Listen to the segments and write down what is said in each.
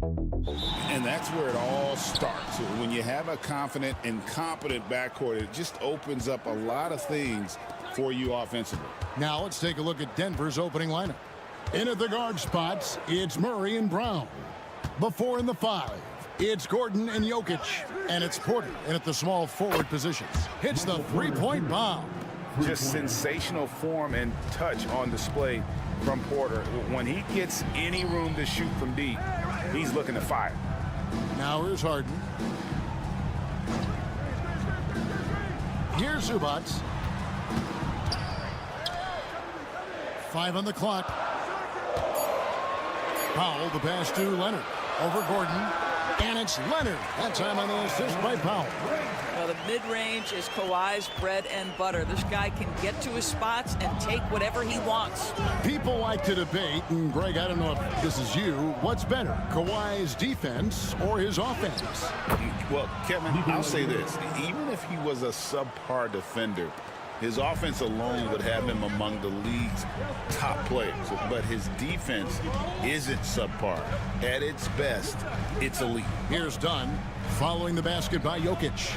And that's where it all starts. When you have a confident and competent backcourt, it just opens up a lot of things for you offensively. Now let's take a look at Denver's opening lineup. In at the guard spots, it's Murray and Brown. Before in the 5, it's Gordon and Jokic. And it's Porter in at the small forward positions. Hits the three-point bomb. Just sensational form and touch on display from Porter. When he gets any room to shoot from deep, he's looking to fire. Now here's Harden. Here's Zubac. 5 on the clock. Powell, the pass to Leonard. Over Gordon. And it's Leonard. That time on the assist by Powell. Well, the mid-range is Kawhi's bread and butter. This guy can get to his spots and take whatever he wants. People like to debate, and Greg, I don't know if this is you, what's better, Kawhi's defense or his offense? Well, Kevin, I'll say this. Even if he was a subpar defender, his offense alone would have him among the league's top players. But his defense isn't subpar. At its best, it's elite. Here's Dunn, following the basket by Jokic.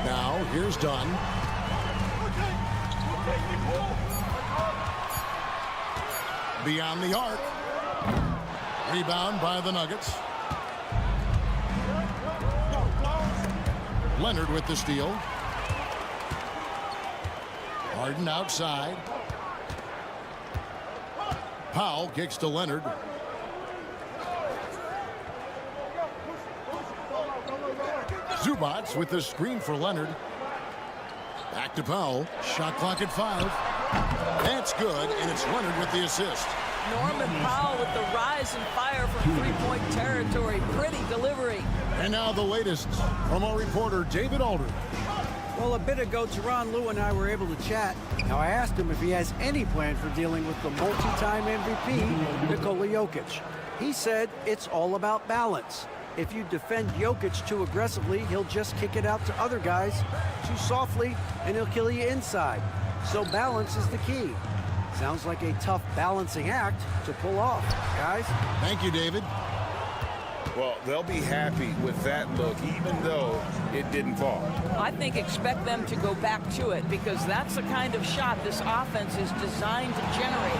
Now, here's Dunn. Beyond the arc. Rebound by the Nuggets. Leonard with the steal. Harden outside. Powell kicks to Leonard. Zubac with the screen for Leonard. Back to Powell. Shot clock at 5. That's good, and it's Leonard with the assist. Norman Powell with the rise and fire from three-point territory. Pretty delivery. And now the latest from our reporter, David Aldridge. Well, a bit ago, Teron Lue and I were able to chat. Now, I asked him if he has any plan for dealing with the multi-time MVP, Nikola Jokic. He said it's all about balance. If you defend Jokic too aggressively, he'll just kick it out to other guys too softly, and he'll kill you inside. So balance is the key. Sounds like a tough balancing act to pull off, guys. Thank you, David. Well, they'll be happy with that look, even though it didn't fall. I think expect them to go back to it because that's the kind of shot this offense is designed to generate.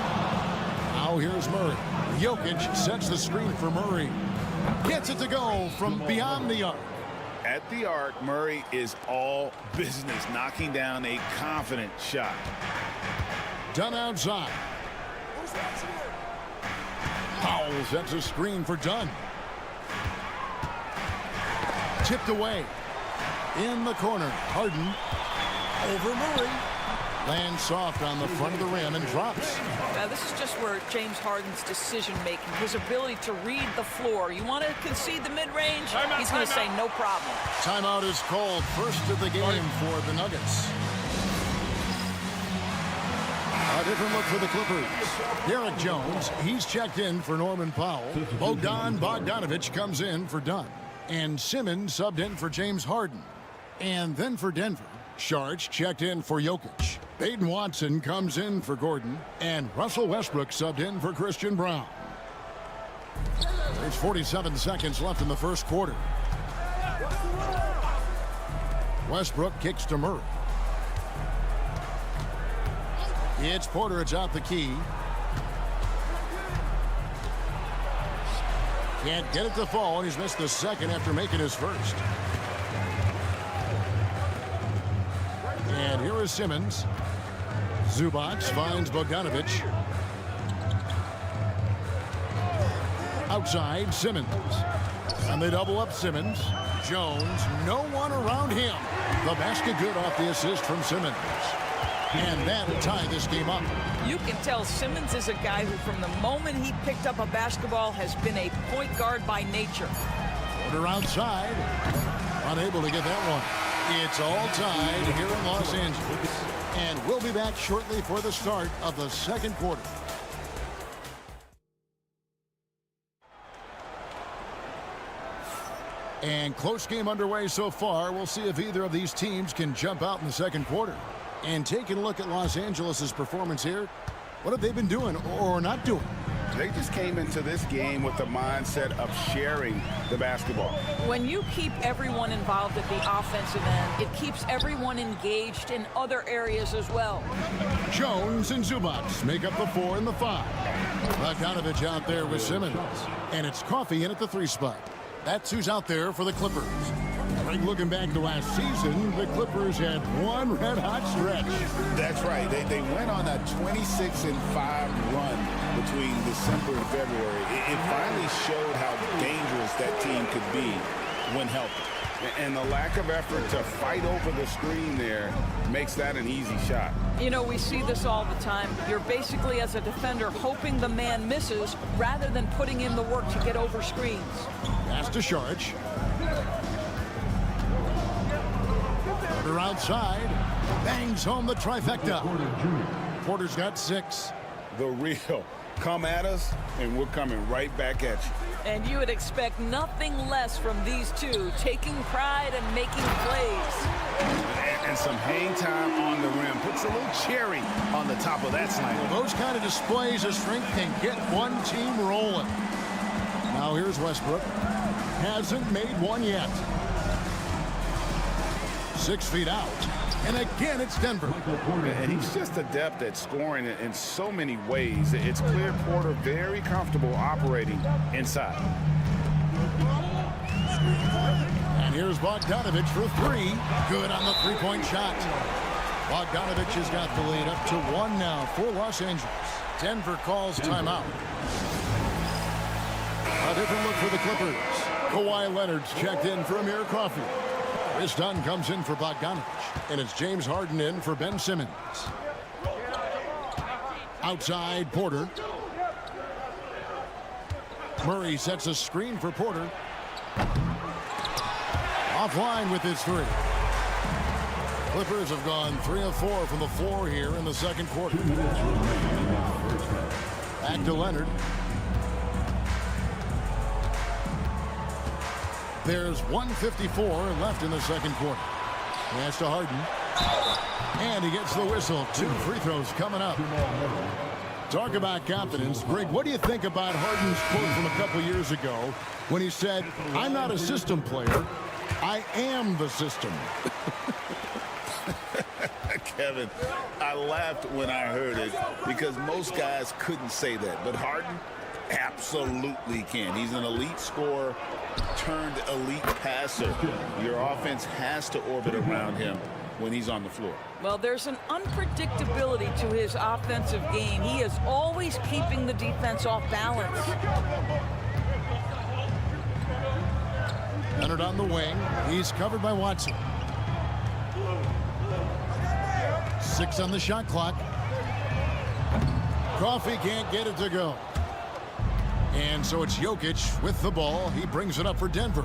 Now here's Murray. Jokic sets the screen for Murray. Gets it to go from beyond the arc. At the arc, Murray is all business, knocking down a confident shot. Dunn outside. Powell sets a screen for Dunn. Tipped away. In the corner. Harden over Murray. Lands soft on the front of the rim and drops. Now, this is just where James Harden's decision-making, his ability to read the floor. You want to concede the mid-range? He's going to say no problem. Timeout is called. First of the game for the Nuggets. A different look for the Clippers. Derek Jones, he's checked in for Norman Powell. Bogdan Bogdanovic comes in for Dunn. And Simmons subbed in for James Harden. And then for Denver, Sharch checked in for Jokic. Peyton Watson comes in for Gordon. And Russell Westbrook subbed in for Christian Brown. There's 47 seconds left in the first quarter. Westbrook kicks to Murray. It's Porter. It's out the key. Can't get it to fall, and he's missed the second after making his first. And here is Simmons. Zubac finds Bogdanovic. Outside, Simmons. And they double up Simmons. Jones, no one around him. The basket good off the assist from Simmons. And that'll tie this game up. You can tell Simmons is a guy who, from the moment he picked up a basketball, has been a point guard by nature. Porter outside. Unable to get that one. It's all tied here in Los Angeles. And we'll be back shortly for the start of the second quarter. And close game underway so far. We'll see if either of these teams can jump out in the second quarter. And taking a look at Los Angeles' performance here, what have they been doing or not doing? They just came into this game with the mindset of sharing the basketball. When you keep everyone involved at the offensive end, it keeps everyone engaged in other areas as well. Jones and Zubac make up the 4 and the 5. Bogdanovich out there with Simmons. And it's Coffey in at the 3 spot. That's who's out there for the Clippers. Right, looking back to last season, the Clippers had one red-hot stretch. That's right. They went on a 26-5 run between December and February. It finally showed how dangerous that team could be when healthy. And the lack of effort to fight over the screen there makes that an easy shot. You know, we see this all the time. You're basically, as a defender, hoping the man misses rather than putting in the work to get over screens. Pass to Sharge. Porter outside. Bangs home the trifecta. Porter's got 6. The real. Come at us, and we're coming right back at you. And you would expect nothing less from these two, taking pride and making plays. And some hang time on the rim. Puts a little cherry on the top of that slam. Those kind of displays of strength can get one team rolling. Now here's Westbrook. Hasn't made one yet. 6 feet out. And again, it's Denver. And he's just adept at scoring in so many ways. It's clear Porter very comfortable operating inside. And here's Bogdanovich for 3. Good on the 3-point shot. Bogdanovich has got the lead up to 1 now for Los Angeles. Denver calls timeout. A different look for the Clippers. Kawhi Leonard's checked in for Amir Coffey. Chris Dunn comes in for Bogdanovich, and it's James Harden in for Ben Simmons. Outside, Porter. Murray sets a screen for Porter. Offline with his 3. Clippers have gone 3 of 4 from the floor here in the second quarter. Back to Leonard. There's 1:54 left in the second quarter. Pass to Harden. And he gets the whistle. 2 free throws coming up. Talk about confidence. Greg, what do you think about Harden's quote from a couple years ago when he said, "I'm not a system player. I am the system." Kevin, I laughed when I heard it because most guys couldn't say that. But Harden absolutely can. He's an elite scorer turned elite passer. Your offense has to orbit around him when he's on the floor. Well, there's an unpredictability to his offensive game. He is always keeping the defense off balance. Leonard on the wing. He's covered by Watson. 6 on the shot clock. Coffey can't get it to go. And so it's Jokic with the ball. He brings it up for Denver.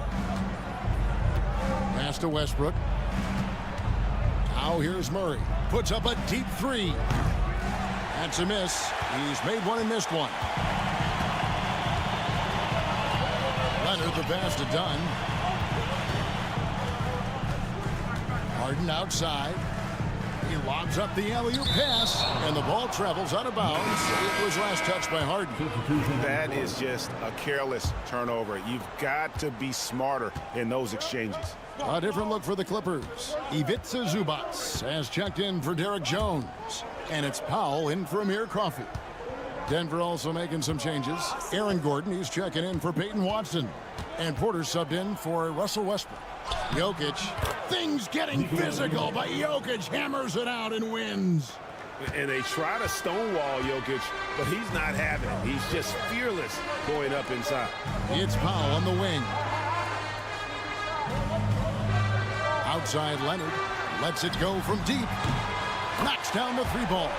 Pass to Westbrook. Now here's Murray. Puts up a deep 3. That's a miss. He's made one and missed one. Leonard the pass to Dunn. Harden outside. He lobs up the alley-oop pass, and the ball travels out of bounds. It was last touched by Harden. That is just a careless turnover. You've got to be smarter in those exchanges. A different look for the Clippers. Ivica Zubac has checked in for Derek Jones, and it's Powell in for Amir Coffey. Denver also making some changes. Aaron Gordon, he's checking in for Peyton Watson, and Porter subbed in for Russell Westbrook. Jokic, things getting physical, but Jokic hammers it out and wins. And they try to stonewall Jokic, but he's not having it. He's just fearless going up inside. It's Powell on the wing. Outside Leonard, lets it go from deep. Knocks down the 3 ball.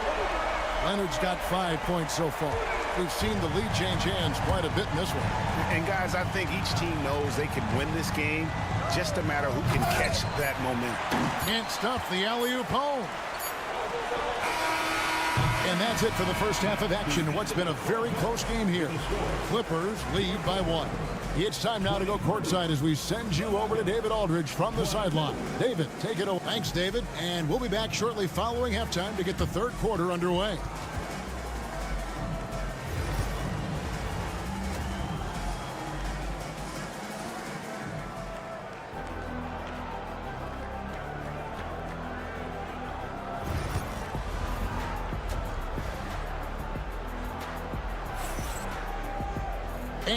Leonard's got 5 points so far. We've seen the lead change hands quite a bit in this one. And guys, I think each team knows they can win this game. Just a matter who can catch that momentum. Can't stuff the alley-oop home. And that's it for the first half of action in what's been a very close game here. Clippers lead by 1. It's time now to go courtside as we send you over to David Aldridge from the sideline. David, take it away. Thanks, David. And we'll be back shortly following halftime to get the third quarter underway.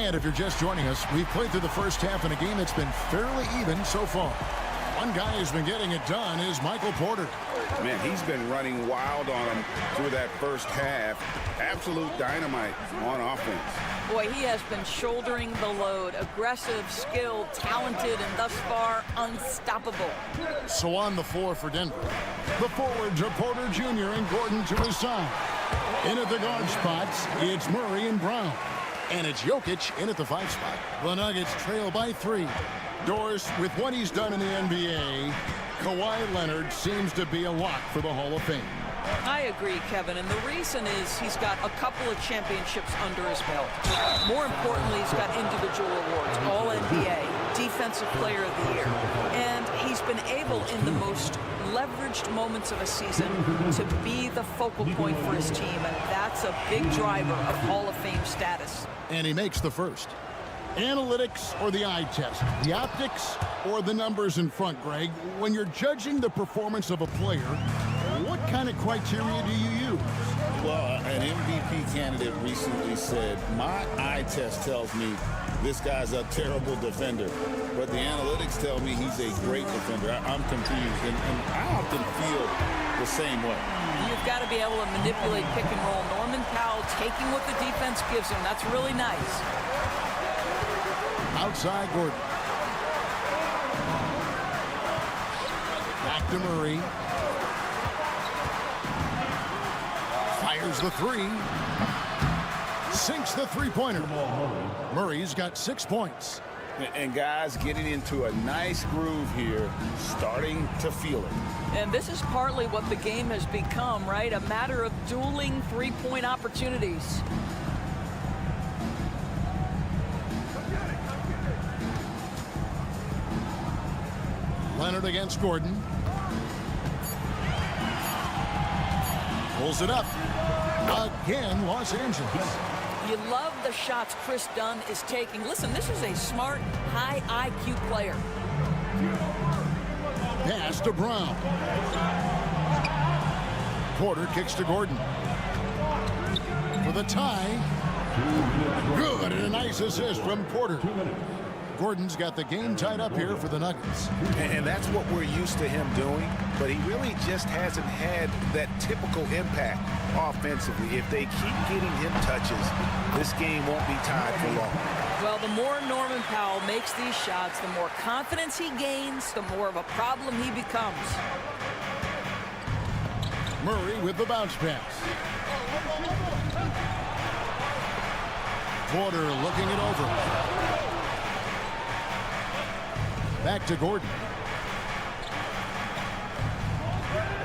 And if you're just joining us, we've played through the first half in a game that's been fairly even so far. One guy who's been getting it done is Michael Porter. Man, he's been running wild on him through that first half. Absolute dynamite on offense. Boy, he has been shouldering the load. Aggressive, skilled, talented, and thus far unstoppable. So on the floor for Denver, the forwards are Porter Jr. and Gordon to his side. In at the guard spots, it's Murray and Brown. And it's Jokic in at the 5 spot. The Nuggets trail by 3. Doris, with what he's done in the NBA, Kawhi Leonard seems to be a lock for the Hall of Fame. I agree, Kevin, and the reason is he's got a couple of championships under his belt. More importantly, he's got individual awards, All-NBA, Defensive Player of the Year, and he's been able in the most leveraged moments of a season to be the focal point for his team, and that's a big driver of Hall of Fame status. And he makes the first. Analytics or the eye test? The optics or the numbers in front, Greg? When you're judging the performance of a player, what kind of criteria do you use? Well, an MVP candidate recently said, my eye test tells me this guy's a terrible defender, but the analytics tell me he's a great defender. I'm confused, and I often feel the same way. You've got to be able to manipulate pick and roll. Norman Powell taking what the defense gives him. That's really nice. Outside Gordon. Back to Murray. Fires the 3. Sinks the 3-pointer. Murray's got 6 points. And guys getting into a nice groove here, starting to feel it. And this is partly what the game has become, right? A matter of dueling 3-point opportunities. Leonard against Gordon. Pulls it up. Again, Los Angeles. You love the shots Chris Dunn is taking. Listen, this is a smart, high IQ player. Pass to Brown. Porter kicks to Gordon. For the tie. Good, and a nice assist from Porter. Gordon's got the game tied up here for the Nuggets. And that's what we're used to him doing, but he really just hasn't had that typical impact offensively. If they keep getting him touches, this game won't be tied for long. Well, the more Norman Powell makes these shots, the more confidence he gains, the more of a problem he becomes. Murray with the bounce pass. Porter looking it over. Back to Gordon.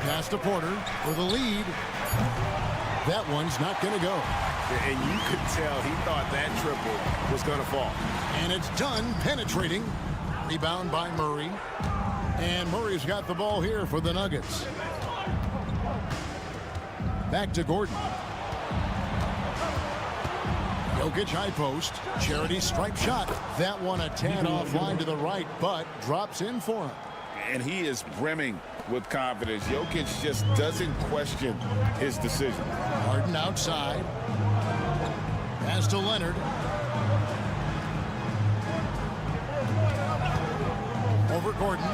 Pass to Porter for the lead. That one's not going to go. And you could tell he thought that triple was going to fall. And it's done, penetrating. Rebound by Murray. And Murray's got the ball here for the Nuggets. Back to Gordon. Jokic high post. Charity stripe shot. That one a tad offline to the right, but drops in for him. And he is brimming with confidence. Jokic just doesn't question his decision. Harden outside. Pass to Leonard. Over Gordon.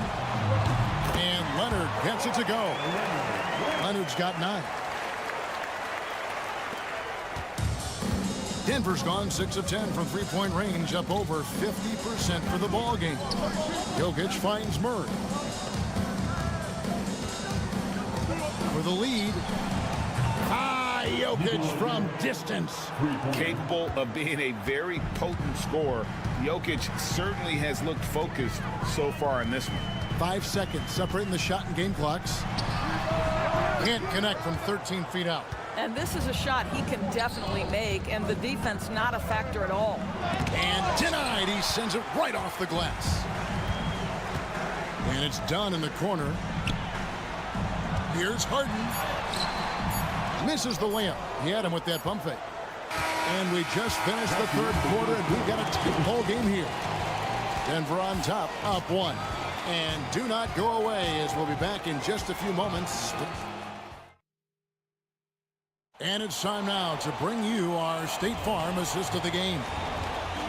And Leonard gets it to go. Leonard's got 9. Denver's gone 6 of 10 from 3-point range, up over 50% for the ball game. Jokic finds Murray. For the lead. Jokic from distance. Capable of being a very potent scorer, Jokic certainly has looked focused so far in this one. 5 seconds separating the shot and game clocks. Can't connect from 13 feet out. And this is a shot he can definitely make, and the defense not a factor at all. And denied. He sends it right off the glass. And it's done in the corner. Here's Harden. Misses the layup. He had him with that pump fake. And we just finished the third quarter, and we've got a tight ball game here. Denver on top, up 1. And do not go away, as we'll be back in just a few moments. And it's time now to bring you our State Farm assist of the game.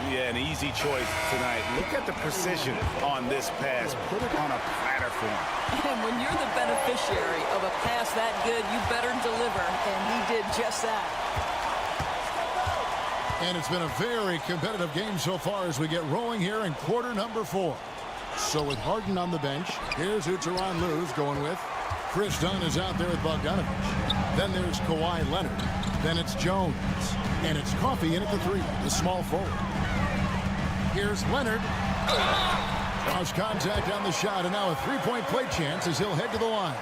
Yeah, an easy choice tonight. Look at the precision on this pass. Put it on a platter for him. And when you're the beneficiary of a pass that good, you better deliver, and he did just that. And it's been a very competitive game so far as we get rolling here in quarter number 4. So with Harden on the bench, here's who Tyronn Lue's going with. Chris Dunn is out there with Bogdanovich. Then there's Kawhi Leonard. Then it's Jones. And it's Coffey in at the 3, the small forward. Here's Leonard. Draws contact on the shot, and now a three-point play chance as he'll head to the line.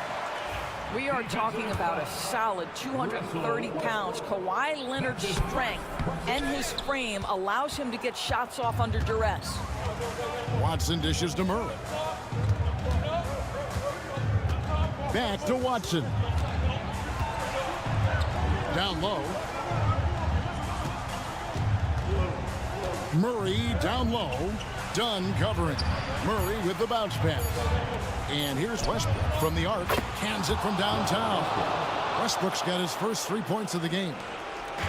We are talking about a solid 230 pounds. Kawhi Leonard's strength and his frame allows him to get shots off under duress. Watson dishes to Murray. Back to Watson. Down low. Murray down low. Dunn covering. Murray with the bounce pass. And here's Westbrook from the arc. Cans it from downtown. Westbrook's got his first 3 points of the game.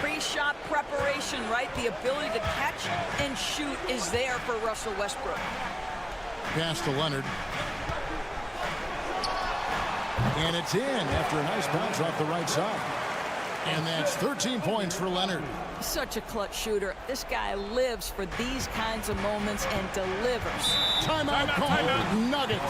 Pre-shot preparation, right? The ability to catch and shoot is there for Russell Westbrook. Pass to Leonard. And it's in after a nice bounce off the right side. And that's 13 points for Leonard. Such a clutch shooter. This guy lives for these kinds of moments and delivers. Timeout call. Nuggets.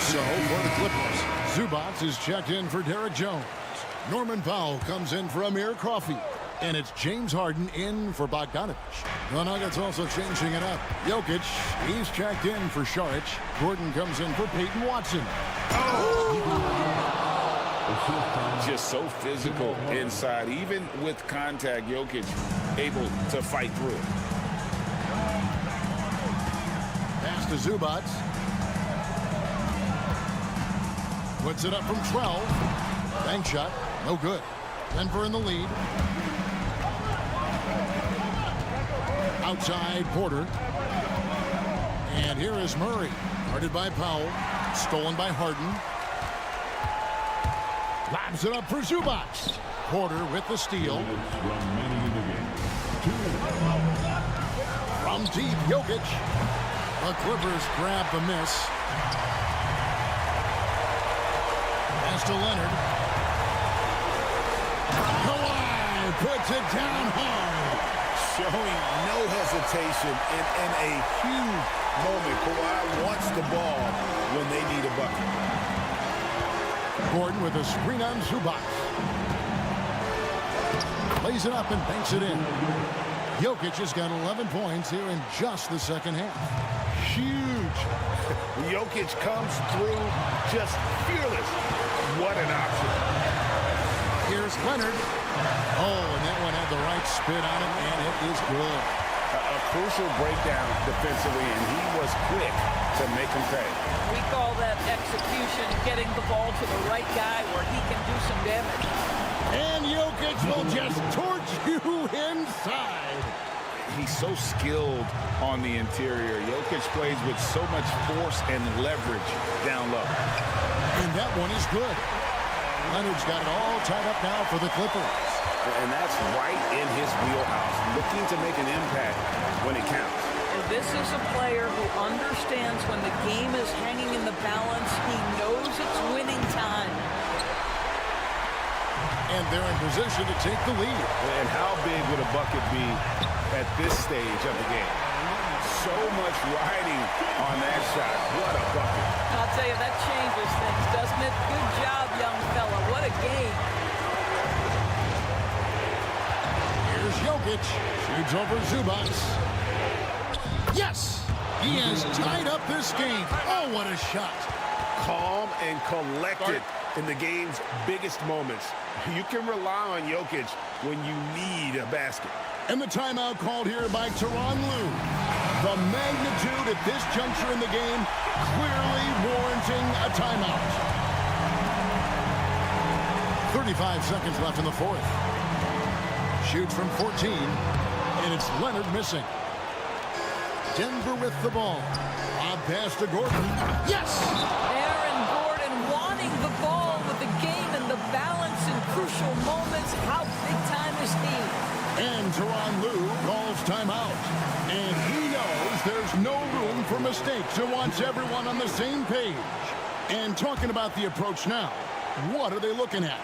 So for the Clippers, Zubac is checked in for Derek Jones. Norman Powell comes in for Amir Coffey. And it's James Harden in for Bogdanovich. The Nuggets also changing it up. Jokic, he's checked in for Šarić. Gordon comes in for Peyton Watson. Just so physical inside. Even with contact, Jokic able to fight through it. Pass to Zubac. Puts it up from 12. Bank shot. No good. Denver in the lead. Outside Porter. And here is Murray. Guarded by Powell. Stolen by Harden. Lobs it up for Zubac. Porter with the steal. From deep, Jokic. The Clippers grab the miss. Pass to Leonard. Kawhi puts it down hard. Showing no hesitation in a huge moment. Kawhi wants the ball when they need a bucket. Gordon with a screen on Zubac. Lays it up and banks it in. Jokic has got 11 points here in just the second half. Huge. Jokic comes through just fearless. What an option. Here's Leonard. Oh, and that one had the right spin on it, and it is good. A crucial breakdown defensively, and he was quick to make him pay. We call that execution, getting the ball to the right guy where he can do some damage. And Jokic will just torch you inside. He's so skilled on the interior. Jokic plays with so much force and leverage down low. And that one is good. Leonard's got it all tied up now for the Clippers. And that's right in his wheelhouse, looking to make an impact when it counts. And this is a player who understands when the game is hanging in the balance. He knows it's winning time. And they're in position to take the lead. And how big would a bucket be at this stage of the game? So much riding on that shot. What a bucket. I'll tell you, that changes things, doesn't it? Good job, young fella. What a game. Here's Jokic. Shoots over Zubac. Yes! He has tied up this game. Oh, what a shot. Calm and collected in the game's biggest moments. You can rely on Jokic when you need a basket. And the timeout called here by Tyronn Lue. The magnitude at this juncture in the game clearly warranting a timeout. 35 seconds left in the fourth. Shoots from 14, and it's Leonard missing. Denver with the ball. Odd pass to Gordon. Yes! Aaron Gordon wanting the ball with the game and the balance in crucial moments. How big time is he? And Tyronn Lue calls timeout. And he knows there's no room for mistakes and wants everyone on the same page. And talking about the approach now, what are they looking at?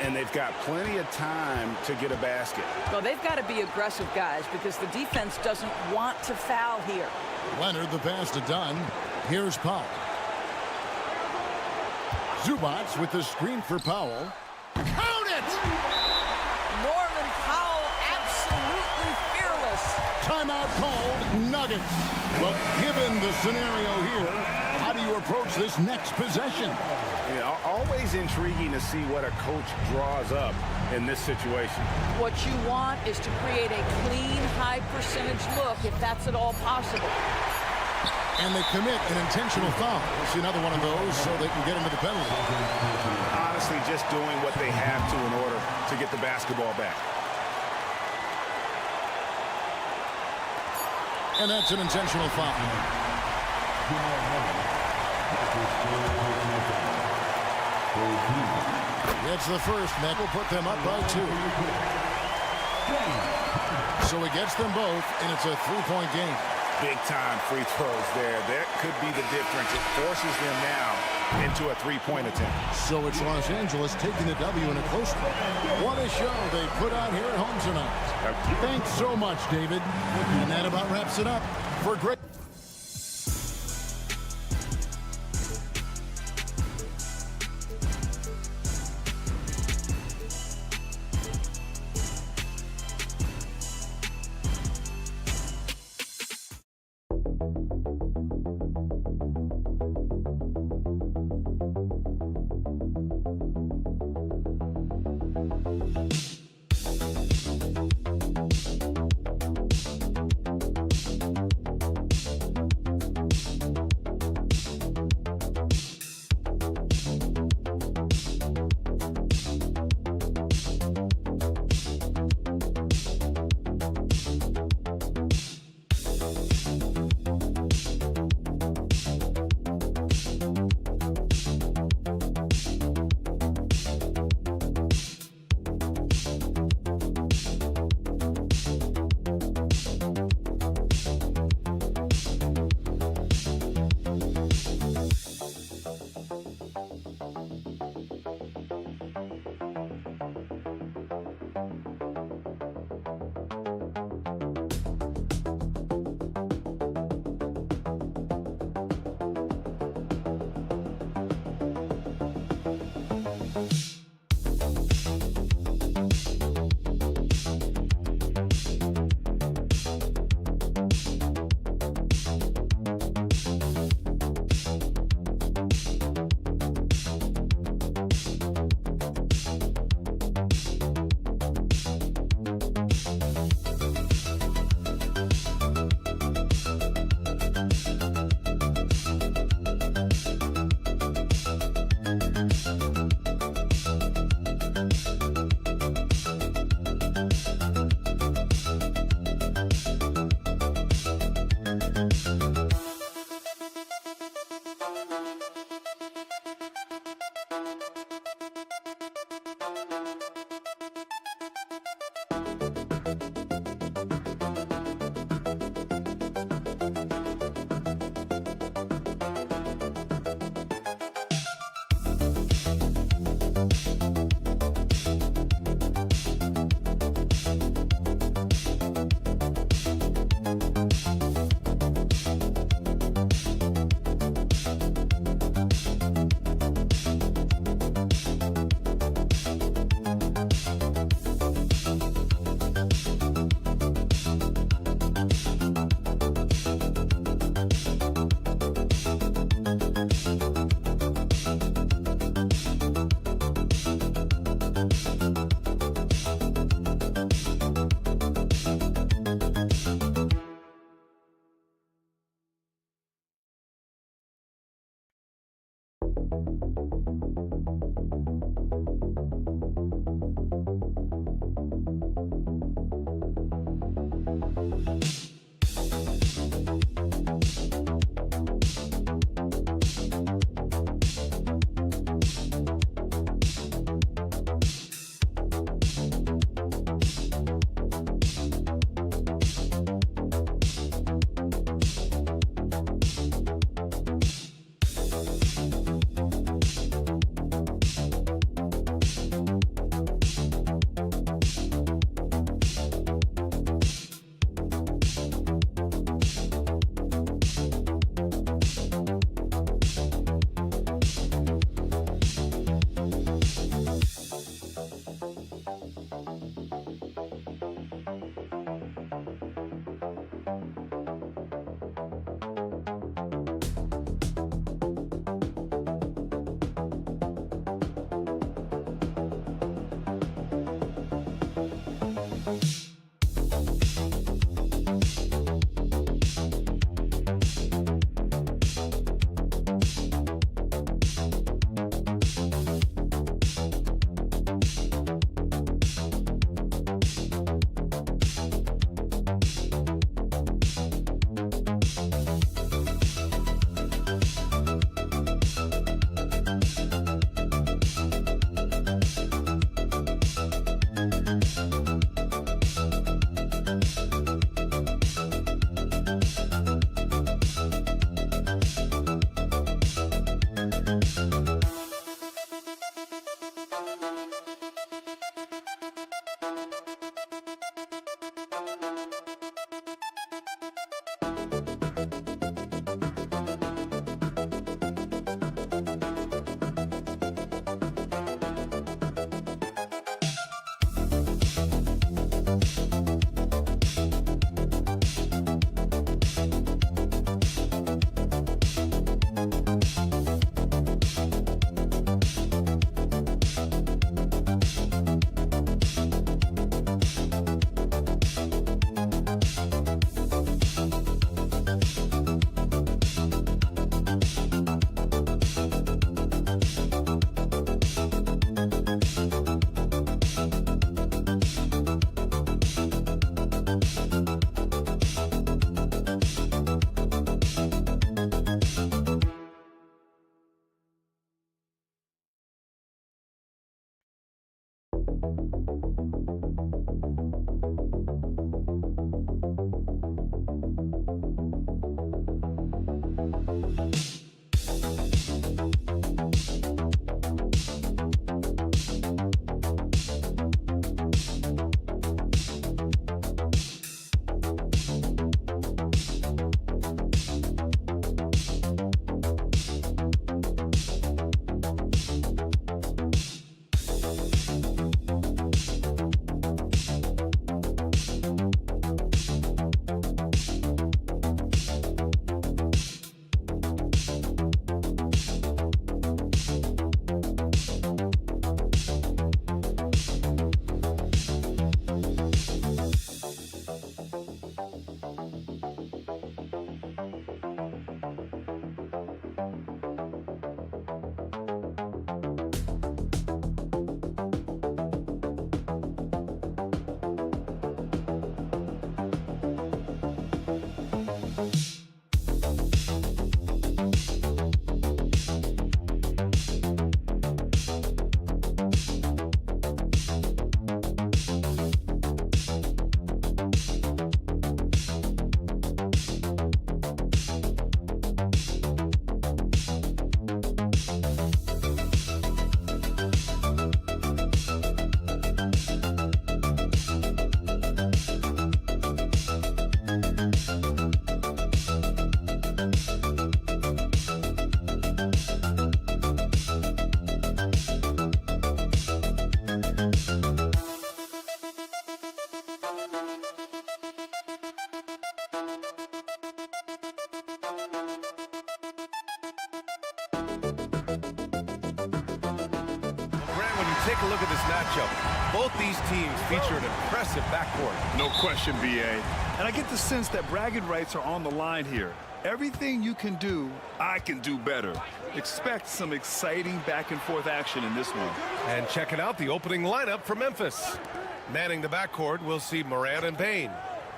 And they've got plenty of time to get a basket. Well, they've got to be aggressive, guys, because the defense doesn't want to foul here. Leonard, the pass to Dunn. Here's Powell. Zubats with the screen for Powell. Count it! Norman Powell, absolutely fearless. Timeout called, Nuggets. Well, given the scenario here, how do you approach this next possession? Yeah, always intriguing to see what a coach draws up in this situation. What you want is to create a clean, high-percentage look, if that's at all possible. And they commit an intentional foul. We'll see another one of those so they can get into the penalty. Honestly, just doing what they have to in order to get the basketball back. And that's an intentional foul. It's the first. That will put them up by 2. So he gets them both, and it's a 3-point game. Big-time free throws there. That could be the difference. It forces them now into a three-point attempt. So it's Los Angeles taking the W in a close one. What a show they put out here at home tonight. Thanks so much, David. And that about wraps it up for great. Take a look at this matchup. Both these teams feature an impressive backcourt. No question, BA. And I get the sense that bragging rights are on the line here. Everything you can do, I can do better. Expect some exciting back-and-forth action in this one. And checking out the opening lineup for Memphis. Manning the backcourt, we'll see Morant and Payne.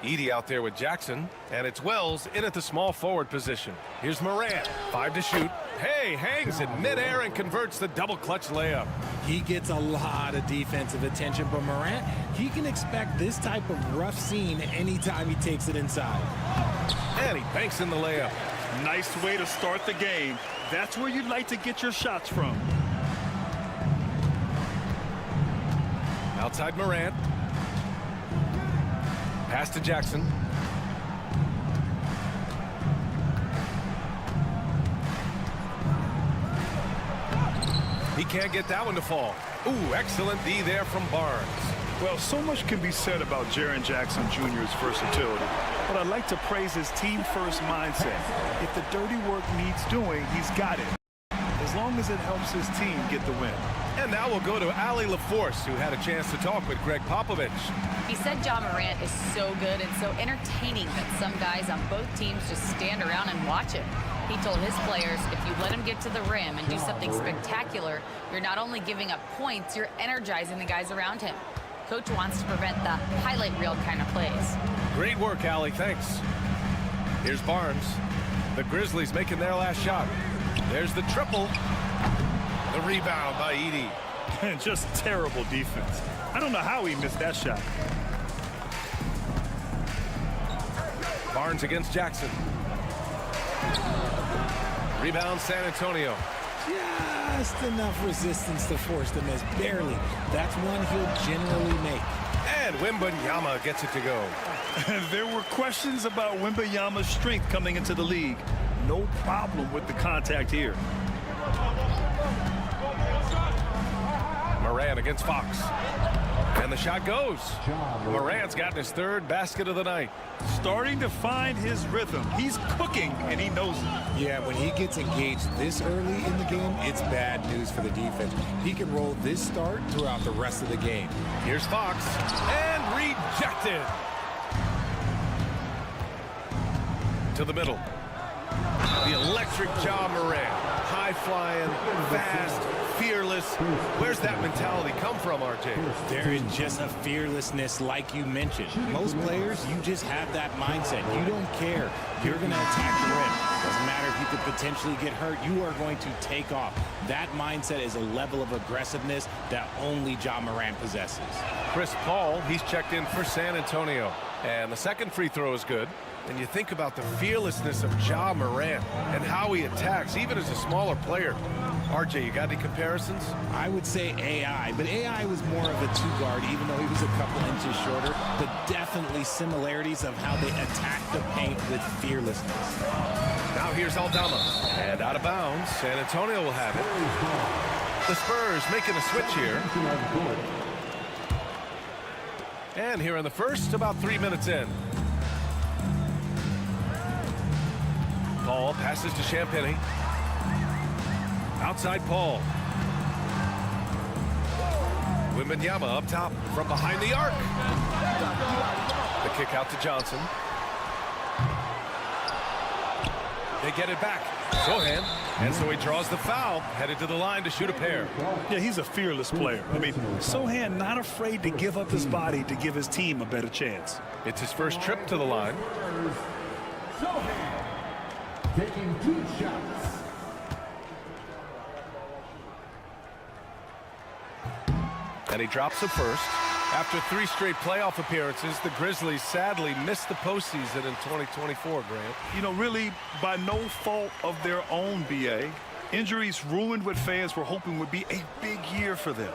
Edey out there with Jackson, and it's Wells in at the small forward position. Here's Morant, 5 to shoot. Hey, hangs in midair and converts the double clutch layup. He gets a lot of defensive attention, but Morant, he can expect this type of rough scene anytime he takes it inside. And he banks in the layup. Nice way to start the game. That's where you'd like to get your shots from. Outside Morant. Pass to Jackson. He can't get that one to fall. Ooh, excellent D there from Barnes. Well, so much can be said about Jaren Jackson Jr.'s versatility, but I'd like to praise his team-first mindset. If the dirty work needs doing, he's got it, as long as it helps his team get the win. And now we'll go to Allie LaForce, who had a chance to talk with Greg Popovich. He said Ja Morant is so good and so entertaining that some guys on both teams just stand around and watch him. He told his players, if you let him get to the rim and do something spectacular, you're not only giving up points, you're energizing the guys around him. Coach wants to prevent the highlight reel kind of plays. Great work, Allie. Thanks. Here's Barnes. The Grizzlies making their last shot. There's the triple. The rebound by Edey. Just terrible defense. I don't know how he missed that shot. Barnes against Jackson. Rebound San Antonio. Just enough resistance to force the miss. Barely. That's one he'll generally make. And Wembanyama gets it to go. There were questions about Wembanyama's strength coming into the league. No problem with the contact here. Morant against Fox. And the shot goes. Morant's gotten his third basket of the night. Starting to find his rhythm. He's cooking, and he knows it. Yeah, when he gets engaged this early in the game, it's bad news for the defense. He can roll this start throughout the rest of the game. Here's Fox. And rejected. To the middle. The electric Ja Morant. High-flying, fast, fearless. Where's that mentality come from, RJ? There is just a fearlessness like you mentioned. Most players, you just have that mindset. You don't care. You're going to attack the rim. Doesn't matter if you could potentially get hurt, you are going to take off. That mindset is a level of aggressiveness that only Ja Morant possesses. Chris Paul, he's checked in for San Antonio. And the second free throw is good. And you think about the fearlessness of Ja Morant and how he attacks, even as a smaller player. RJ, you got any comparisons? I would say AI, but AI was more of a two-guard, even though he was a couple inches shorter. But definitely similarities of how they attack the paint with fearlessness. Now here's Aldama. And out of bounds, San Antonio will have it. The Spurs making a switch here. And here in the first, about 3 minutes in. Paul passes to Champagny. Outside Paul. Wembanyama up top from behind the arc. The kick out to Johnson. They get it back. Sohan. And so he draws the foul, headed to the line to shoot a pair. Yeah, he's a fearless player. I mean, Sohan not afraid to give up his body to give his team a better chance. It's his first trip to the line. Taking 2 shots. And he drops the first. After 3 straight playoff appearances, the Grizzlies sadly missed the postseason in 2024, Grant. You know, really by no fault of their own, BA. Injuries ruined what fans were hoping would be a big year for them.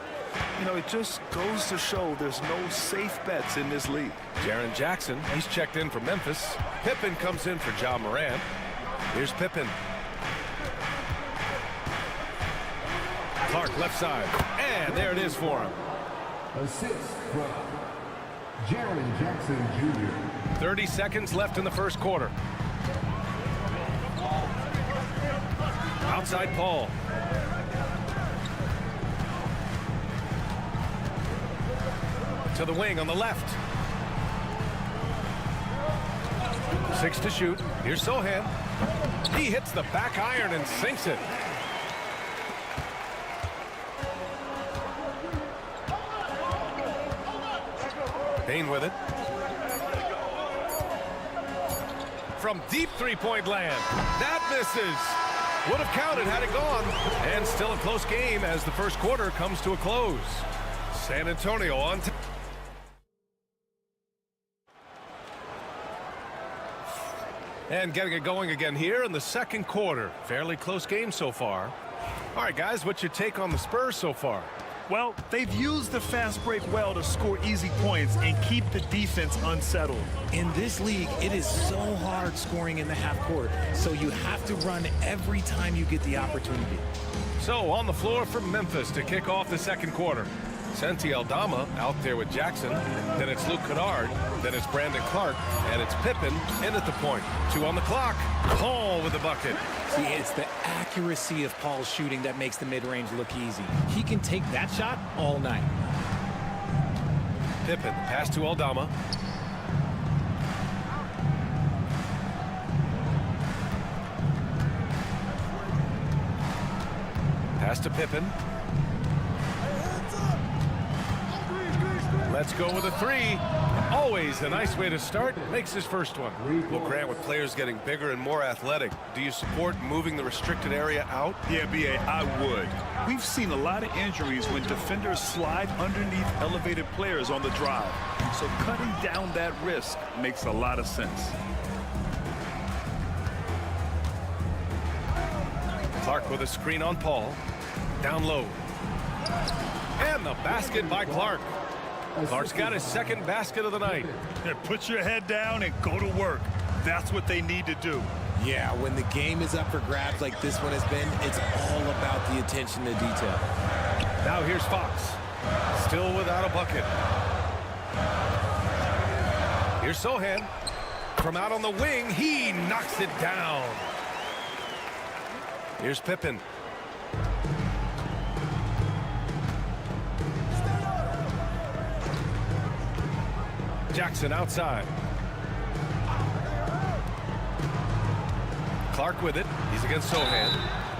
You know, it just goes to show there's no safe bets in this league. Jaren Jackson, he's checked in for Memphis. Pippen comes in for Ja Morant. Here's Pippen. Clark left side. And there it is for him. Assist from Jaren Jackson Jr. 30 seconds left in the first quarter. Outside Paul. To the wing on the left. 6 to shoot. Here's Sohan. He hits the back iron and sinks it. Payne with it. From deep three-point land. That misses. Would have counted had it gone. And still a close game as the first quarter comes to a close. San Antonio on top. And getting it going again here in the second quarter. Fairly close game so far. All right, guys, what's your take on the Spurs so far? Well, they've used the fast break well to score easy points and keep the defense unsettled. In this league, it is so hard scoring in the half court, so you have to run every time you get the opportunity. So on the floor for Memphis to kick off the second quarter. Santi Aldama out there with Jackson. Then it's Luke Kennard. Then it's Brandon Clark. And it's Pippen in at the point. 2 on the clock. Paul with the bucket. See, it's the accuracy of Paul's shooting that makes the mid-range look easy. He can take that shot all night. Pippen, pass to Aldama. Pass to Pippen. Let's go with a 3. Always a nice way to start. Makes his first one. Well, Grant, with players getting bigger and more athletic, do you support moving the restricted area out? Yeah, BA, I would. We've seen a lot of injuries when defenders slide underneath elevated players on the drive. So cutting down that risk makes a lot of sense. Clark with a screen on Paul. Down low. And the basket by Clark. Clark's got his second basket of the night. Yeah, put your head down and go to work. That's what they need to do. Yeah, when the game is up for grabs like this one has been, it's all about the attention to detail. Now here's Fox. Still without a bucket. Here's Sohan. From out on the wing, he knocks it down. Here's Pippen. Jackson outside. Clark with it. He's against Sohan.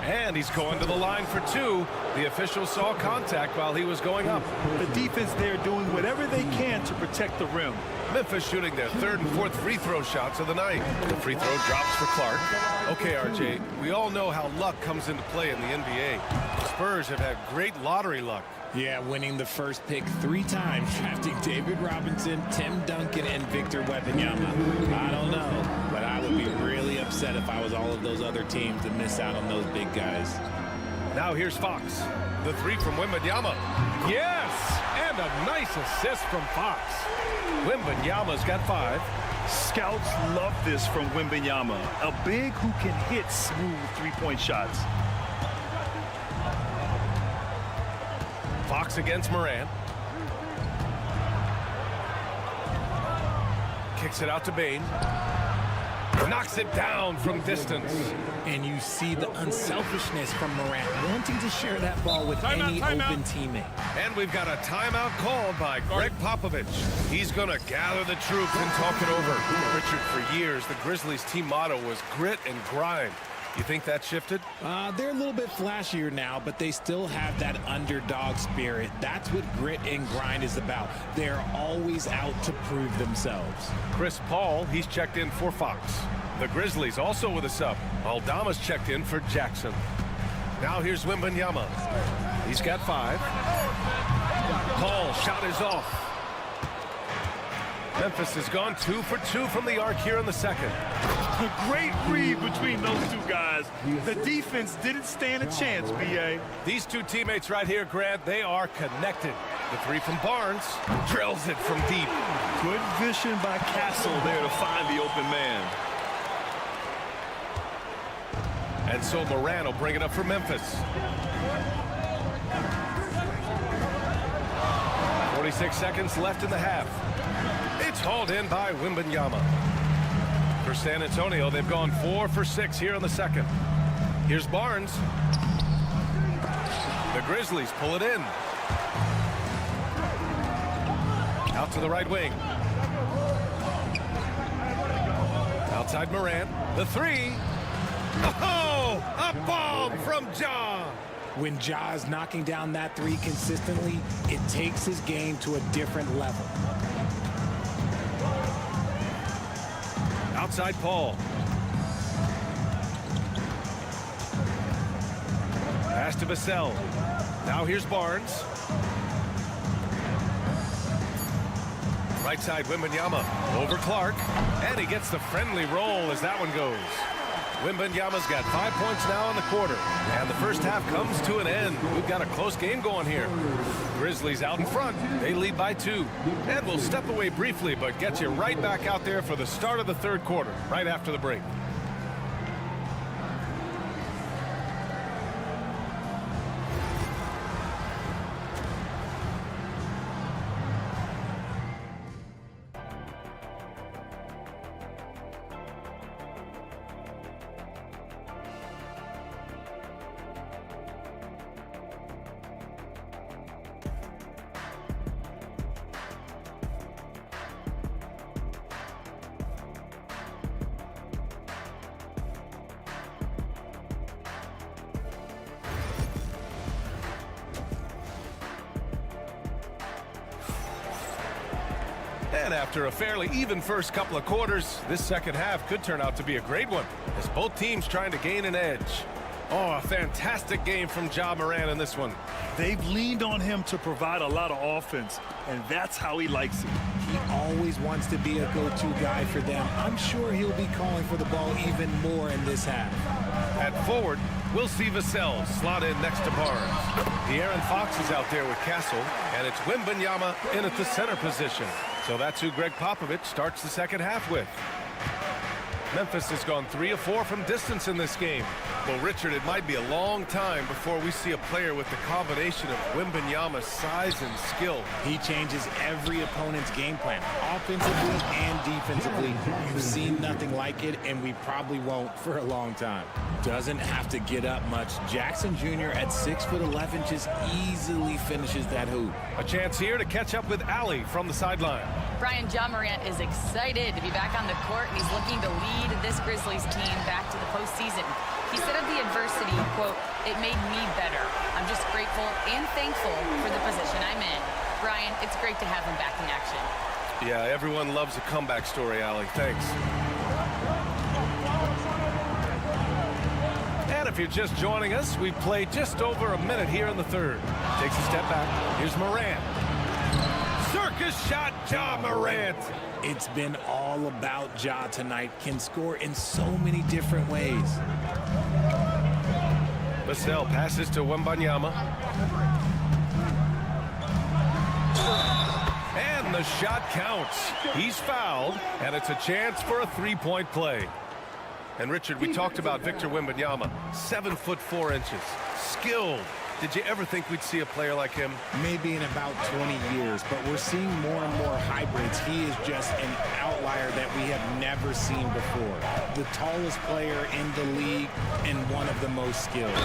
And he's going to the line for 2. The official saw contact while he was going up. The defense there doing whatever they can to protect the rim. Memphis shooting their third and fourth free throw shots of the night. The free throw drops for Clark. Okay, RJ, we all know how luck comes into play in the NBA. The Spurs have had great lottery luck. Yeah, winning the first pick 3 times, drafting David Robinson, Tim Duncan, and Victor Wembanyama. I don't know, but I would be really upset if I was all of those other teams to miss out on those big guys. Now here's Fox. The 3 from Wembanyama. Yes! And a nice assist from Fox. Wembanyama's got 5. Scouts love this from Wembanyama. A big who can hit smooth three-point shots. Fox against Morant. Kicks it out to Bane. Knocks it down from distance. And you see the unselfishness from Morant, wanting to share that ball with any open teammate. And we've got a timeout called by Greg Popovich. He's going to gather the troops and talk it over. Richard, for years, the Grizzlies team motto was grit and grind. You think that shifted? They're a little bit flashier now, but they still have that underdog spirit. That's what grit and grind is about. They're always out to prove themselves. Chris Paul, he's checked in for Fox. The Grizzlies also with a sub. Aldama's checked in for Jackson. Now here's Wembanyama. He's got 5. Paul, shot is off. Memphis has gone 2 for 2 from the arc here in the second. A great read between those two guys. The defense didn't stand a chance, B.A. These two teammates right here, Grant, they are connected. The 3 from Barnes drills it from deep. Good vision by Castle there to find the open man. And so Moran will bring it up for Memphis. 46 seconds left in the half. It's hauled in by Wembanyama. For San Antonio, they've gone 4 for 6 here in the second. Here's Barnes. The Grizzlies pull it in. Out to the right wing. Outside Morant. The 3. Oh, a bomb from Ja. When Ja is knocking down that 3 consistently, it takes his game to a different level. Outside Paul. Pass to Vassell. Now here's Barnes. Right side Wembanyama over Clark. And he gets the friendly roll as that one goes. Wembanyama's got 5 points now in the quarter. And the first half comes to an end. We've got a close game going here. Grizzlies out in front. They lead by 2. And we'll step away briefly, but get you right back out there for the start of the third quarter, right after the break. And after a fairly even first couple of quarters, this second half could turn out to be a great one, as both teams trying to gain an edge. Oh, a fantastic game from Ja Morant in this one. They've leaned on him to provide a lot of offense, and that's how he likes it. He always wants to be a go-to guy for them. I'm sure he'll be calling for the ball even more in this half. At forward, we'll see Vassell slot in next to Barnes. De'Aaron Fox is out there with Castle, and it's Wembanyama in at the center position. So that's who Greg Popovich starts the second half with. Memphis has gone 3 of 4 from distance in this game. Well, Richard, it might be a long time before we see a player with the combination of Wembanyama's size and skill. He changes every opponent's game plan, offensively and defensively. You've seen nothing like it, and we probably won't for a long time. Doesn't have to get up much. Jackson Jr. at 6'11" just easily finishes that hoop. A chance here to catch up with Allie from the sideline. Brian, Ja Morant is excited to be back on the court, and he's looking to lead this Grizzlies team back to the postseason. He said of the adversity, quote, "It made me better. I'm just grateful and thankful for the position I'm in." Brian, it's great to have him back in action. Yeah, everyone loves a comeback story, Allie. Thanks. And if you're just joining us, we've played just over a minute here in the third. Takes a step back. Here's Morant. Circus shot, Ja Morant. It's been all about Ja tonight. Can score in so many different ways. Vassell passes to Wembanyama. And the shot counts. He's fouled, and it's a chance for a three-point play. And Richard, we talked about Victor Wembanyama, 7'4", skilled. Did you ever think we'd see a player like him? Maybe in about 20 years, but we're seeing more and more hybrids. He is just an outlier that we have never seen before. The tallest player in the league and one of the most skilled.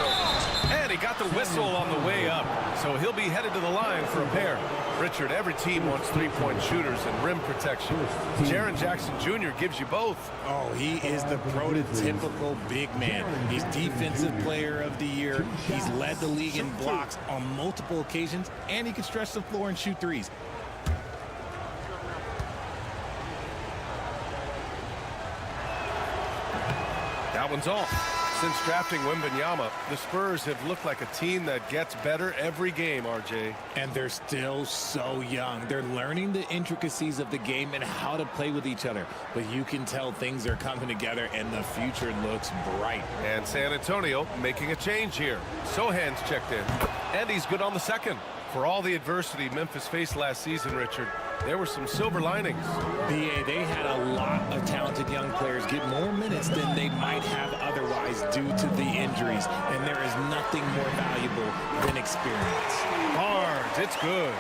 And he got the whistle on the way up, so he'll be headed to the line for a pair. Richard, every team wants three-point shooters and rim protection. Jaren Jackson Jr. gives you both. Oh, he is the prototypical big man. He's Defensive Player of the Year. He's led the league in blocks on multiple occasions, and he can stretch the floor and shoot threes. That one's off. Since drafting Wembanyama, the Spurs have looked like a team that gets better every game, RJ. And they're still so young. They're learning the intricacies of the game and how to play with each other. But you can tell things are coming together, and the future looks bright. And San Antonio making a change here. Sohan's checked in, and he's good on the second. For all the adversity Memphis faced last season, Richard, there were some silver linings. B.A., they had a lot of talented young players get more minutes than they might have otherwise due to the injuries, and there is nothing more valuable than experience. Barnes, it's good.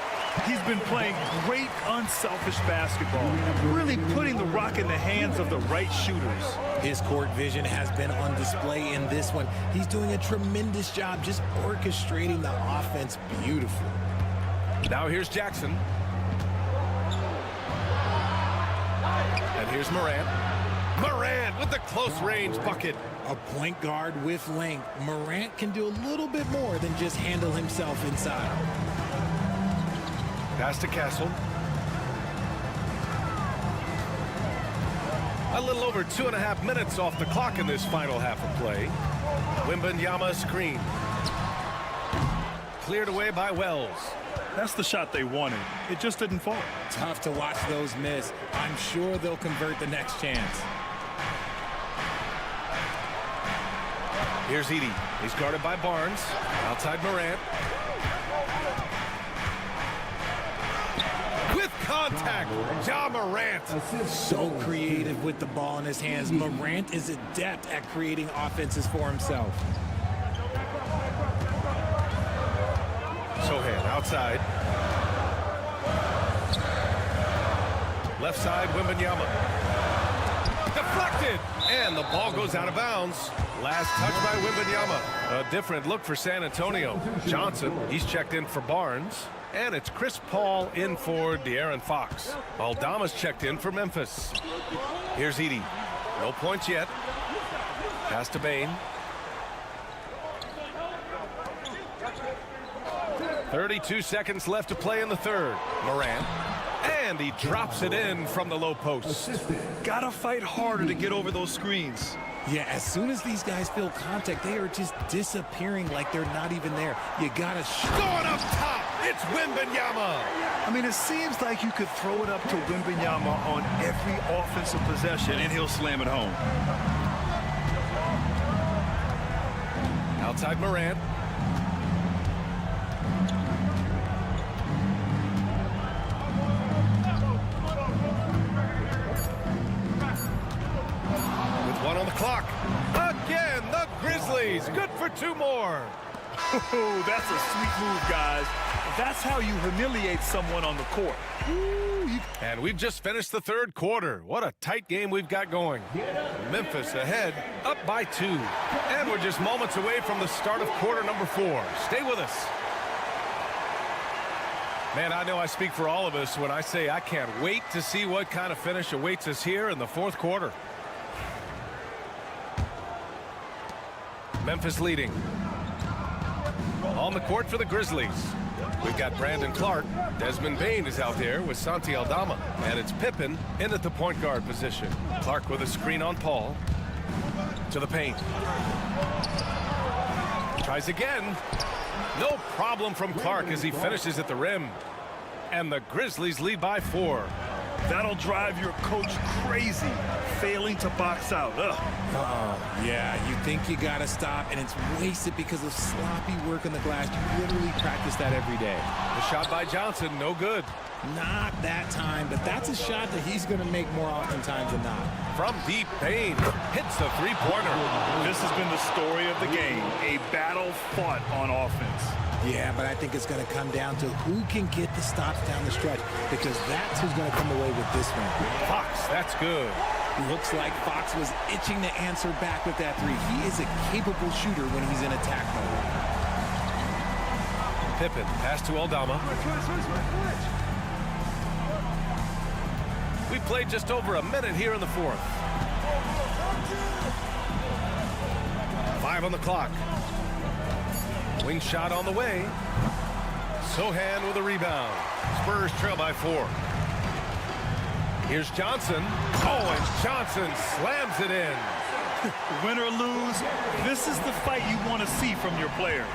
He's been playing great, unselfish basketball, really putting the rock in the hands of the right shooters. His court vision has been on display in this one. He's doing a tremendous job just orchestrating the offense beautifully. Now here's Jackson. And here's Morant. Morant with the close-range bucket. A point guard with length. Morant can do a little bit more than just handle himself inside. Pass to Castle. A little over 2.5 minutes off the clock in this final half of play. Wembanyama screen. Cleared away by Wells. That's the shot they wanted. It just didn't fall. Tough to watch those miss. I'm sure they'll convert the next chance. Here's Edey. He's guarded by Barnes. Outside Morant. With contact, Ja Morant. So creative with the ball in his hands. Morant is adept at creating offenses for himself. Sohan outside. Left side, Wembanyama. Deflected! And the ball goes out of bounds. Last touch by Wembanyama. A different look for San Antonio. Johnson, he's checked in for Barnes. And it's Chris Paul in for De'Aaron Fox. Aldama's checked in for Memphis. Here's Edey. No points yet. Pass to Bane. 32 seconds left to play in the third. Morant. And he drops it in from the low post. Gotta fight harder to get over those screens. Yeah, as soon as these guys feel contact, they are just disappearing like they're not even there. You gotta going up top. It's Wembanyama. I mean, it seems like you could throw it up to Wembanyama on every offensive possession, and he'll slam it home. Outside Morant. One on the clock. Again, the Grizzlies. Good for 2 more. Oh, that's a sweet move, guys. That's how you humiliate someone on the court. And we've just finished the third quarter. What a tight game we've got going. Memphis ahead, up by 2. And we're just moments away from the start of quarter number 4. Stay with us. Man, I know I speak for all of us when I say I can't wait to see what kind of finish awaits us here in the fourth quarter. Memphis leading. On the court for the Grizzlies. We've got Brandon Clark. Desmond Bain is out there with Santi Aldama. And it's Pippen in at the point guard position. Clark with a screen on Paul. To the paint. Tries again. No problem from Clark as he finishes at the rim. And the Grizzlies lead by 4. That'll drive your coach crazy, failing to box out. Yeah, you think you got to stop, and it's wasted because of sloppy work on the glass. You literally practice that every day. The shot by Johnson, no good. Not that time, but that's a shot that he's going to make more oftentimes than not. From deep, Bain hits the three-pointer. This has been the story of the game, a battle fought on offense. Yeah, but I think it's going to come down to who can get the stops down the stretch, because that's who's going to come away with this one. Fox, that's good. Looks like Fox was itching to answer back with that three. He is a capable shooter when he's in attack mode. Pippen, pass to Aldama. We played just over a minute here in the 4th. 5 on the clock. Wing shot on the way. Sohan with a rebound. Spurs trail by 4. Here's Johnson. Oh, and Johnson slams it in. Win or lose, this is the fight you want to see from your players.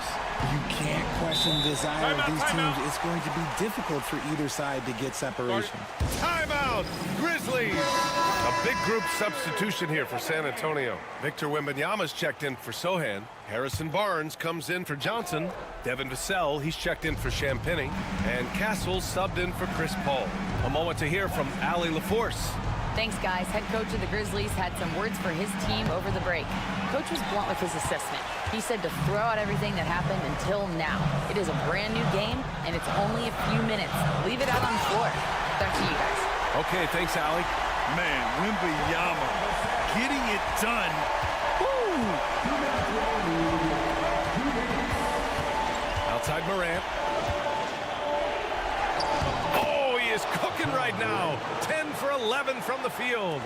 You can't question the desire of these teams. It's going to be difficult for either side to get separation. Timeout, Grizzlies. A big group substitution here for San Antonio. Victor Wembanyama's checked in for Sohan. Harrison Barnes comes in for Johnson. Devin Vassell, he's checked in for Champagny. And Castle subbed in for Chris Paul. A moment to hear from Allie LaForce. Thanks, guys. Head coach of the Grizzlies had some words for his team over the break. Coach was blunt with his assessment. He said to throw out everything that happened until now. It is a brand new game, and it's only a few minutes. Leave it out on the floor. Back to you guys. Okay, thanks, Allie. Man, Wembanyama getting it done. Woo! Outside Morant. Oh, he is cooking right now. 10 for 11 from the field.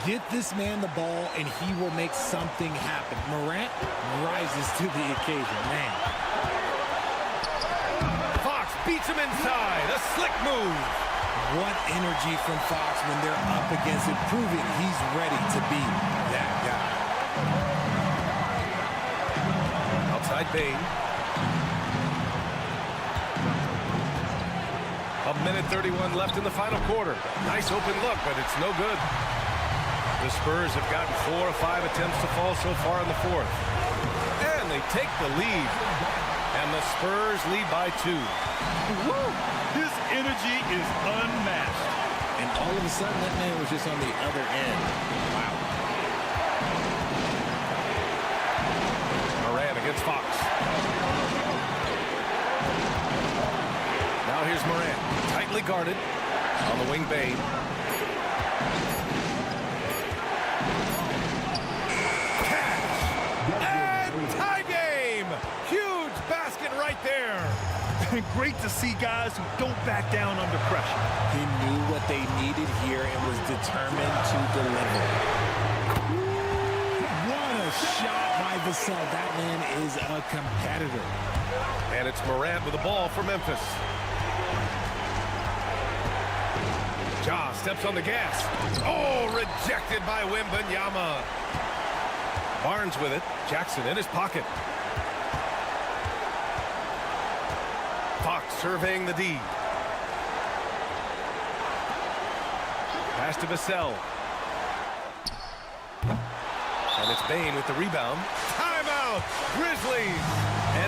Get this man the ball, and he will make something happen. Morant rises to the occasion, man. Fox beats him inside. A slick move. What energy from Fox when they're up against it, proving he's ready to be that guy. Outside Bain. A minute 31 left in the final quarter. Nice open look, but it's no good. The Spurs have gotten 4 or 5 attempts to fall so far in the 4th. And they take the lead. And the Spurs lead by 2. Woo! His energy is unmatched. And all of a sudden, that man was just on the other end. Wow. Morant against Fox. Now here's Morant. Tightly guarded. On the wing, Bain. Great to see guys who don't back down under pressure. He knew what they needed here and was determined to deliver. What a shot by Vassell. That man is a competitor. And it's Morant with the ball for Memphis. Ja steps on the gas. Oh, rejected by Wembanyama. Barnes with it. Jackson in his pocket. Fox surveying the D. Pass to Vassell. And it's Bain with the rebound. Timeout, Grizzlies.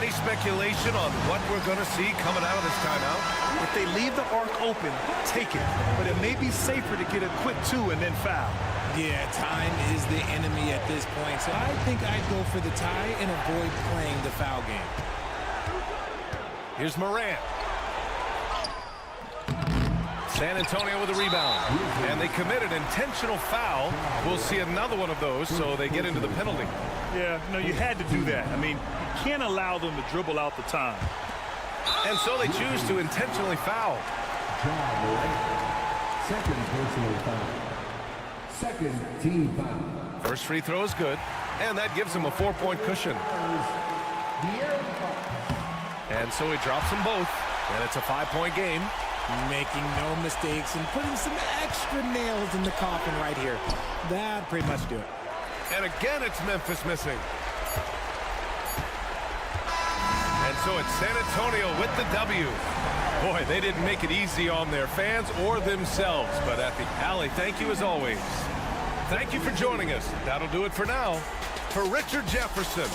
Any speculation on what we're going to see coming out of this timeout? If they leave the arc open, take it. But it may be safer to get a quick 2 and then foul. Yeah, time is the enemy at this point. So I think I'd go for the tie and avoid playing the foul game. Here's Morant. San Antonio with a rebound. And they committed intentional foul. We'll see another one of those, so they get into the penalty. Yeah, no, you had to do that. I mean, you can't allow them to dribble out the time. And so they choose to intentionally foul. Second personal foul. Second team foul. First free throw is good, and that gives him a 4-point cushion. And so he drops them both. And it's a 5-point game. Making no mistakes and putting some extra nails in the coffin right here. That pretty much do it. And again, it's Memphis missing. And so it's San Antonio with the W. Boy, they didn't make it easy on their fans or themselves. But at the Alley, thank you as always. Thank you for joining us. That'll do it for now. For Richard Jefferson.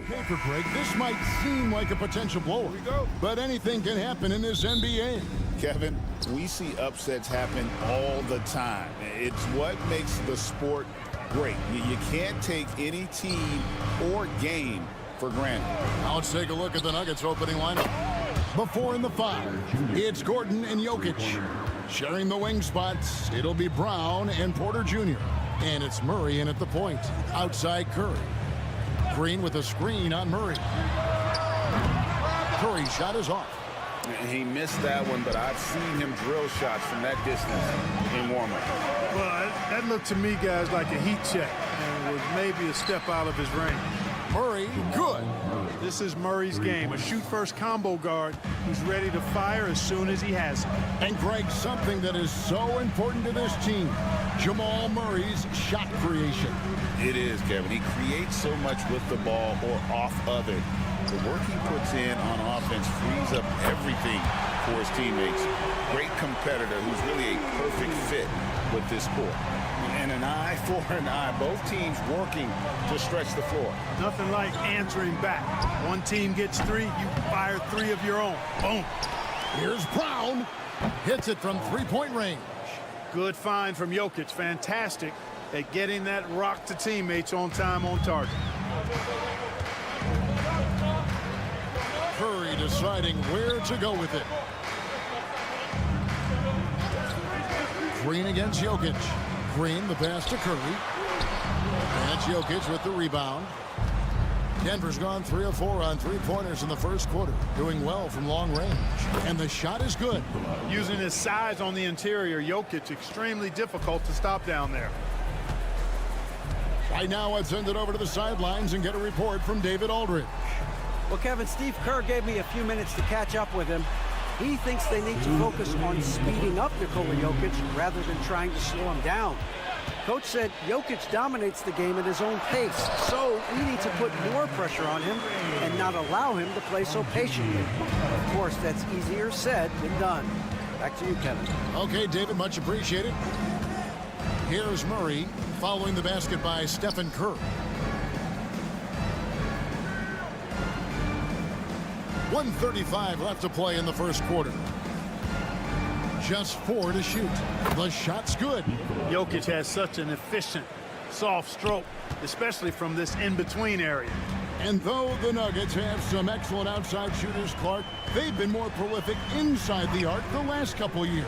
Paper break. This might seem like a potential blowout, but anything can happen in this NBA. Kevin, we see upsets happen all the time. It's what makes the sport great. You can't take any team or game for granted. Now let's take a look at the Nuggets opening lineup. Before in the 5, it's Gordon and Jokic. Sharing the wing spots, it'll be Brown and Porter Jr. And it's Murray in at the point. Outside Curry. Green with a screen on Murray. Curry's shot is off. He missed that one, but I've seen him drill shots from that distance in warm-up. Well, that looked to me, guys, like a heat check, and was maybe a step out of his range. Murray, good. This is Murray's game, a shoot-first combo guard who's ready to fire as soon as he has it. And Greg, something that is so important to this team, Jamal Murray's shot creation. It is, Kevin. He creates so much with the ball or off of it. The work he puts in on offense frees up everything for his teammates. Great competitor who's really a perfect fit with this sport. And an eye for an eye. Both teams working to stretch the floor. Nothing like answering back. One team gets 3, you fire 3 of your own. Boom. Here's Brown. Hits it from three-point range. Good find from Jokic. Fantastic at getting that rock to teammates on time, on target. Curry deciding where to go with it. Green against Jokic. Green, the pass to Curry. That's Jokic with the rebound. Denver's gone 3 of 4 on three-pointers in the first quarter, doing well from long range. And the shot is good. Using his size on the interior, Jokic extremely difficult to stop down there. Right now, let's send it over to the sidelines and get a report from David Aldridge. Well, Kevin, Steve Kerr gave me a few minutes to catch up with him. He thinks they need to focus on speeding up Nikola Jokic rather than trying to slow him down. Coach said Jokic dominates the game at his own pace, so we need to put more pressure on him and not allow him to play so patiently. Of course, that's easier said than done. Back to you, Kevin. Okay, David, much appreciated. Here's Murray following the basket by Stephen Curry. 1:35 left to play in the first quarter. Just 4 to shoot. The shot's good. Jokic has such an efficient, soft stroke, especially from this in-between area. And though the Nuggets have some excellent outside shooters, Clark, they've been more prolific inside the arc the last couple years.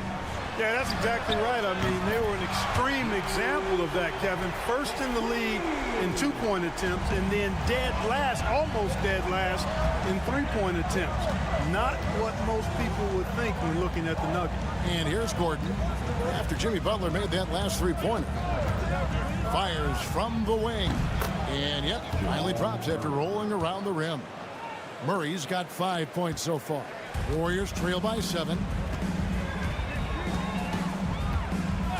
Yeah, that's exactly right. I mean, they were an extreme example of that, Kevin. First in the league in two-point attempts, and then dead last, almost dead last, in three-point attempts. Not what most people would think when looking at the Nuggets. And here's Gordon after Jimmy Butler made that last three-pointer. Fires from the wing. And, yep, finally drops after rolling around the rim. Murray's got 5 points so far. Warriors trail by 7.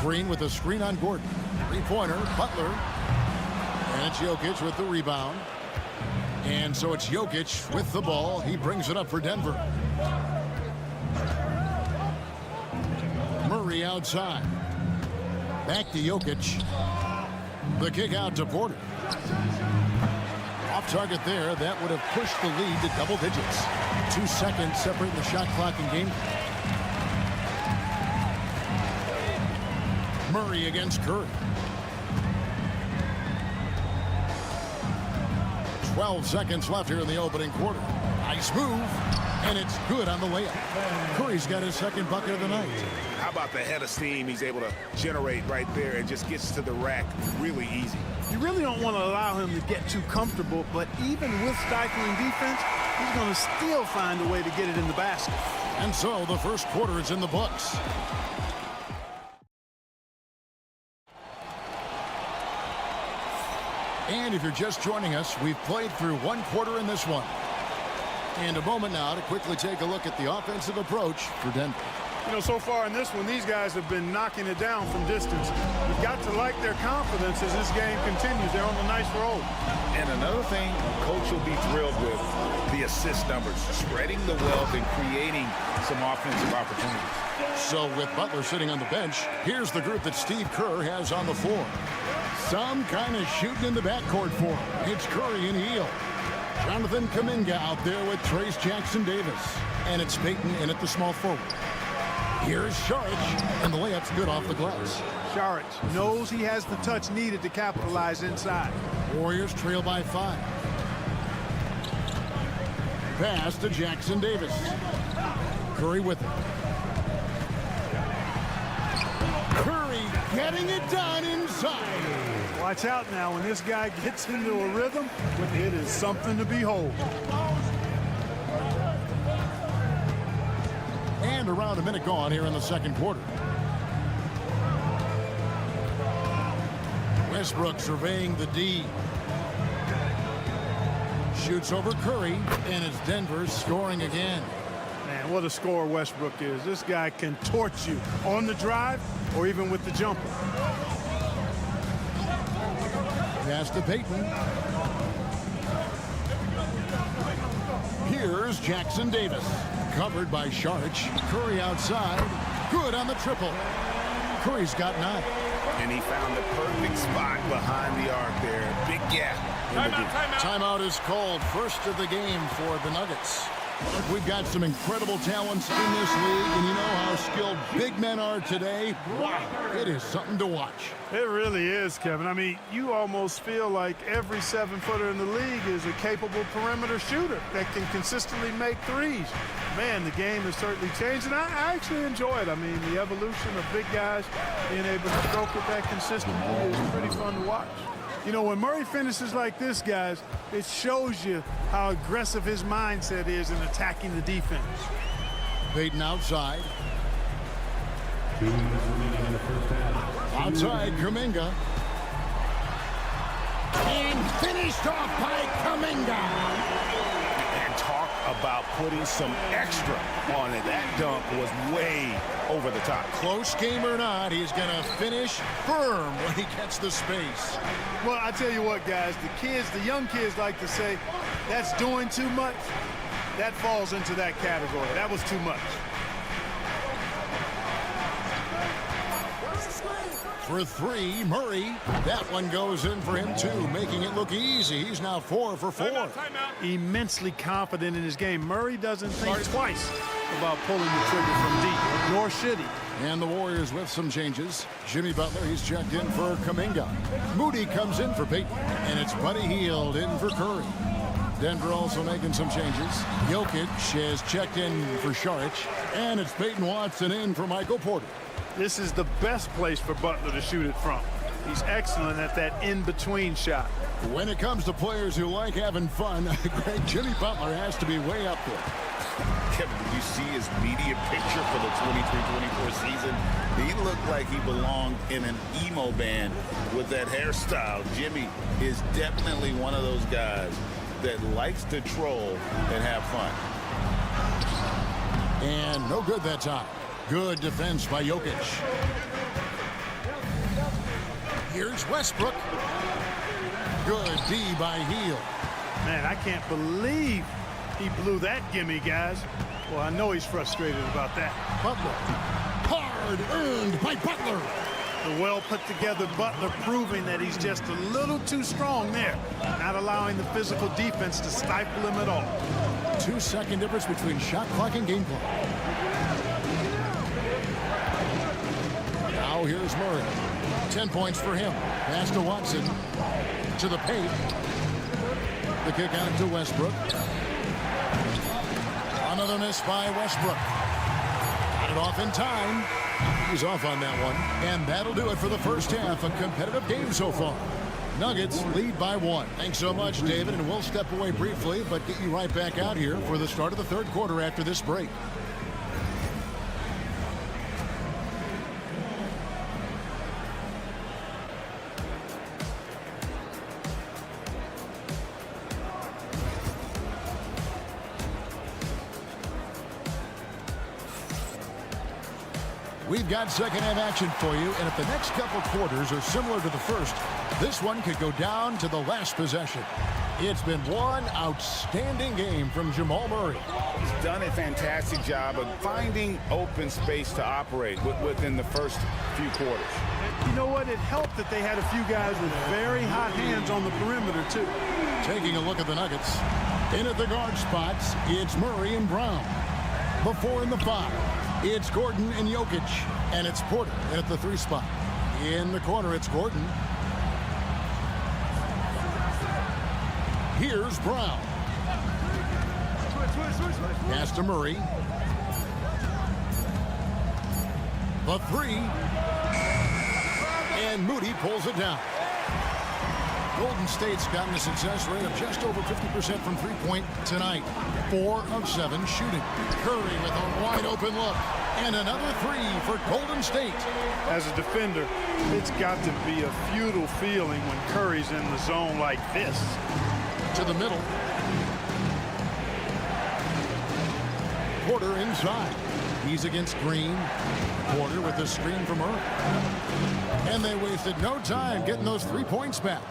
Green with a screen on Gordon. Three-pointer, Butler. And it's Jokic with the rebound. And so it's Jokic with the ball. He brings it up for Denver. Murray outside. Back to Jokic. The kick out to Porter. Off target there. That would have pushed the lead to double digits. 2 seconds separating the shot clock and game. Murray against Curry. 12 seconds left here in the opening quarter. Nice move, and it's good on the layup. Curry's got his second bucket of the night. How about the head of steam he's able to generate right there and just gets to the rack really easy. You really don't want to allow him to get too comfortable, but even with stifling defense, he's going to still find a way to get it in the basket. And so the first quarter is in the books. And if you're just joining us, we've played through one quarter in this one. And a moment now to quickly take a look at the offensive approach for Denver. You know, so far in this one, these guys have been knocking it down from distance. You've got to like their confidence as this game continues. They're on a nice roll. And another thing Coach will be thrilled with, the assist numbers, spreading the wealth and creating some offensive opportunities. So with Butler sitting on the bench, here's the group that Steve Kerr has on the floor. Some kind of shooting in the backcourt for him. It's Curry and Heel. Jonathan Kuminga out there with Trace Jackson-Davis. And it's Payton in at the small forward. Here's Saric, and the layup's good off the glass. Saric knows he has the touch needed to capitalize inside. Warriors trail by 5. Pass to Jackson-Davis. Curry with it. Curry getting it done inside. Watch out now. When this guy gets into a rhythm, it is something to behold. And around a minute gone here in the second quarter. Westbrook surveying the D. Shoots over Curry, and it's Denver scoring again. Man, what a scorer Westbrook is. This guy can torch you on the drive or even with the jumper. Pass to Payton. Here's Jackson-Davis. Covered by Saric. Curry outside. Good on the triple. Curry's got 9. And he found the perfect spot behind the arc there. Big gap. Timeout is called. First of the game for the Nuggets. We've got some incredible talents in this league, and you know how skilled big men are today. Wow, it is something to watch. It really is, Kevin. I mean, you almost feel like every 7-footer in the league is a capable perimeter shooter that can consistently make threes. Man, the game has certainly changed, and I actually enjoy it. I mean, the evolution of big guys being able to stroke it that consistently is pretty fun to watch. You know, when Murray finishes like this, guys, it shows you how aggressive his mindset is in attacking the defense. Payton outside. Outside, Kuminga. And finished off by Kuminga. And talk about putting some extra on it. That dunk was way over the top. Close game or not, he's going to finish firm when he gets the space. Well, I tell you what, guys, the young kids like to say, that's doing too much. That falls into that category. That was too much. For 3, Murray. That one goes in for him, too, making it look easy. He's now 4 for 4. Immensely confident in his game. Murray doesn't think twice about pulling the trigger from deep, nor should he. And the Warriors with some changes. Jimmy Butler, he's checked in for Kuminga. Moody comes in for Payton, and it's Buddy Hield in for Curry. Denver also making some changes. Jokic has checked in for Saric, and it's Peyton Watson in for Michael Porter. This is the best place for Butler to shoot it from. He's excellent at that in-between shot. When it comes to players who like having fun, Greg, Jimmy Butler has to be way up there. Kevin, did you see his media picture for the 23-24 season? He looked like he belonged in an emo band with that hairstyle. Jimmy is definitely one of those guys that likes to troll and have fun. And no good that time. Good defense by Jokic. Here's Westbrook. Good D by Hield. Man, I can't believe he blew that gimme, guys. Well, I know he's frustrated about that. Butler. Hard earned by Butler. The well-put-together Butler proving that he's just a little too strong there, not allowing the physical defense to stifle him at all. 2-second difference between shot clock and game clock. Now here's Murray. 10 points for him. Pass to Watson. To the paint. The kick out to Westbrook. Another miss by Westbrook. Got it off in time. He's off on that one. And that'll do it for the first half. A competitive game so far. Nuggets lead by 1. Thanks so much, David. And we'll step away briefly, but get you right back out here for the start of the third quarter after this break. We've got second half action for you, and if the next couple quarters are similar to the first, this one could go down to the last possession. It's been one outstanding game from Jamal Murray. He's done a fantastic job of finding open space to operate within the first few quarters. You know what? It helped that they had a few guys with very hot hands on the perimeter, too. Taking a look at the Nuggets. In at the guard spots, it's Murray and Brown. The 4 and the 5. It's Gordon and Jokic, and it's Porter at the 3 spot. In the corner, it's Gordon. Here's Brown. Pass to Murray. The 3. And Moody pulls it down. Golden State's gotten a success rate of just over 50% from three-point tonight. 4 of 7 shooting. Curry with a wide-open look. And another 3 for Golden State. As a defender, it's got to be a futile feeling when Curry's in the zone like this. To the middle. Porter inside. He's against Green. Porter with the screen from Murray. And they wasted no time getting those 3 points back.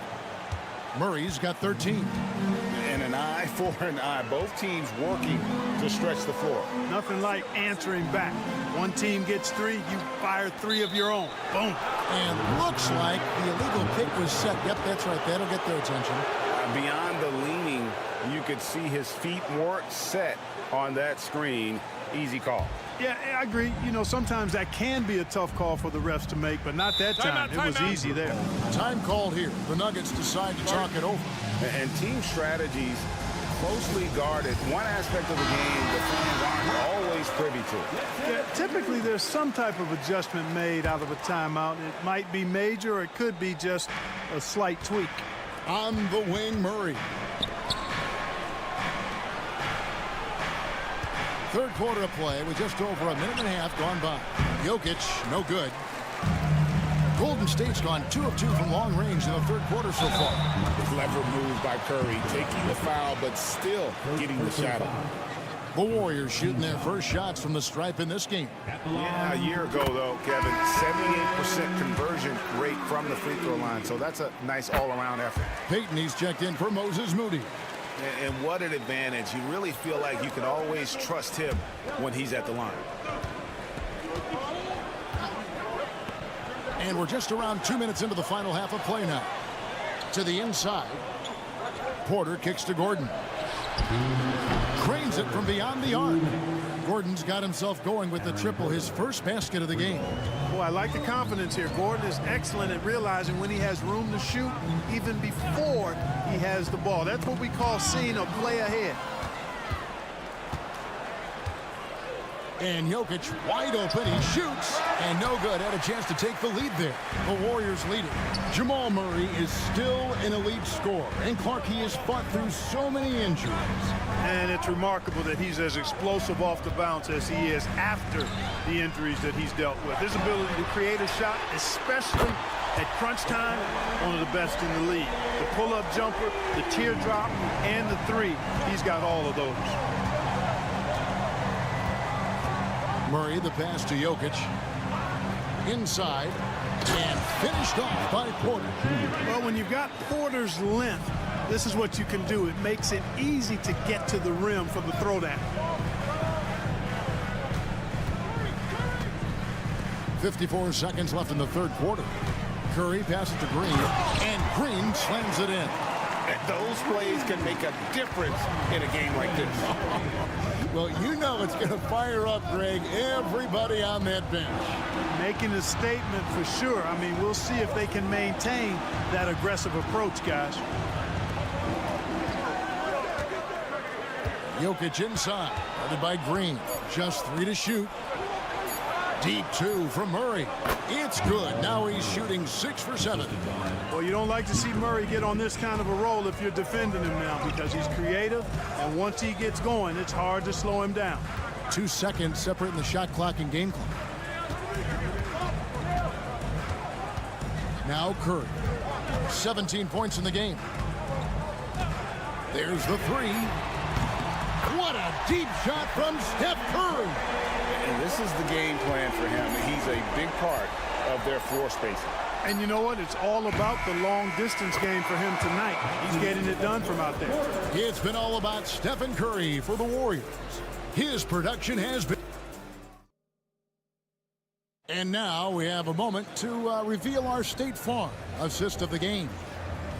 Murray's got 13. And an eye for an eye. Both teams working to stretch the floor. Nothing like answering back. One team gets 3, you fire 3 of your own. Boom. And looks like the illegal kick was set. Yep, that's right. That'll get their attention. Beyond the leaning, you could see his feet weren't set on that screen. Easy call. Yeah, I agree. You know, sometimes that can be a tough call for the refs to make, but not that time. It was easy there. Time called here. The Nuggets decide to talk it over. And team strategies closely guarded. One aspect of the game the fans aren't always privy to. Yeah, typically, there's some type of adjustment made out of a timeout. It might be major, or it could be just a slight tweak. On the wing, Murray. Third quarter of play with just over a minute and a half gone by. Jokic, no good. Golden State's gone 2 of 2 from long range in the third quarter so far. Clever move by Curry, taking the foul, but still getting the shot up. The Warriors shooting their first shots from the stripe in this game. Yeah, a year ago, though, Kevin, 78% conversion rate from the free throw line. So that's a nice all-around effort. Peyton, he's checked in for Moses Moody. And what an advantage. You really feel like you can always trust him when he's at the line. And we're just around 2 minutes into the final half of play now. To the inside. Porter kicks to Gordon. Cranes it from beyond the arc. Gordon's got himself going with the triple, his first basket of the game. Boy, I like the confidence here. Gordon is excellent at realizing when he has room to shoot, even before he has the ball. That's what we call seeing a play ahead. And Jokic wide open. He shoots. And no good. Had a chance to take the lead there. The Warriors lead it. Jamal Murray is still an elite scorer. And Clark, he has fought through so many injuries. And it's remarkable that he's as explosive off the bounce as he is after the injuries that he's dealt with. His ability to create a shot, especially at crunch time, one of the best in the league. The pull-up jumper, the teardrop, and the three. He's got all of those. Murray, the pass to Jokic. Inside. And finished off by Porter. Well, when you've got Porter's length, this is what you can do. It makes it easy to get to the rim for the throwdown. 54 seconds left in the third quarter. Curry passes to Green, and Green slams it in. Those plays can make a difference in a game like this. Well, you know it's going to fire up, Greg, everybody on that bench. Making a statement for sure. I mean, we'll see if they can maintain that aggressive approach, guys. Jokic inside, guarded by Green. Just 3 to shoot. Deep 2 from Murray. It's good. Now he's shooting 6 for 7. Well, you don't like to see Murray get on this kind of a roll if you're defending him now, because he's creative, and once he gets going, it's hard to slow him down. 2 seconds separating the shot clock and game clock. Now Curry. 17 points in the game. There's the 3. What a deep shot from Steph Curry. And this is the game plan for him. He's a big part of their floor spacing. And you know what? It's all about the long distance game for him tonight. He's getting it done from out there. It's been all about Stephen Curry for the Warriors. His production has been... And now we have a moment to reveal our State Farm assist of the game.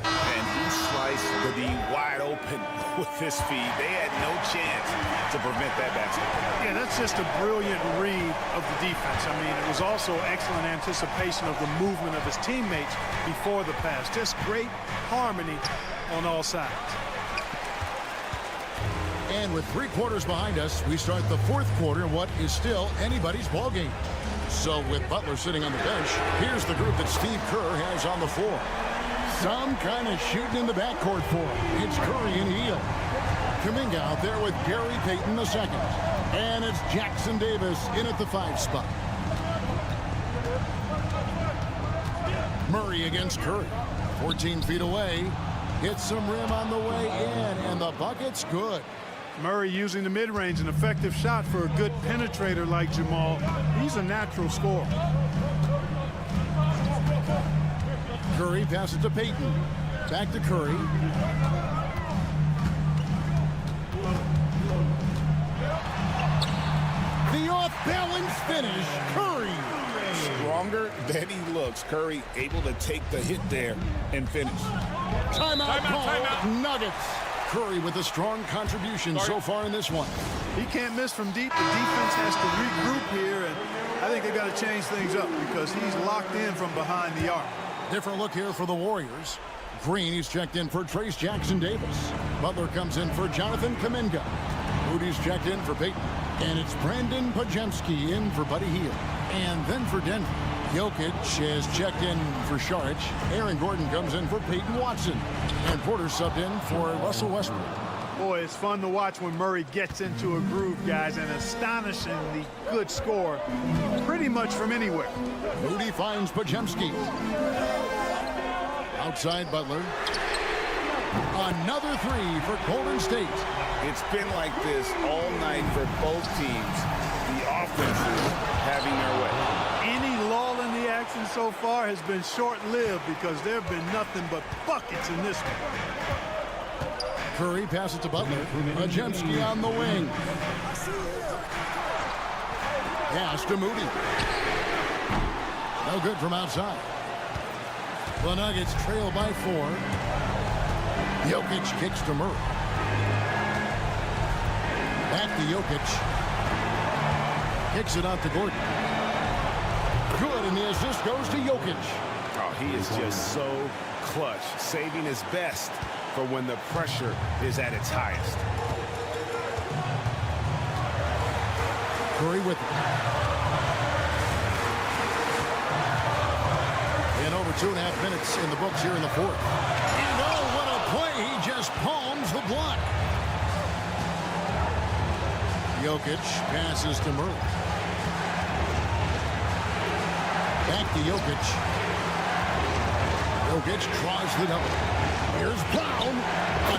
And he sliced the D wide open with his feed. They had no chance to prevent that basket. Yeah, that's just a brilliant read of the defense. I mean, it was also excellent anticipation of the movement of his teammates before the pass. Just great harmony on all sides. And with 3 quarters behind us, we start the fourth quarter in what is still anybody's ball game. So with Butler sitting on the bench, here's the group that Steve Kerr has on the floor. Some kind of shooting in the backcourt for him. It's Curry and Hield. Kuminga out there with Gary Payton II. And it's Jackson Davis in at the 5 spot. Murray against Curry. 14 feet away. Hits some rim on the way in. And the bucket's good. Murray using the mid-range, an effective shot for a good penetrator like Jamal. He's a natural scorer. Curry passes to Payton. Back to Curry. The off-balance finish. Curry. Stronger than he looks. Curry able to take the hit there and finish. Timeout called. Nuggets. Curry with a strong contribution so far in this one. He can't miss from deep. The defense has to regroup here, and I think they've got to change things up because he's locked in from behind the arc. Different look here for the Warriors. Green, he's checked in for Trace Jackson Davis. Butler comes in for Jonathan Kuminga. Moody's checked in for Payton. And it's Brandon Pajemski in for Buddy Hield. And then for Denver, Jokic has checked in for Šarić. Aaron Gordon comes in for Peyton Watson. And Porter subbed in for Russell Westbrook. Boy, it's fun to watch when Murray gets into a groove, guys. An astonishingly good score pretty much from anywhere. Moody finds Pajemski. Outside Butler. Another 3 for Golden State. It's been like this all night for both teams. The offenses having their way. Any lull in the action so far has been short-lived because there have been nothing but buckets in this one. Curry passes to Butler. Pajemski on the wing. Pass to Moody. No good from outside. The Nuggets trail by 4. Jokic kicks to Murray. Back to Jokic. Kicks it out to Gordon. Good, and the assist goes to Jokic. Oh, he is just so clutch, saving his best for when the pressure is at its highest. Curry with it. In over 2.5 minutes in the books here in the fourth. And oh, what a play. He just palms the block. Jokic passes to Murray. Back to Jokic. Jokic tries the double. Here's Brown.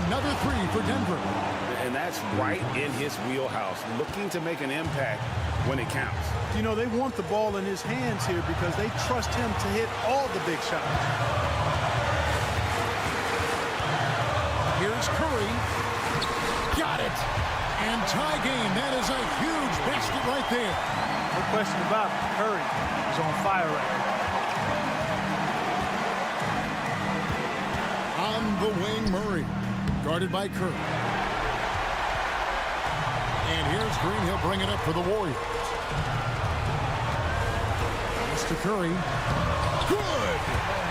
Another three for Denver. And that's right in his wheelhouse, looking to make an impact when it counts. You know, they want the ball in his hands here because they trust him to hit all the big shots. Here's Curry. Got it. And tie game. That is a huge basket right there. No question about it. Curry is on fire right now. On the wing, Murray. Guarded by Curry. And here's Green. He'll bring it up for the Warriors. Mr. Curry. Good.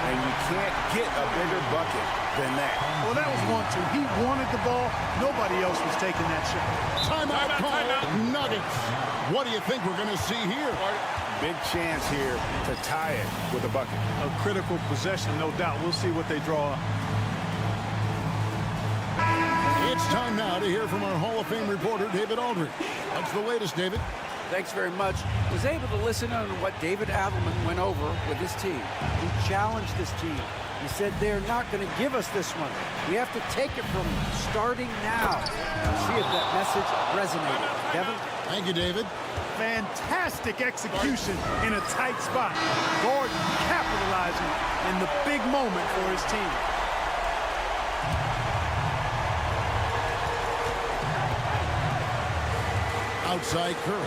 And you can't get a bigger bucket than that. Well, that was 1-2. He wanted the ball. Nobody else was taking that shot. Timeout call. Nuggets. What do you think we're going to see here? Big chance here to tie it with a bucket. A critical possession, no doubt. We'll see what they draw up. It's time now to hear from our Hall of Fame reporter, David Aldridge. What's the latest, David? Thanks very much. Was able to listen on what David Adelman went over with his team. He challenged his team. He said they're not going to give us this one. We have to take it from starting now. See if that message resonated. Kevin? Thank you, David. Fantastic execution in a tight spot. Gordon capitalizing in the big moment for his team. Outside Curry.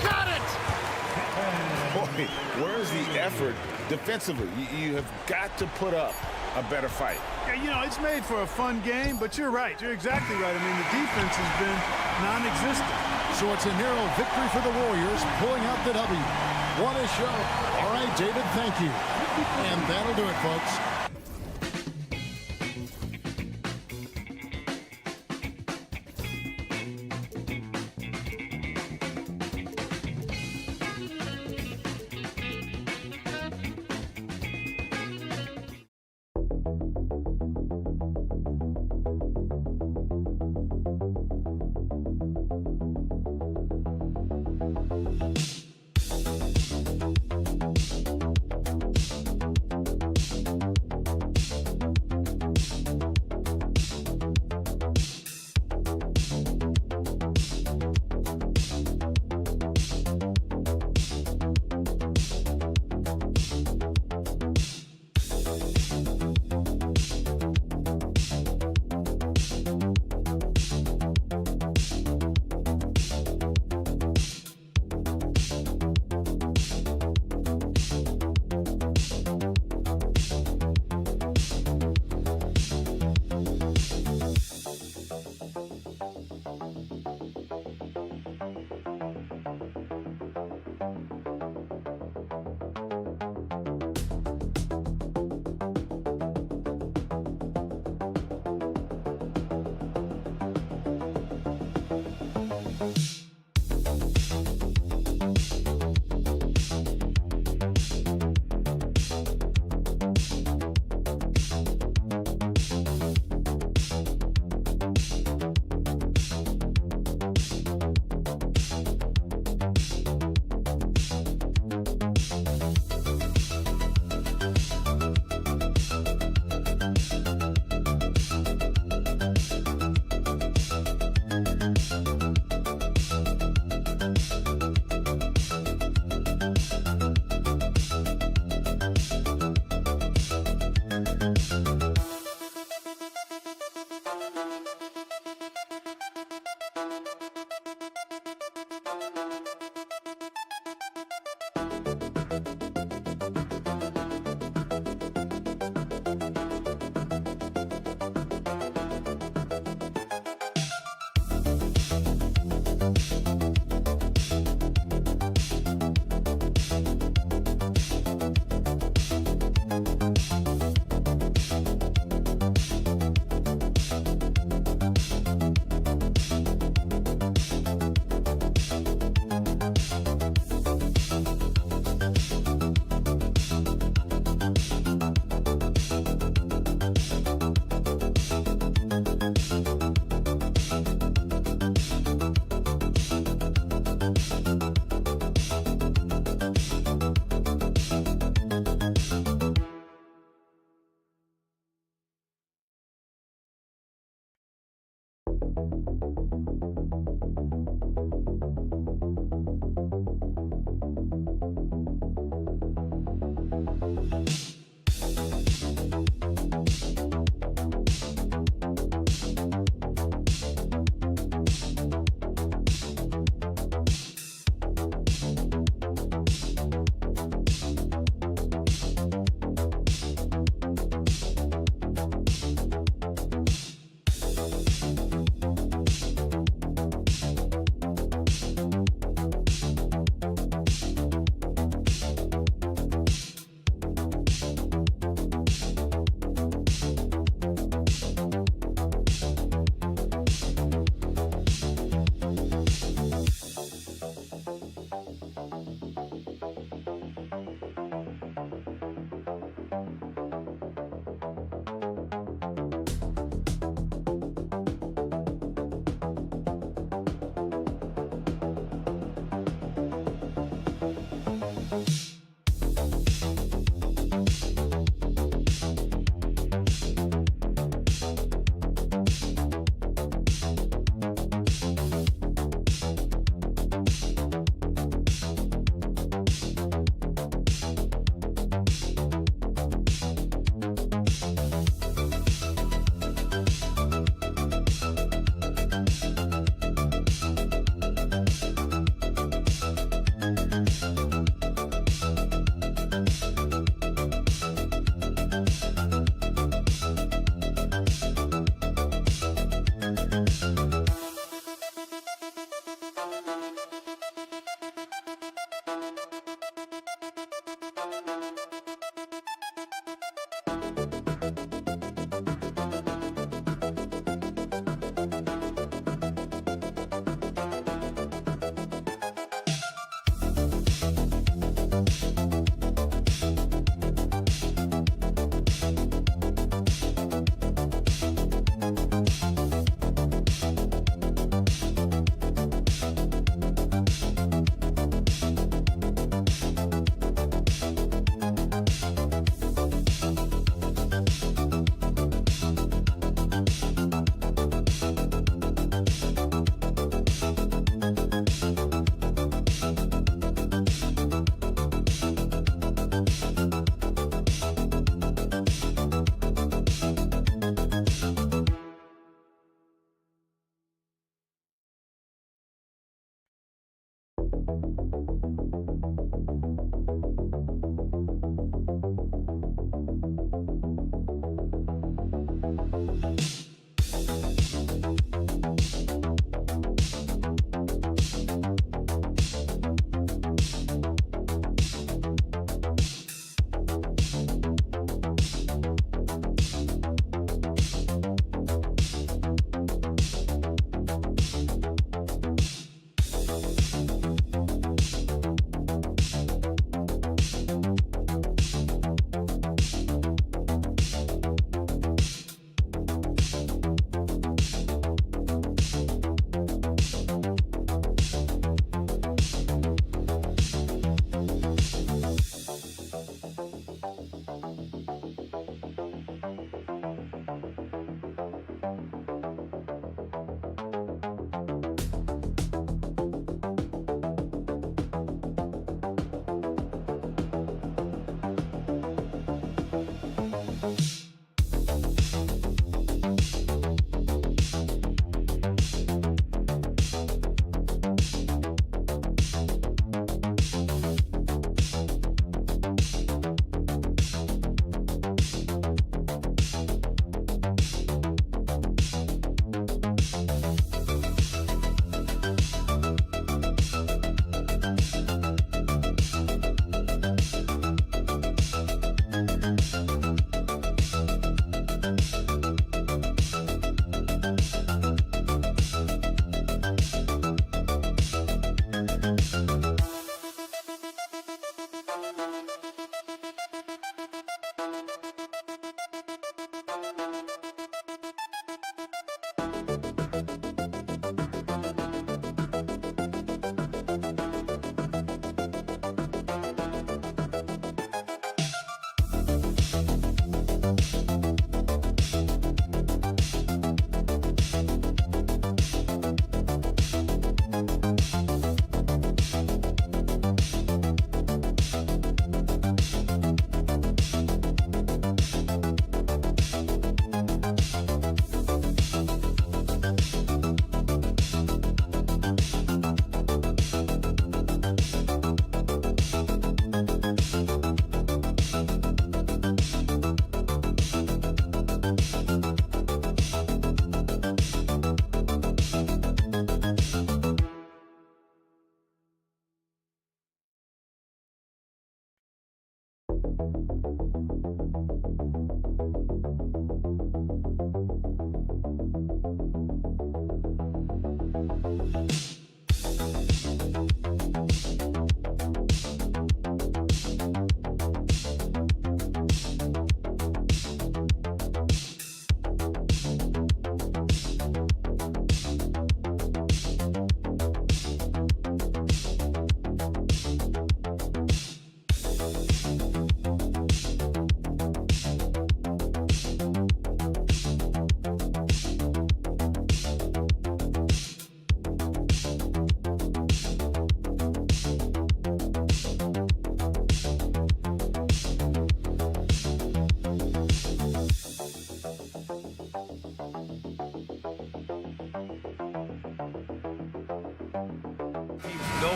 Got it! Boy, where's the effort defensively? You have got to put up a better fight. Yeah, you know, it's made for a fun game, but you're right. You're exactly right. I mean, the defense has been non-existent. So it's a narrow victory for the Warriors, pulling out the W. What a show. All right, David, thank you. And that'll do it, folks.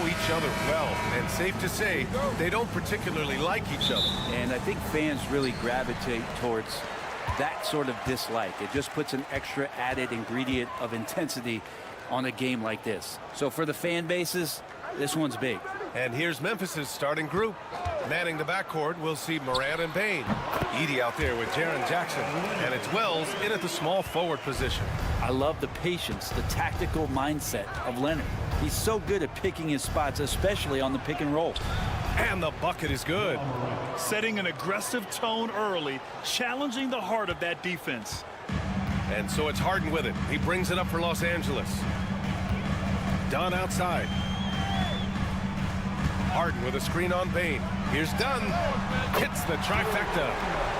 know each other well, and safe to say they don't particularly like each other. And I think fans really gravitate towards that sort of dislike. It just puts an extra added ingredient of intensity on a game like this. So for the fan bases, this one's big. And here's Memphis's starting group. Manning the backcourt, we'll see Morant and Payne. Edey out there with Jaren Jackson. And it's Wells in at the small forward position. I love the patience, the tactical mindset of Leonard. He's so good at picking his spots, especially on the pick and roll. And the bucket is good. Setting an aggressive tone early, challenging the heart of that defense. And so it's Harden with it. He brings it up for Los Angeles. Dunn outside. Harden with a screen on Payne. Here's Dunn. Hits the trifecta.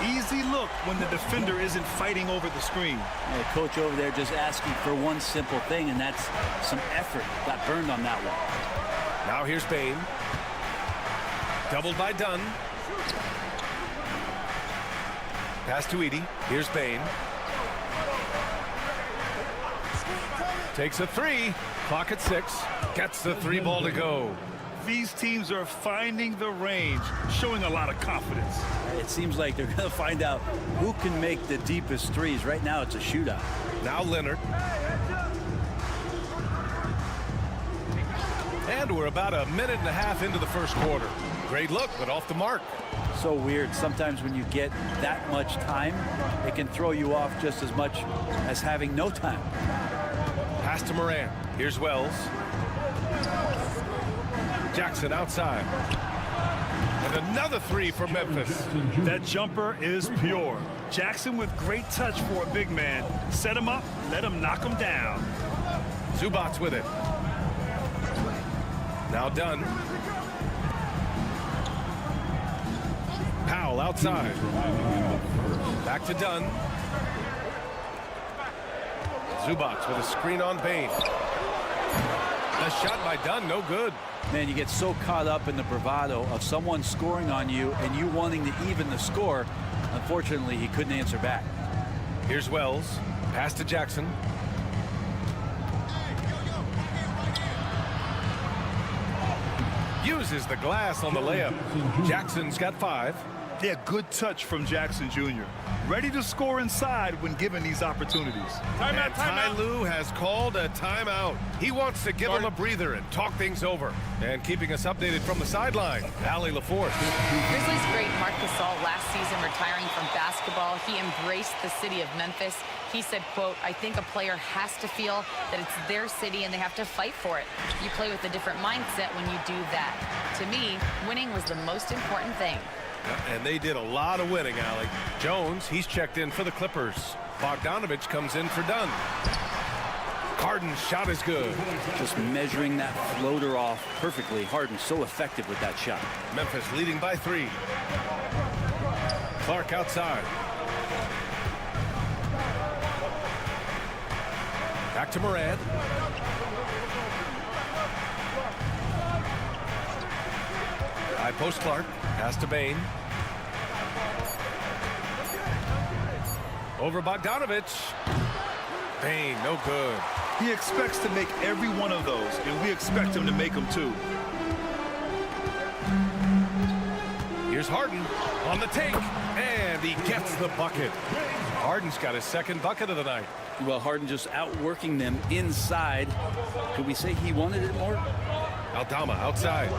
Easy look when the defender isn't fighting over the screen. The coach over there just asking for one simple thing, and that's some effort. Got burned on that one. Now here's Payne. Doubled by Dunn. Pass to Edey. Here's Payne. Takes a three. Clock at 6. Gets the 3 ball to go. These teams are finding the range, showing a lot of confidence. It seems like they're going to find out who can make the deepest threes. Right now, it's a shootout. Now Leonard. And we're about a minute and a half into the first quarter. Great look, but off the mark. So weird. Sometimes when you get that much time, it can throw you off just as much as having no time. Pass to Morant. Here's Wells. Jackson outside. And another 3 for Memphis. That jumper is pure. Jackson with great touch for a big man. Set him up, let him knock him down. Zubac's with it. Now Dunn. Powell outside. Back to Dunn. Zubac with a screen on Payne. A shot by Dunn, no good. Man, you get so caught up in the bravado of someone scoring on you and you wanting to even the score. Unfortunately, he couldn't answer back. Here's Wells. Pass to Jackson. Uses the glass on the layup. Jackson's got 5. Yeah, good touch from Jackson Jr. Ready to score inside when given these opportunities. And Ty Lue has called a timeout. He wants to give him a breather and talk things over. And keeping us updated from the sideline, Allie LaForce. Grizzlies great Marc Gasol last season retiring from basketball. He embraced the city of Memphis. He said, quote, I think a player has to feel that it's their city and they have to fight for it. You play with a different mindset when you do that. To me, winning was the most important thing. And they did a lot of winning, Allie. Jones, he's checked in for the Clippers. Bogdanovich comes in for Dunn. Harden's shot is good. Just measuring that floater off perfectly. Harden so effective with that shot. Memphis leading by 3. Clark outside. Back to Morant. High post Clark. Pass to Payne. Over Bogdanovich. Payne, no good. He expects to make every one of those, and we expect him to make them too. Here's Harden on the take, and he gets the bucket. Harden's got his 2nd bucket of the night. Well, Harden just outworking them inside. Could we say he wanted it more? Aldama outside.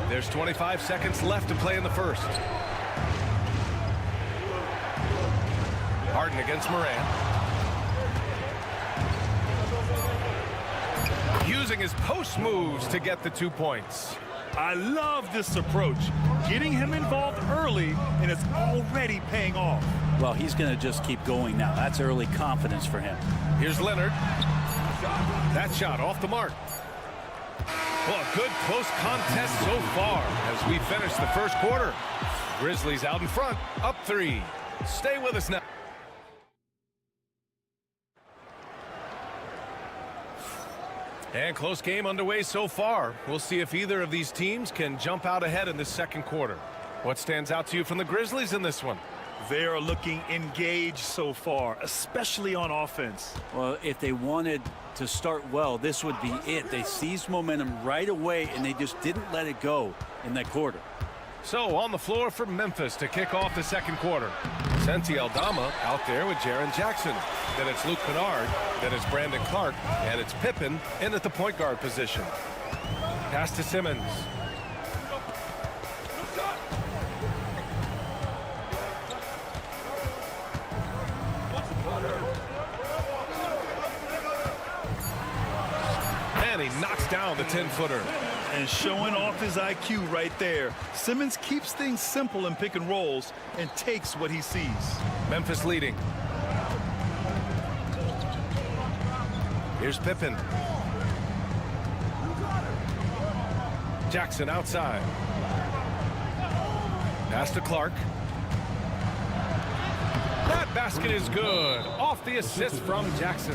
There's 25 seconds left to play in the first. Harden against Morant. Using his post moves to get the 2 points. I love this approach. Getting him involved early, and it's already paying off. Well, he's going to just keep going now. That's early confidence for him. Here's Leonard. That shot off the mark. Well, a good close contest so far as we finish the first quarter. Grizzlies out in front, up 3. Stay with us now. And close game underway so far. We'll see if either of these teams can jump out ahead in this second quarter. What stands out to you from the Grizzlies in this one? They are looking engaged so far, especially on offense. Well, if they wanted to start well, this would be it. They seized momentum right away, and they just didn't let it go in that quarter. So on the floor for Memphis to kick off the second quarter. Santi Aldama out there with Jaren Jackson. Then it's Luke Kennard. Then it's Brandon Clark. And it's Pippen in at the point guard position. Pass to Simmons. And he knocks down the 10-footer. And showing off his IQ right there. Simmons keeps things simple in pick and rolls and takes what he sees. Memphis leading. Here's Pippen. Jackson outside. Pass to Clark. That basket is good. Off the assist from Jackson.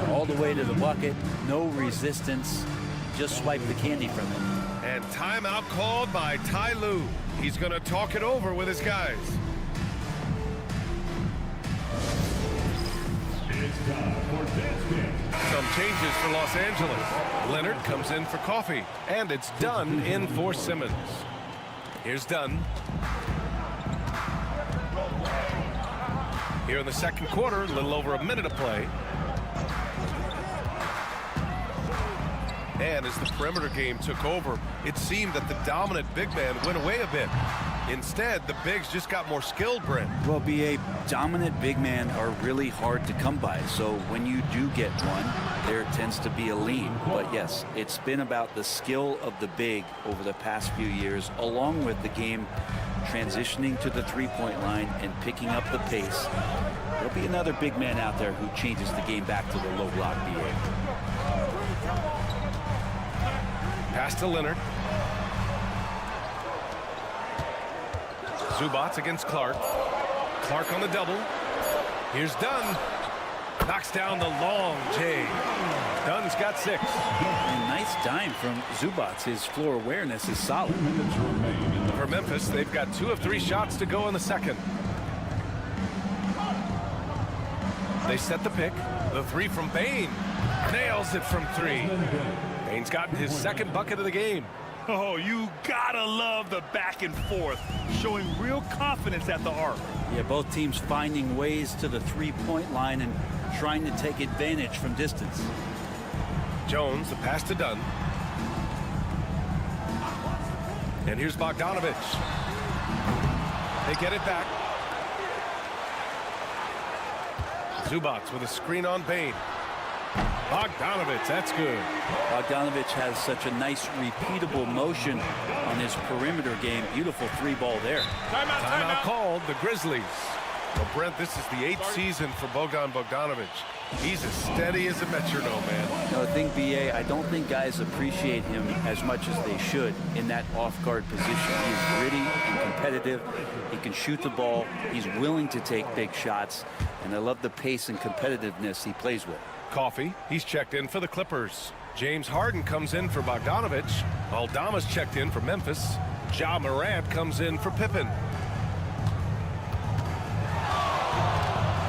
All the way to the bucket. No resistance. Just swipe the candy from him. And timeout called by Ty Lue. He's going to talk it over with his guys. Some changes for Los Angeles. Leonard comes in for Coffee. And it's Dunn in for Simmons. Here's Dunn. Here in the second quarter, a little over a minute to play. And as the perimeter game took over, it seemed that the dominant big man went away a bit. Instead, the bigs just got more skilled, Brent. Well, BA, dominant big men are really hard to come by. So when you do get one, there tends to be a lean. But yes, it's been about the skill of the big over the past few years, along with the game transitioning to the three-point line and picking up the pace. There'll be another big man out there who changes the game back to the low block, BA. Pass to Leonard. Zubats against Clark. Clark on the double. Here's Dunn. Knocks down the long J. Dunn's got 6. And nice dime from Zubats. His floor awareness is solid. For Memphis, they've got 2 of 3 shots to go in the second. They set the pick. The 3 from Bane. Nails it from 3. Bane's gotten his second bucket of the game. Oh, you gotta love the back and forth, showing real confidence at the arc. Yeah, both teams finding ways to the three-point line and trying to take advantage from distance. Jones, the pass to Dunn. And here's Bogdanovich. They get it back. Zubats with a screen on Bane. Bogdanovich, that's good. Bogdanovich has such a nice repeatable motion on his perimeter game. Beautiful 3-ball there. Timeout called, the Grizzlies. Well, Brent, this is the 8th season for Bogdanovich. He's as steady as a metronome, man. No, the thing, BA, I don't think guys appreciate him as much as they should in that off-guard position. He is gritty and competitive. He can shoot the ball. He's willing to take big shots. And I love the pace and competitiveness he plays with. Coffee, he's checked in for the Clippers. James Harden comes in for Bogdanovich. Aldama's checked in for Memphis. Ja Morant comes in for Pippen.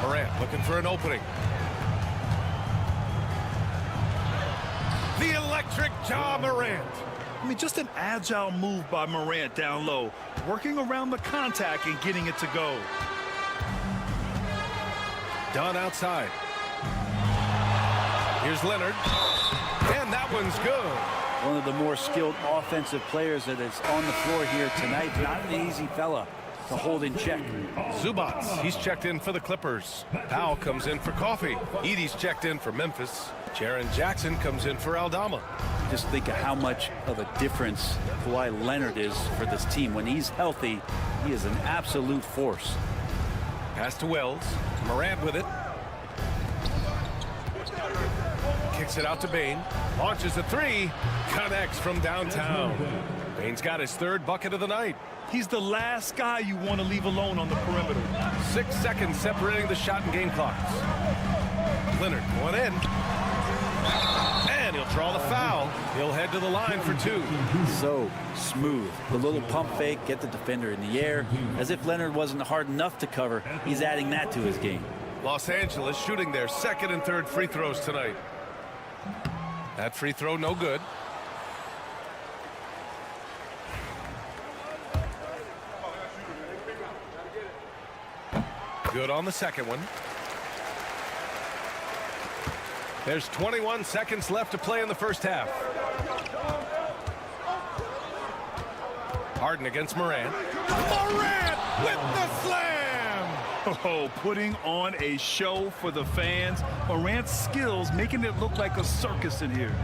Morant looking for an opening. The electric Ja Morant. I mean, just an agile move by Morant down low, working around the contact and getting it to go. Dunn outside. Here's Leonard. And that one's good. One of the more skilled offensive players that is on the floor here tonight. Not an easy fella to hold in check. Zubats, he's checked in for the Clippers. Powell comes in for Coffee. Edie's checked in for Memphis. Jaren Jackson comes in for Aldama. Just think of how much of a difference Kawhi Leonard is for this team. When he's healthy, he is an absolute force. Pass to Wells. Morant with it. Kicks it out to Bane. Launches a 3. Connects from downtown. Bane's got his 3rd bucket of the night. He's the last guy you want to leave alone on the perimeter. 6 seconds separating the shot and game clocks. Leonard going in. And he'll He'll draw the foul. He'll head to the line for 2. So smooth. The little pump fake, get the defender in the air. As if Leonard wasn't hard enough to cover, he's adding that to his game. Los Angeles shooting their second and third free throws tonight. That free throw no good. Good on the second one. There's 21 seconds left to play in the first half. Harden against Morant. Morant with the slam! Oh, putting on a show for the fans. Morant's skills making it look like a circus in here.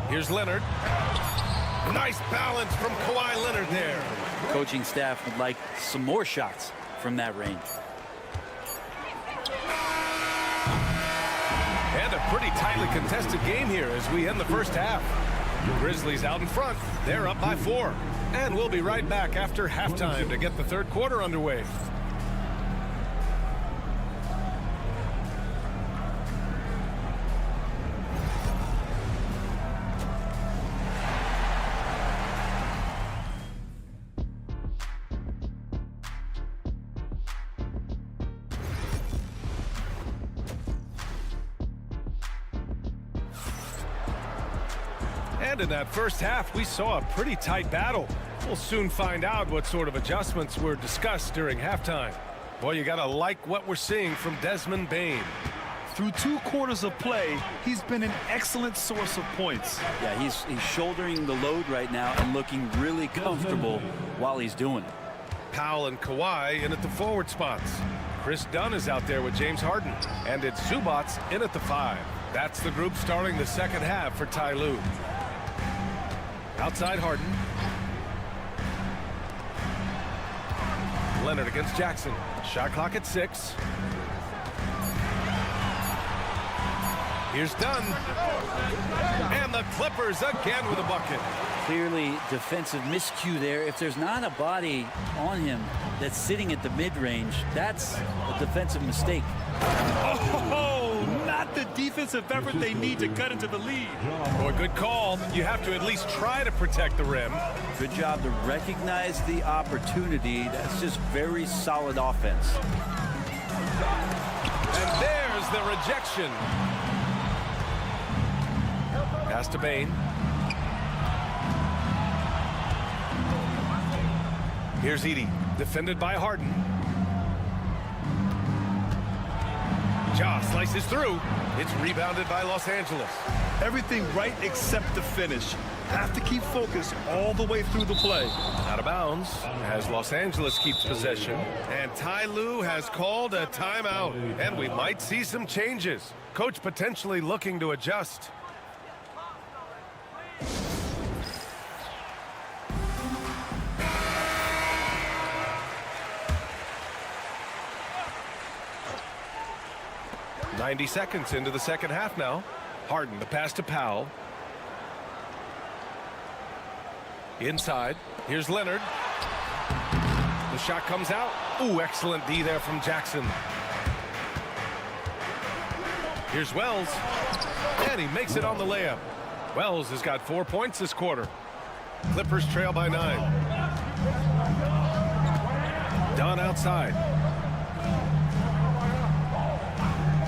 Here's Leonard. Nice balance from Kawhi Leonard there. Coaching staff would like some more shots from that range. And a pretty tightly contested game here as we end the first half. The Grizzlies out in front. They're up by 4. And we'll be right back after halftime to get the third quarter underway. And in that first half, we saw a pretty tight battle. We'll soon find out what sort of adjustments were discussed during halftime. Boy, you gotta like what we're seeing from Desmond Bane. Through 2 quarters of play, he's been an excellent source of points. Yeah, he's shouldering the load right now and looking really comfortable while he's doing it. Powell and Kawhi in at the forward spots. Chris Dunn is out there with James Harden. And it's Zubats in at the 5. That's the group starting the second half for Ty Lue. Outside Harden. Leonard against Jackson. Shot clock at 6. Here's Dunn. And the Clippers again with a bucket. Clearly defensive miscue there. If there's not a body on him that's sitting at the mid-range, that's a defensive mistake. Oh, not the defensive effort they need to cut into the lead. Boy, good call. You have to at least try to protect the rim. Good job to recognize the opportunity. That's just very solid offense. And there's the rejection. Pass to Bane. Here's Edey, defended by Harden. Ja slices through. It's rebounded by Los Angeles. Everything right except the finish. Have to keep focused all the way through the play. Out of bounds as Los Angeles keeps possession. And Ty Lue has called a timeout. And we might see some changes. Coach potentially looking to adjust. .90 seconds into the second half now. Harden, the pass to Powell. Inside. Here's Leonard. The shot comes out. Ooh, excellent D there from Jackson. Here's Wells. And he makes it on the layup. Wells has got 4 points this quarter. Clippers trail by 9. Dunn outside.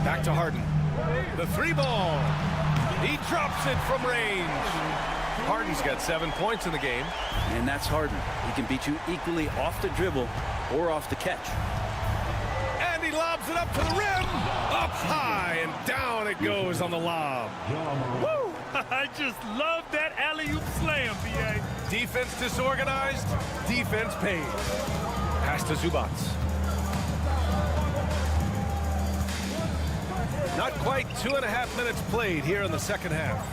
Back to Harden. The 3 ball. He drops it from range. Harden's got 7 points in the game. And that's Harden. He can beat you equally off the dribble or off the catch. And he lobs it up to the rim. Up high and down it goes on the lob. Woo! I just love that alley-oop slam, B.A. Defense disorganized. Defense pays. Pass to Zubats. Not quite 2.5 minutes played here in the second half.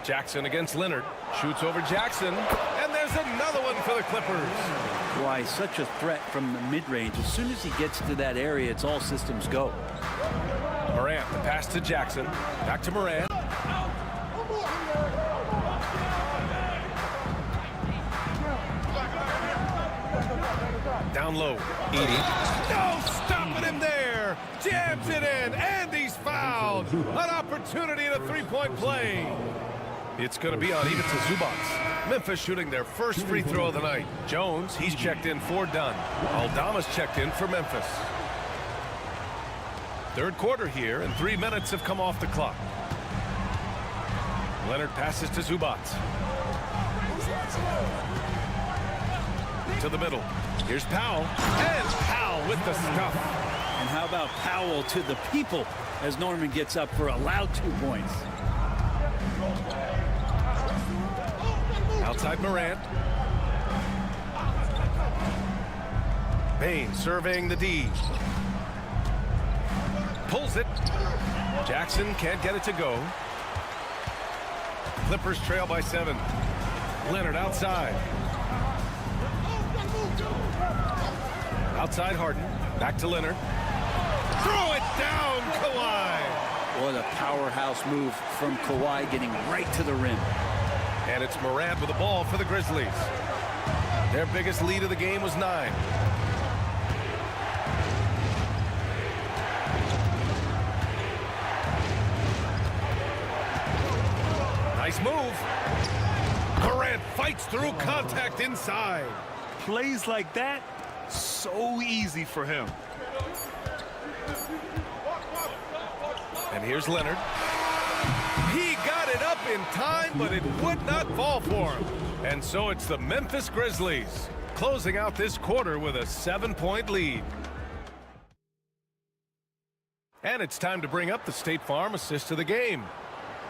Jackson against Leonard. Shoots over Jackson. And there's another one for the Clippers. Why, such a threat from the mid-range. As soon as he gets to that area, it's all systems go. Morant, the pass to Jackson. Back to Morant. Down low. Edey. No, stopping him there. Jams it in, and he's fouled. An opportunity in a three-point play. It's going to be on even to Zubats. Memphis shooting their first free throw of the night. Jones, he's checked in for Dunn. Aldama's checked in for Memphis. Third quarter here, and 3 minutes have come off the clock. Leonard passes to Zubats. To the middle. Here's Powell. And Powell with the stuff. And how about Powell to the people as Norman gets up for a loud 2 points. Outside Morant. Bain surveying the D. Pulls it. Jackson can't get it to go. Clippers trail by 7. Leonard outside. Outside Harden. Back to Leonard. Throw it down, Kawhi. What a powerhouse move from Kawhi, getting right to the rim. And it's Morant with the ball for the Grizzlies. Their biggest lead of the game was 9. Nice move. Morant fights through contact inside. Plays like that, so easy for him. And here's Leonard. He got it up in time, but it would not fall for him. And so it's the Memphis Grizzlies closing out this quarter with a 7-point lead. And it's time to bring up the State Farm assist of the game.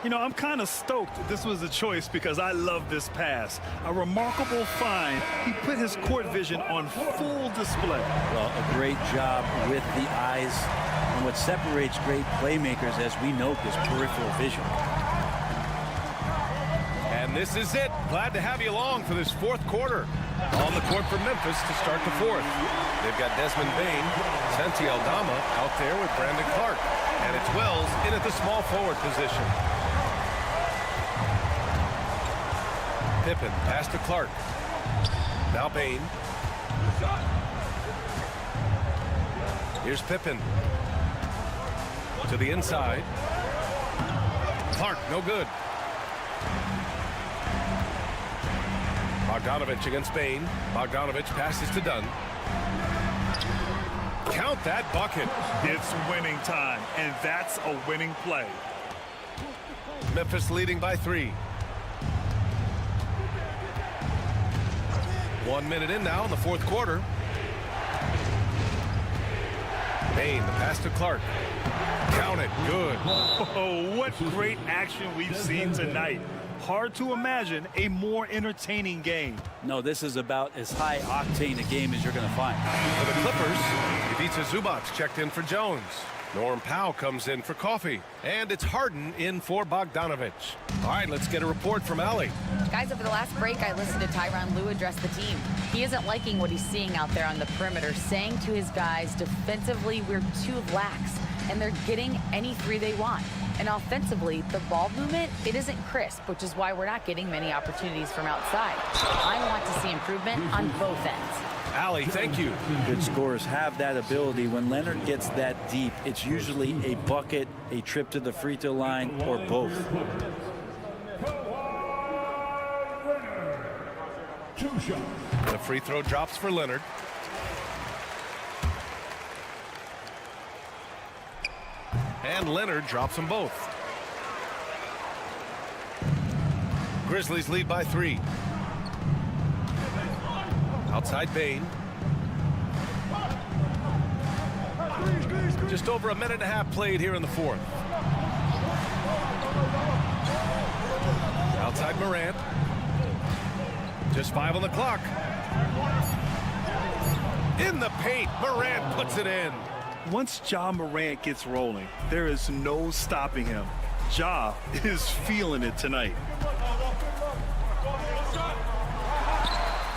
You know, I'm kind of stoked this was a choice because I love this pass. A remarkable find. He put his court vision on full display. Well, a great job with the eyes. And what separates great playmakers, as we note, is peripheral vision. And this is it. Glad to have you along for this fourth quarter. On the court for Memphis to start the fourth. They've got Desmond Bain, Santi Aldama out there with Brandon Clark. And it's Wells in at the small forward position. Pippen, pass to Clark. Now Bain. Here's Pippen. To the inside. Clark, no good. Bogdanovich against Bain. Bogdanovich passes to Dunn. Count that bucket. It's winning time, and that's a winning play. Memphis leading by 3. 1 minute in now in the fourth quarter. Bain, the pass to Clark. Count it. Good. Oh, what great action we've seen tonight. Hard to imagine a more entertaining game. No, this is about as high octane a game as you're going to find. For the Clippers, Ivica Zubats checked in for Jones. Norm Powell comes in for Coffee. And it's Harden in for Bogdanovich. All right, let's get a report from Allie. Guys, over the last break, I listened to Tyronn Lue address the team. He isn't liking what he's seeing out there on the perimeter, saying to his guys, defensively, we're too lax, and they're getting any 3 they want. And offensively, the ball movement, it isn't crisp, which is why we're not getting many opportunities from outside. I want to see improvement on both ends. Allie, thank you. Good scorers have that ability. When Leonard gets that deep, it's usually a bucket, a trip to the free throw line, or both. The free throw drops for Leonard. And Leonard drops them both. Grizzlies lead by 3. Outside Bain. Just over a minute and a half played here in the fourth. Outside Morant. Just 5 on the clock. In the paint, Morant puts it in. Once Ja Morant gets rolling, there is no stopping him. Ja is feeling it tonight.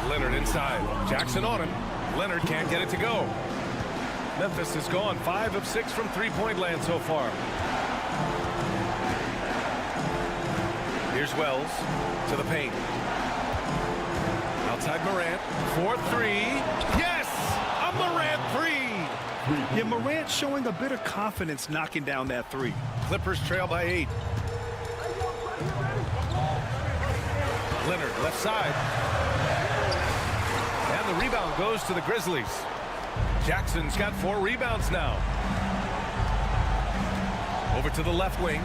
Leonard inside. Jackson on him. Leonard can't get it to go. Memphis has gone 5 of 6 from three-point land so far. Here's Wells to the paint. Outside Morant. 4-3. Yes! A Morant 3! Yeah, Morant showing a bit of confidence knocking down that three. Clippers trail by 8. Leonard, left side. And the rebound goes to the Grizzlies. Jackson's got 4 rebounds now. Over to the left wing.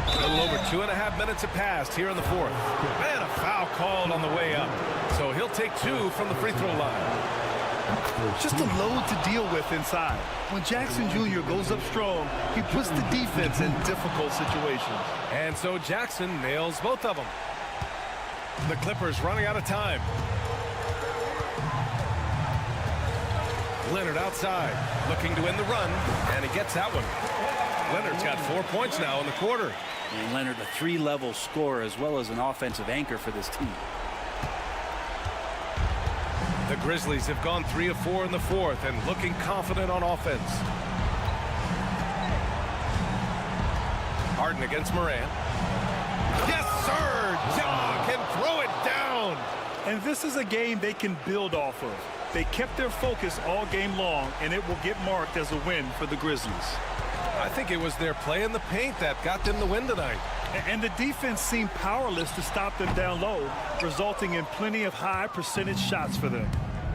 A little over 2.5 minutes have passed here in the 4th. Man, a foul called on the way up. So he'll take 2 from the free throw line. Just a load to deal with inside. When Jackson Jr. goes up strong, he puts the defense in difficult situations. And so Jackson nails both of them. The Clippers running out of time. Leonard outside, looking to win the run, and he gets that one. Leonard's got 4 points now in the quarter. And Leonard, a 3-level scorer as well as an offensive anchor for this team. The Grizzlies have gone 3 of 4 in the 4th and looking confident on offense. Harden against Morant. Yes, sir! Ja can throw it down. And this is a game they can build off of. They kept their focus all game long, and it will get marked as a win for the Grizzlies. I think it was their play in the paint that got them the win tonight. And the defense seemed powerless to stop them down low, resulting in plenty of high percentage shots for them.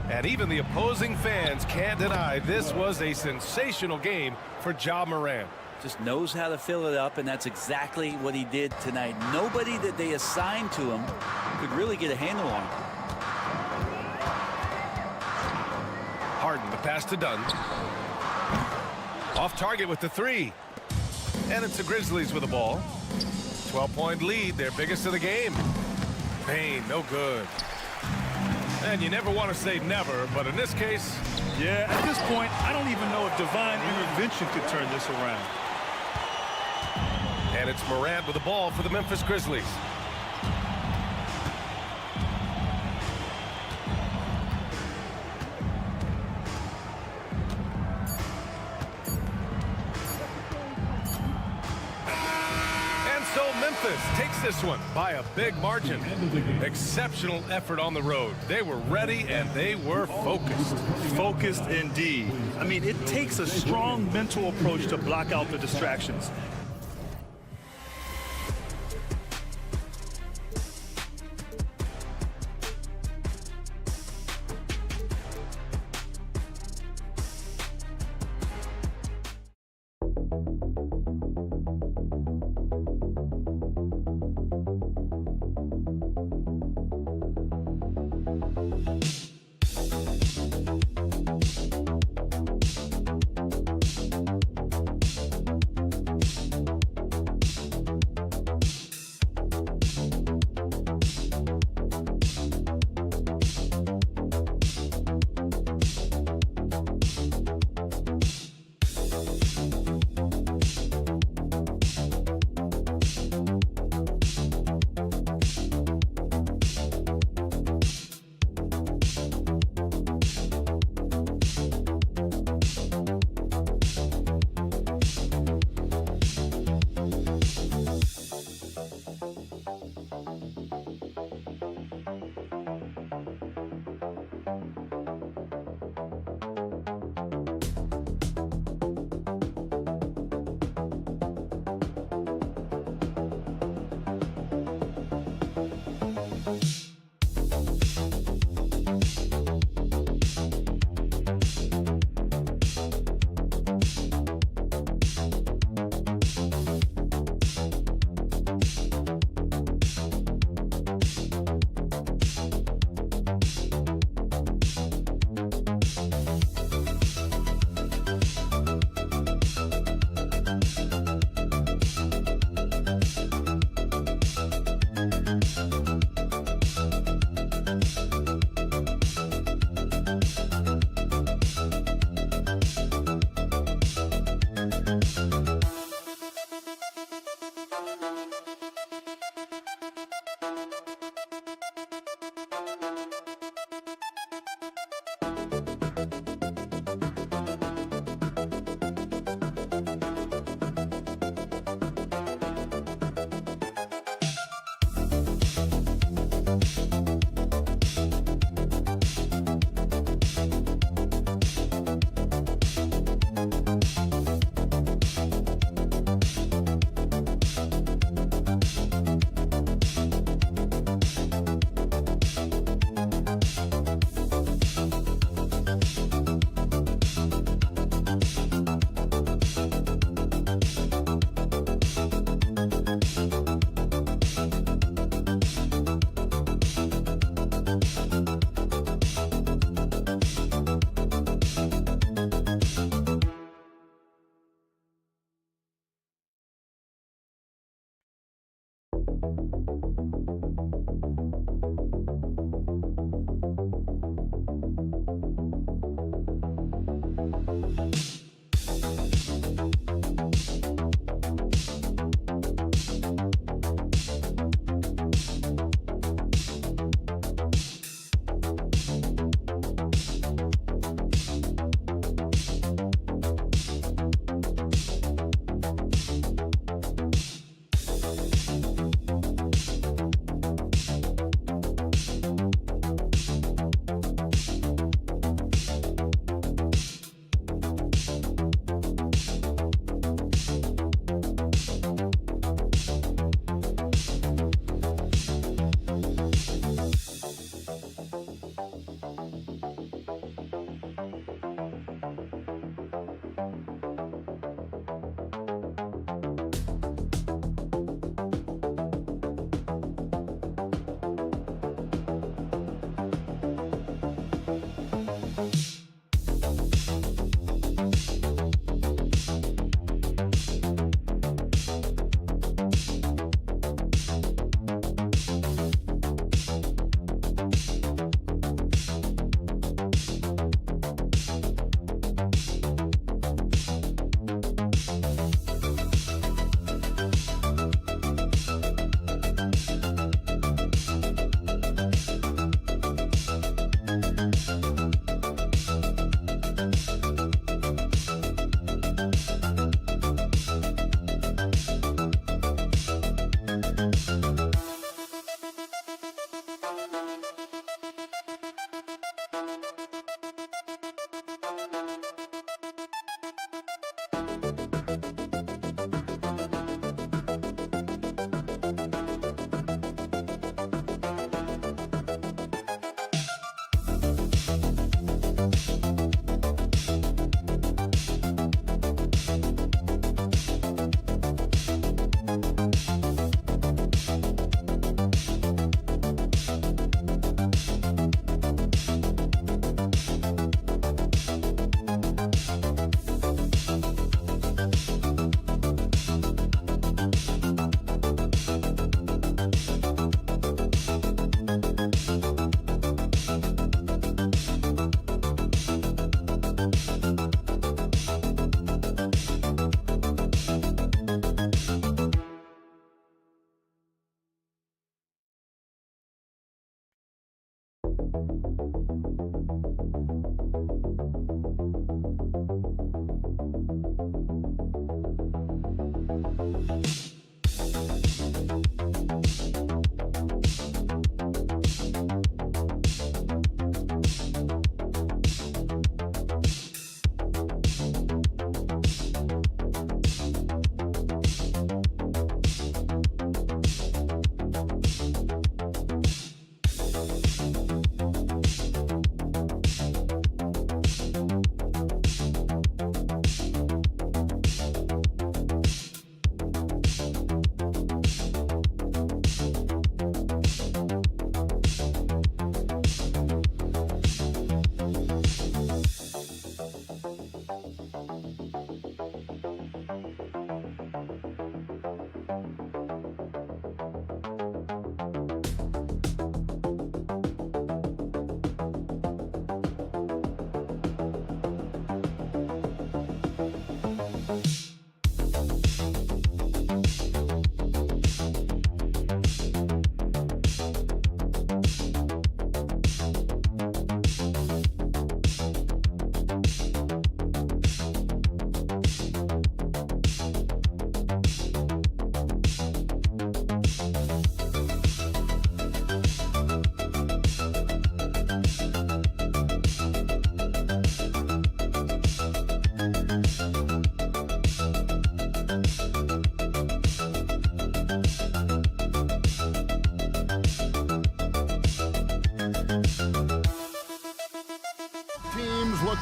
And even the opposing fans can't deny this was a sensational game for Ja Morant. Just knows how to fill it up, and that's exactly what he did tonight. Nobody that they assigned to him could really get a handle on him. Harden, the pass to Dunn. Off target with the 3. And it's the Grizzlies with the ball. 12-point lead, their biggest of the game. Payne, no good. And you never want to say never, but in this case... Yeah, at this point, I don't even know if divine intervention could turn this around. And it's Morant with the ball for the Memphis Grizzlies. Memphis takes this one by a big margin. Exceptional effort on the road. They were ready and they were focused. Focused indeed. I mean, it takes a strong mental approach to block out the distractions.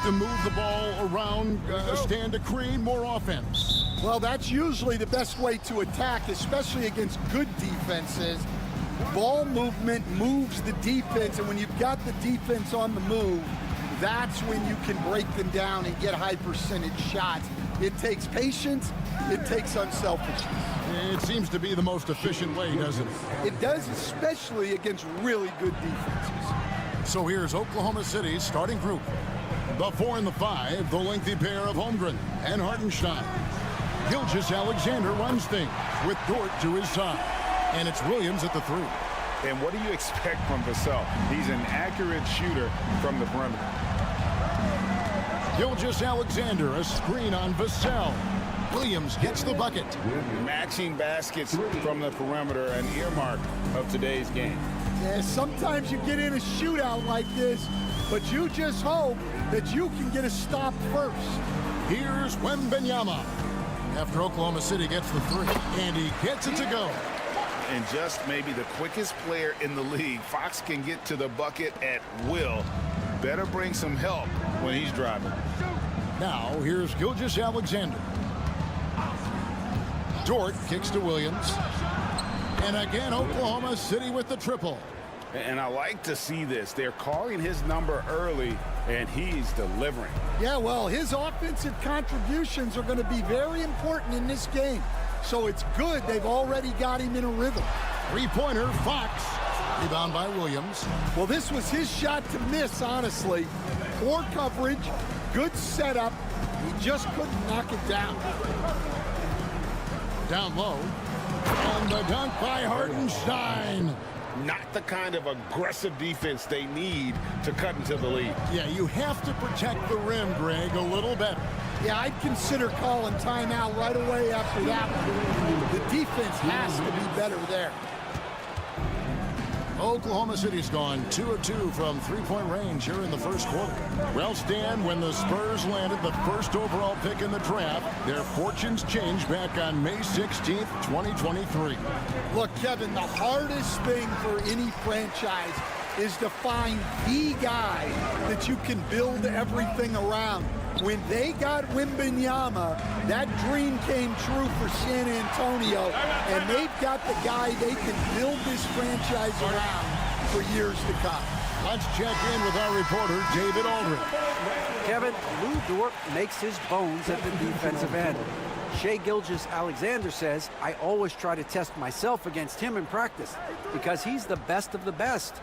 to move the ball around, stand to create more offense. Well, that's usually the best way to attack, especially against good defenses. Ball movement moves the defense, and when you've got the defense on the move, that's when you can break them down and get high percentage shots. It takes patience. It takes unselfishness. It seems to be the most efficient way, doesn't it? It does, especially against really good defenses. So here's Oklahoma City's starting group. The 4 and the 5, the lengthy pair of Holmgren and Hartenstein. Gilgeous-Alexander runs things with Dort to his side. And it's Williams at the 3. And what do you expect from Vassell? He's an accurate shooter from the perimeter. Gilgeous-Alexander, a screen on Vassell. Williams gets the bucket. Matching baskets from the perimeter, an earmark of today's game. Yeah, sometimes you get in a shootout like this, but you just hope that you can get a stop first. Here's Wembanyama. After Oklahoma City gets the 3, and he gets it to go. And just maybe the quickest player in the league. Fox can get to the bucket at will. Better bring some help when he's driving. Now, here's Gilgeous-Alexander. Dort kicks to Williams. And again, Oklahoma City with the triple. And I like to see this. They're calling his number early, and he's delivering. Yeah, well, his offensive contributions are going to be very important in this game. So it's good they've already got him in a rhythm. Three-pointer, Fox. Rebound by Williams. Well, this was his shot to miss, honestly. Poor coverage, good setup. He just couldn't knock it down. Down low. And the dunk by Hartenstein. Not the kind of aggressive defense they need to cut into the lead. Yeah, you have to protect the rim, Greg, a little better. Yeah, I'd consider calling timeout right away after that one. The defense has to be better there. Oklahoma City's gone 2 of 2 from three-point range here in the first quarter. Well, Stan, when the Spurs landed the first overall pick in the draft, their fortunes changed back on May 16th, 2023. Look, Kevin, the hardest thing for any franchise is to find the guy that you can build everything around. When they got Wembanyama, that dream came true for San Antonio, and they've got the guy they can build this franchise around for years to come. Let's check in with our reporter, David Aldridge. Kevin, Lou Dort makes his bones at the defensive end. Shai Gilgeous-Alexander says, I always try to test myself against him in practice because he's the best of the best.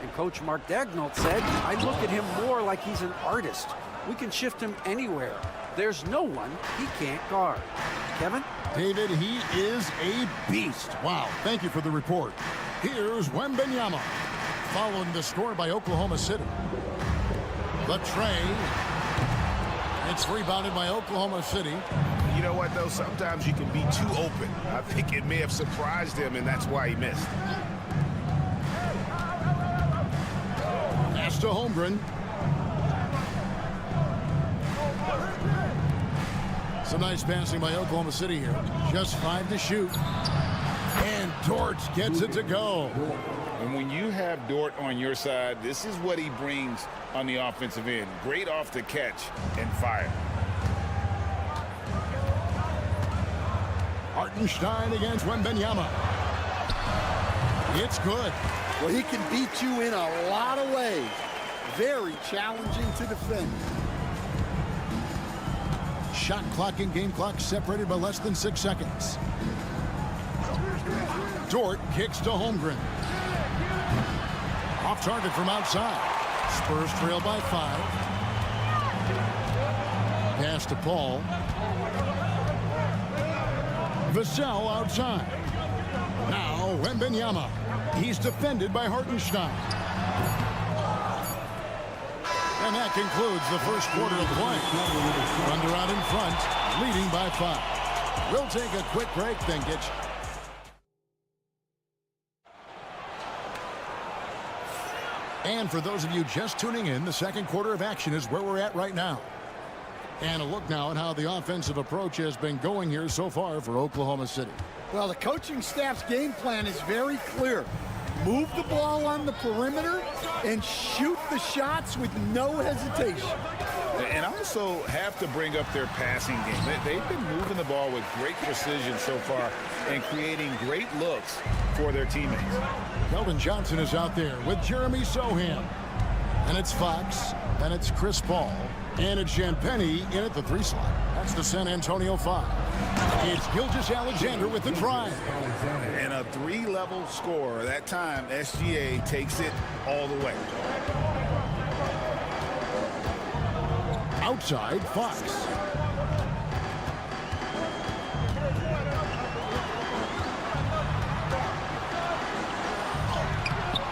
And Coach Mark Daigneault said, I look at him more like he's an artist. We can shift him anywhere. There's no one he can't guard. Kevin? David, he is a beast. Wow, thank you for the report. Here's Wembanyama, following the score by Oklahoma City. The tray. It's rebounded by Oklahoma City. You know what, though? Sometimes you can be too open. I think it may have surprised him, and that's why he missed. Pass to Holmgren. Some nice passing by Oklahoma City here. Just 5 to shoot. And Dort gets it to go. And when you have Dort on your side, this is what he brings on the offensive end. Great off the catch and fire. Hartenstein against Wembanyama. It's good. Well, he can beat you in a lot of ways. Very challenging to defend. Shot clock and game clock separated by less than 6 seconds. Dort kicks to Holmgren. Off target from outside. Spurs trail by 5. Pass to Paul. Vassell outside. Now Wembanyama. He's defended by Hartenstein. And that concludes the first quarter of play. Thunder out in front, leading by 5. We'll take a quick break, then get you. And for those of you just tuning in, the second quarter of action is where we're at right now. And a look now at how the offensive approach has been going here so far for Oklahoma City. Well, the coaching staff's game plan is very clear. Move the ball on the perimeter and shoot the shots with no hesitation. And also have to bring up their passing game. They've been moving the ball with great precision so far and creating great looks for their teammates. Keldon Johnson is out there with Jeremy Sohan. And it's Fox, and it's Chris Paul, and it's Champagnie in at the 3 slot. That's the San Antonio 5. It's Gilgeous-Alexander with the drive. And a 3-level score. That time, SGA takes it all the way. Outside, Fox.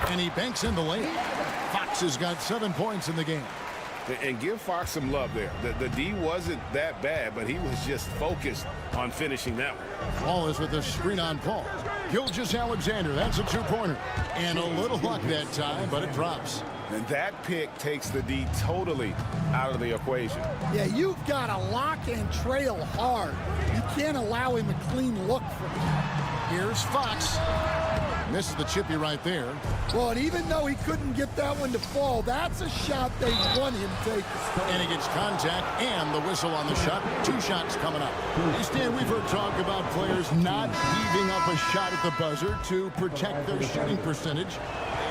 And he banks in the lane. Fox has got 7 points in the game. And give Fox some love there. The D wasn't that bad, but he was just focused on finishing that one. Ball is with the screen on Paul. Gilgeous-Alexander, that's a 2-pointer. And a little luck that time, but it drops. And that pick takes the D totally out of the equation. Yeah, you've got to lock and trail hard. You can't allow him a clean look from that. Here's Fox. Misses the chippy right there. Well, and even though he couldn't get that one to fall, that's a shot they want him taking. And he gets contact and the whistle on the shot. 2 shots coming up. Hey, Stan, we've heard talk about players not heaving up a shot at the buzzer to protect their shooting percentage.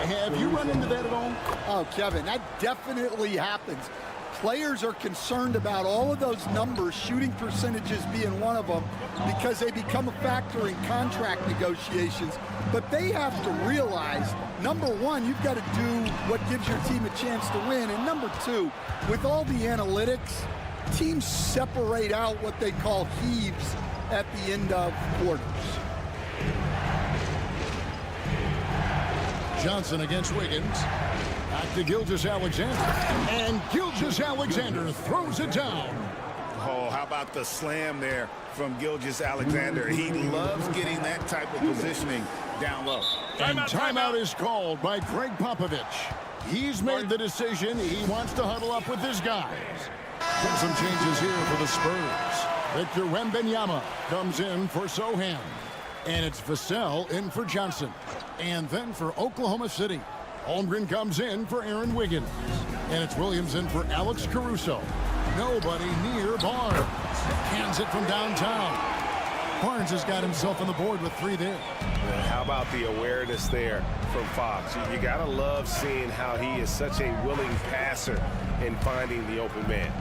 Have you run into that at all? Oh, Kevin, that definitely happens. Players are concerned about all of those numbers, shooting percentages being one of them, because they become a factor in contract negotiations. But they have to realize, number one, you've got to do what gives your team a chance to win. And number two, with all the analytics, teams separate out what they call heaves at the end of quarters. Johnson against Wiggins. Back to Gilgeous-Alexander. And Gilgeous-Alexander throws it down. Oh, how about the slam there from Gilgeous-Alexander? He loves getting that type of positioning down low. And timeout is called by Greg Popovich. He's made the decision. He wants to huddle up with his guys. Some changes here for the Spurs. Victor Wembanyama comes in for Sohan. And it's Vassell in for Johnson. And then for Oklahoma City, Holmgren comes in for Aaron Wiggins. And it's Williams in for Alex Caruso. Nobody near Barnes. Cans it from downtown. Barnes has got himself on the board with 3 there. How about the awareness there from Fox? You got to love seeing how he is such a willing passer in finding the open man.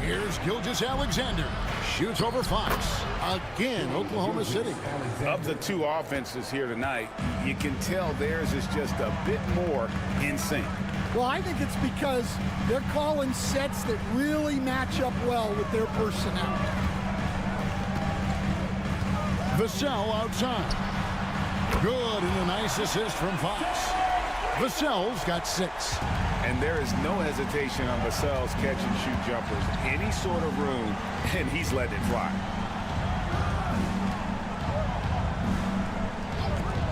Here's Gilgeous-Alexander. Shoots over Fox. Again, Oklahoma City. Of the 2 offenses here tonight, you can tell theirs is just a bit more in sync. Well, I think it's because they're calling sets that really match up well with their personnel. Vassell outside. Good, and a nice assist from Fox. Vassell's got 6. And there is no hesitation on Vassell's catch-and-shoot jumpers. Any sort of room, and he's letting it fly.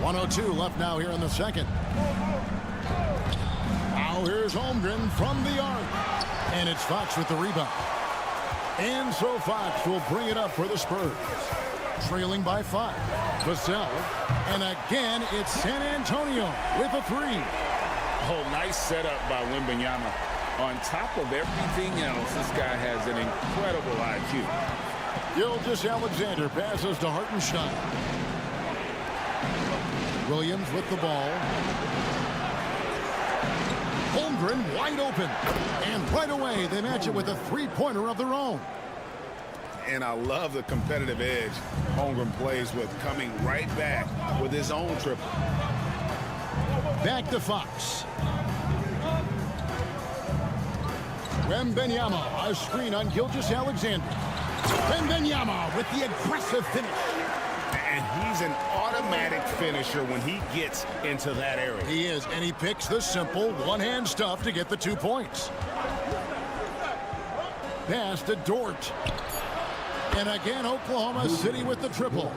1:02 left now here in the second. Now here's Holmgren from the arc. And it's Fox with the rebound. And so Fox will bring it up for the Spurs. Trailing by 5. Vassell. And again, it's San Antonio with a 3. Oh, nice setup by Wembanyama. On top of everything else, this guy has an incredible IQ. Gilgeous-Alexander passes to Hartenstein. Williams with the ball. Holmgren wide open. And right away, they match it with a 3-pointer of their own. And I love the competitive edge Holmgren plays with, coming right back with his own triple. Back to Fox. Wembanyama, a screen on Gilgeous-Alexander. Wembanyama with the aggressive finish. And he's an automatic finisher when he gets into that area. He is, and he picks the simple one-hand stuff to get the 2 points. Pass to Dort. And again, Oklahoma City with the triple.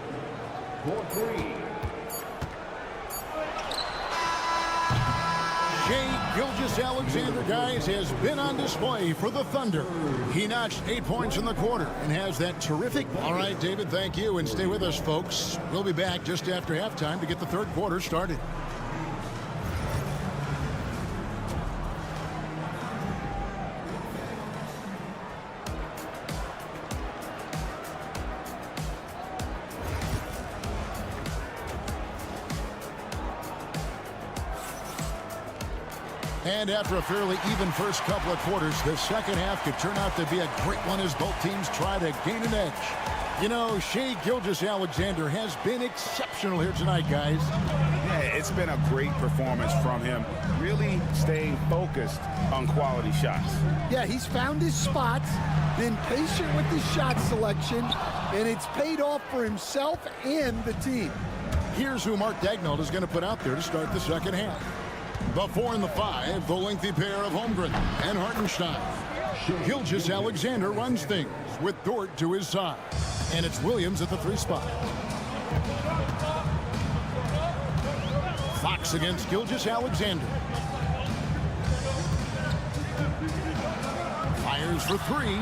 Shai Gilgeous-Alexander, guys, has been on display for the Thunder. He notched 8 points in the quarter and has that terrific... All right, David, thank you, and stay with us, folks. We'll be back just after halftime to get the third quarter started. And after a fairly even first couple of quarters, the second half could turn out to be a great one as both teams try to gain an edge. You know, Shai Gilgeous-Alexander has been exceptional here tonight, guys. Yeah, it's been a great performance from him, really staying focused on quality shots. Yeah, he's found his spots, been patient with his shot selection, and it's paid off for himself and the team. Here's who Mark Daigneault is going to put out there to start the second half. The 4 and the 5, the lengthy pair of Holmgren and Hartenstein. Gilgeous-Alexander runs things with Dort to his side. And it's Williams at the 3 spot. Fox against Gilgeous-Alexander. Fires for 3.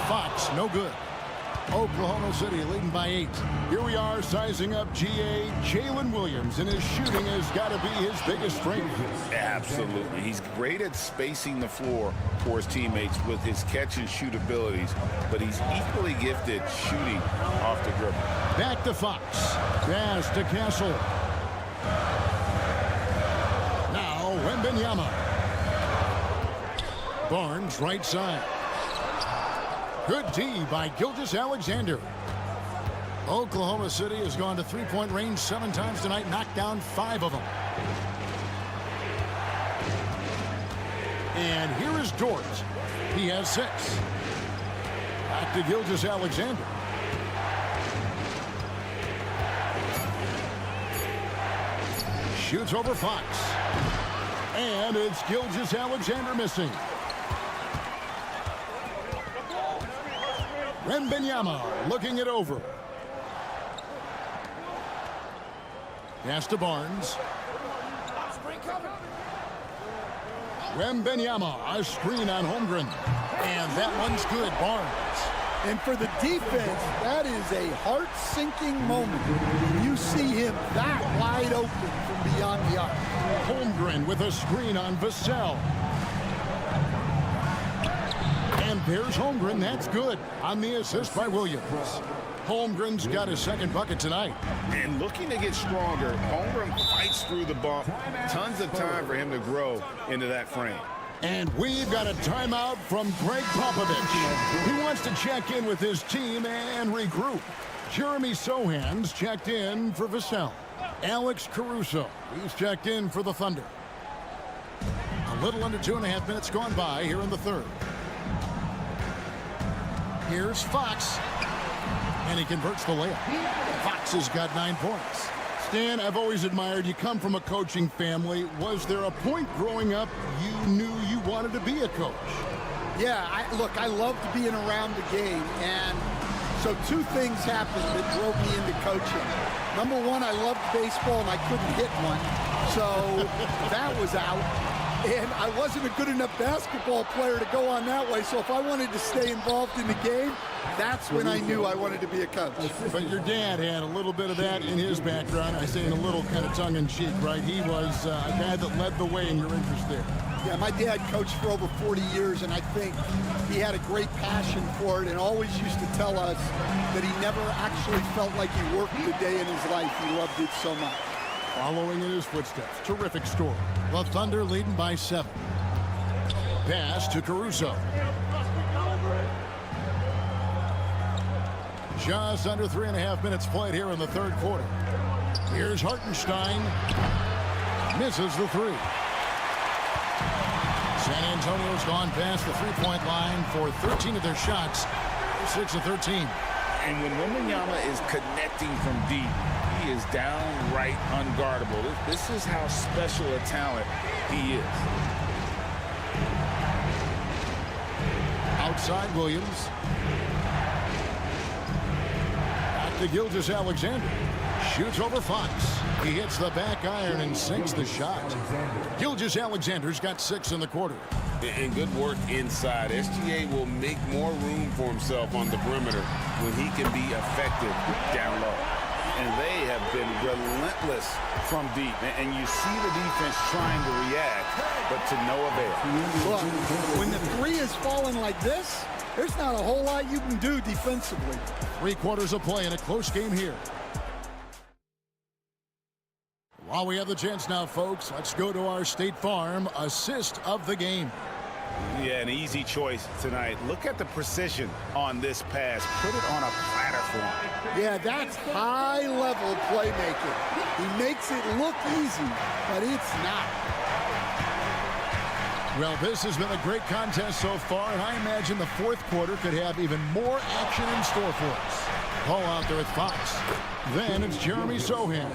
Fox, no good. Oklahoma City leading by 8. Here we are sizing up GA Jalen Williams, and his shooting has got to be his biggest strength. Absolutely. He's great at spacing the floor for his teammates with his catch and shoot abilities, but he's equally gifted shooting off the dribble. Back to Fox. Pass to Castle. Now Wembanyama. Barnes right side. Good D by Gilgeous-Alexander. Oklahoma City has gone to three-point range 7 times tonight, knocked down 5 of them. And here is Dort. He has 6. Back to Gilgeous-Alexander. Shoots over Fox. And it's Gilgeous-Alexander missing. Wembanyama looking it over. Pass to Barnes. Wembanyama, a screen on Holmgren. And that one's good, Barnes. And for the defense, that is a heart-sinking moment. You see him that wide open from beyond the arc. Holmgren with a screen on Vassell. And there's Holmgren. That's good on the assist by Williams. Holmgren's got his second bucket tonight. And looking to get stronger, Holmgren fights through the bump. Tons of time for him to grow into that frame. And we've got a timeout from Greg Popovich. He wants to check in with his team and regroup. Jeremy Sohan's checked in for Vassell. Alex Caruso, he's checked in for the Thunder. A little under 2.5 minutes gone by here in the third. Here's Fox. And he converts the layup. Fox has got 9 points. Stan, I've always admired you. Come from a coaching family. Was there a point growing up you knew you wanted to be a coach? Yeah, look, I loved being around the game. And so 2 things happened that drove me into coaching. Number 1, I loved baseball and I couldn't hit one. So that was out. And I wasn't a good enough basketball player to go on that way. So if I wanted to stay involved in the game, that's when I knew I wanted to be a coach. But your dad had a little bit of that in his background. I say in a little kind of tongue-in-cheek, right? He was a guy that led the way in your interest there. Yeah, my dad coached for over 40 years, and I think he had a great passion for it and always used to tell us that he never actually felt like he worked a day in his life. He loved it so much. Following in his footsteps. Terrific story. The Thunder leading by 7. Pass to Caruso. Just under 3.5 minutes played here in the third quarter. Here's Hartenstein. Misses the 3. San Antonio's gone past the three-point line for 13 of their shots. 6 of 13. And when Wembanyama is connecting from deep, he is downright unguardable. This is how special a talent he is. Outside Williams. Back to Gilgeous-Alexander. Shoots over Fox. He hits the back iron and sinks the shot. Gilgeous-Alexander's got 6 in the quarter. And good work inside. SGA will make more room for himself on the perimeter when he can be effective down low. And they have been relentless from deep. And you see the defense trying to react, but to no avail. Look, when the 3 is falling like this, there's not a whole lot you can do defensively. 3 quarters of play in a close game here. While we have the chance now, folks, let's go to our State Farm assist of the game. Yeah, an easy choice tonight. Look at the precision on this pass. Put it on a platter for him. Yeah, that's high-level playmaking. He makes it look easy, but it's not. Well, this has been a great contest so far, and I imagine the fourth quarter could have even more action in store for us. Ball out there with Fox. Then it's Jeremy Sohan.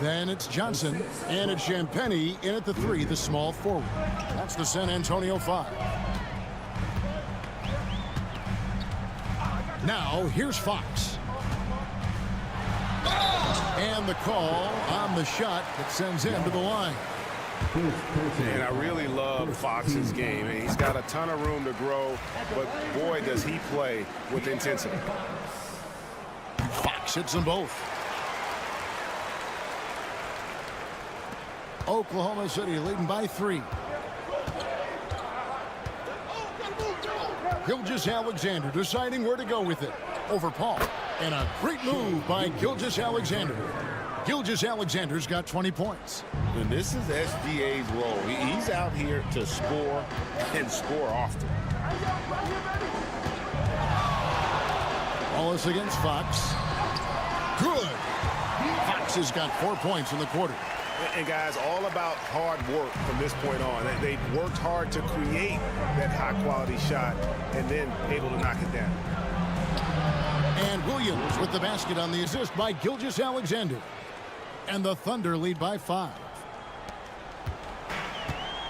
Then it's Johnson. And it's Champagnie in at the 3, the small forward. That's the San Antonio 5. Now, here's Fox. And the call on the shot that sends him to the line. And I really love Fox's game. He's got a ton of room to grow, but boy, does he play with intensity. Fox hits them both. Oklahoma City leading by 3. Gilgeous-Alexander deciding where to go with it. Over Paul. And a great move by Gilgeous-Alexander. Gilgeous-Alexander's got 20 points. And this is SGA's role. He's out here to score and score often. Wallace against Fox. Good. Fox has got 4 points in the quarter. And guys, all about hard work from this point on. They've worked hard to create that high-quality shot and then able to knock it down. And Williams with the basket on the assist by Gilgeous-Alexander. And the Thunder lead by 5.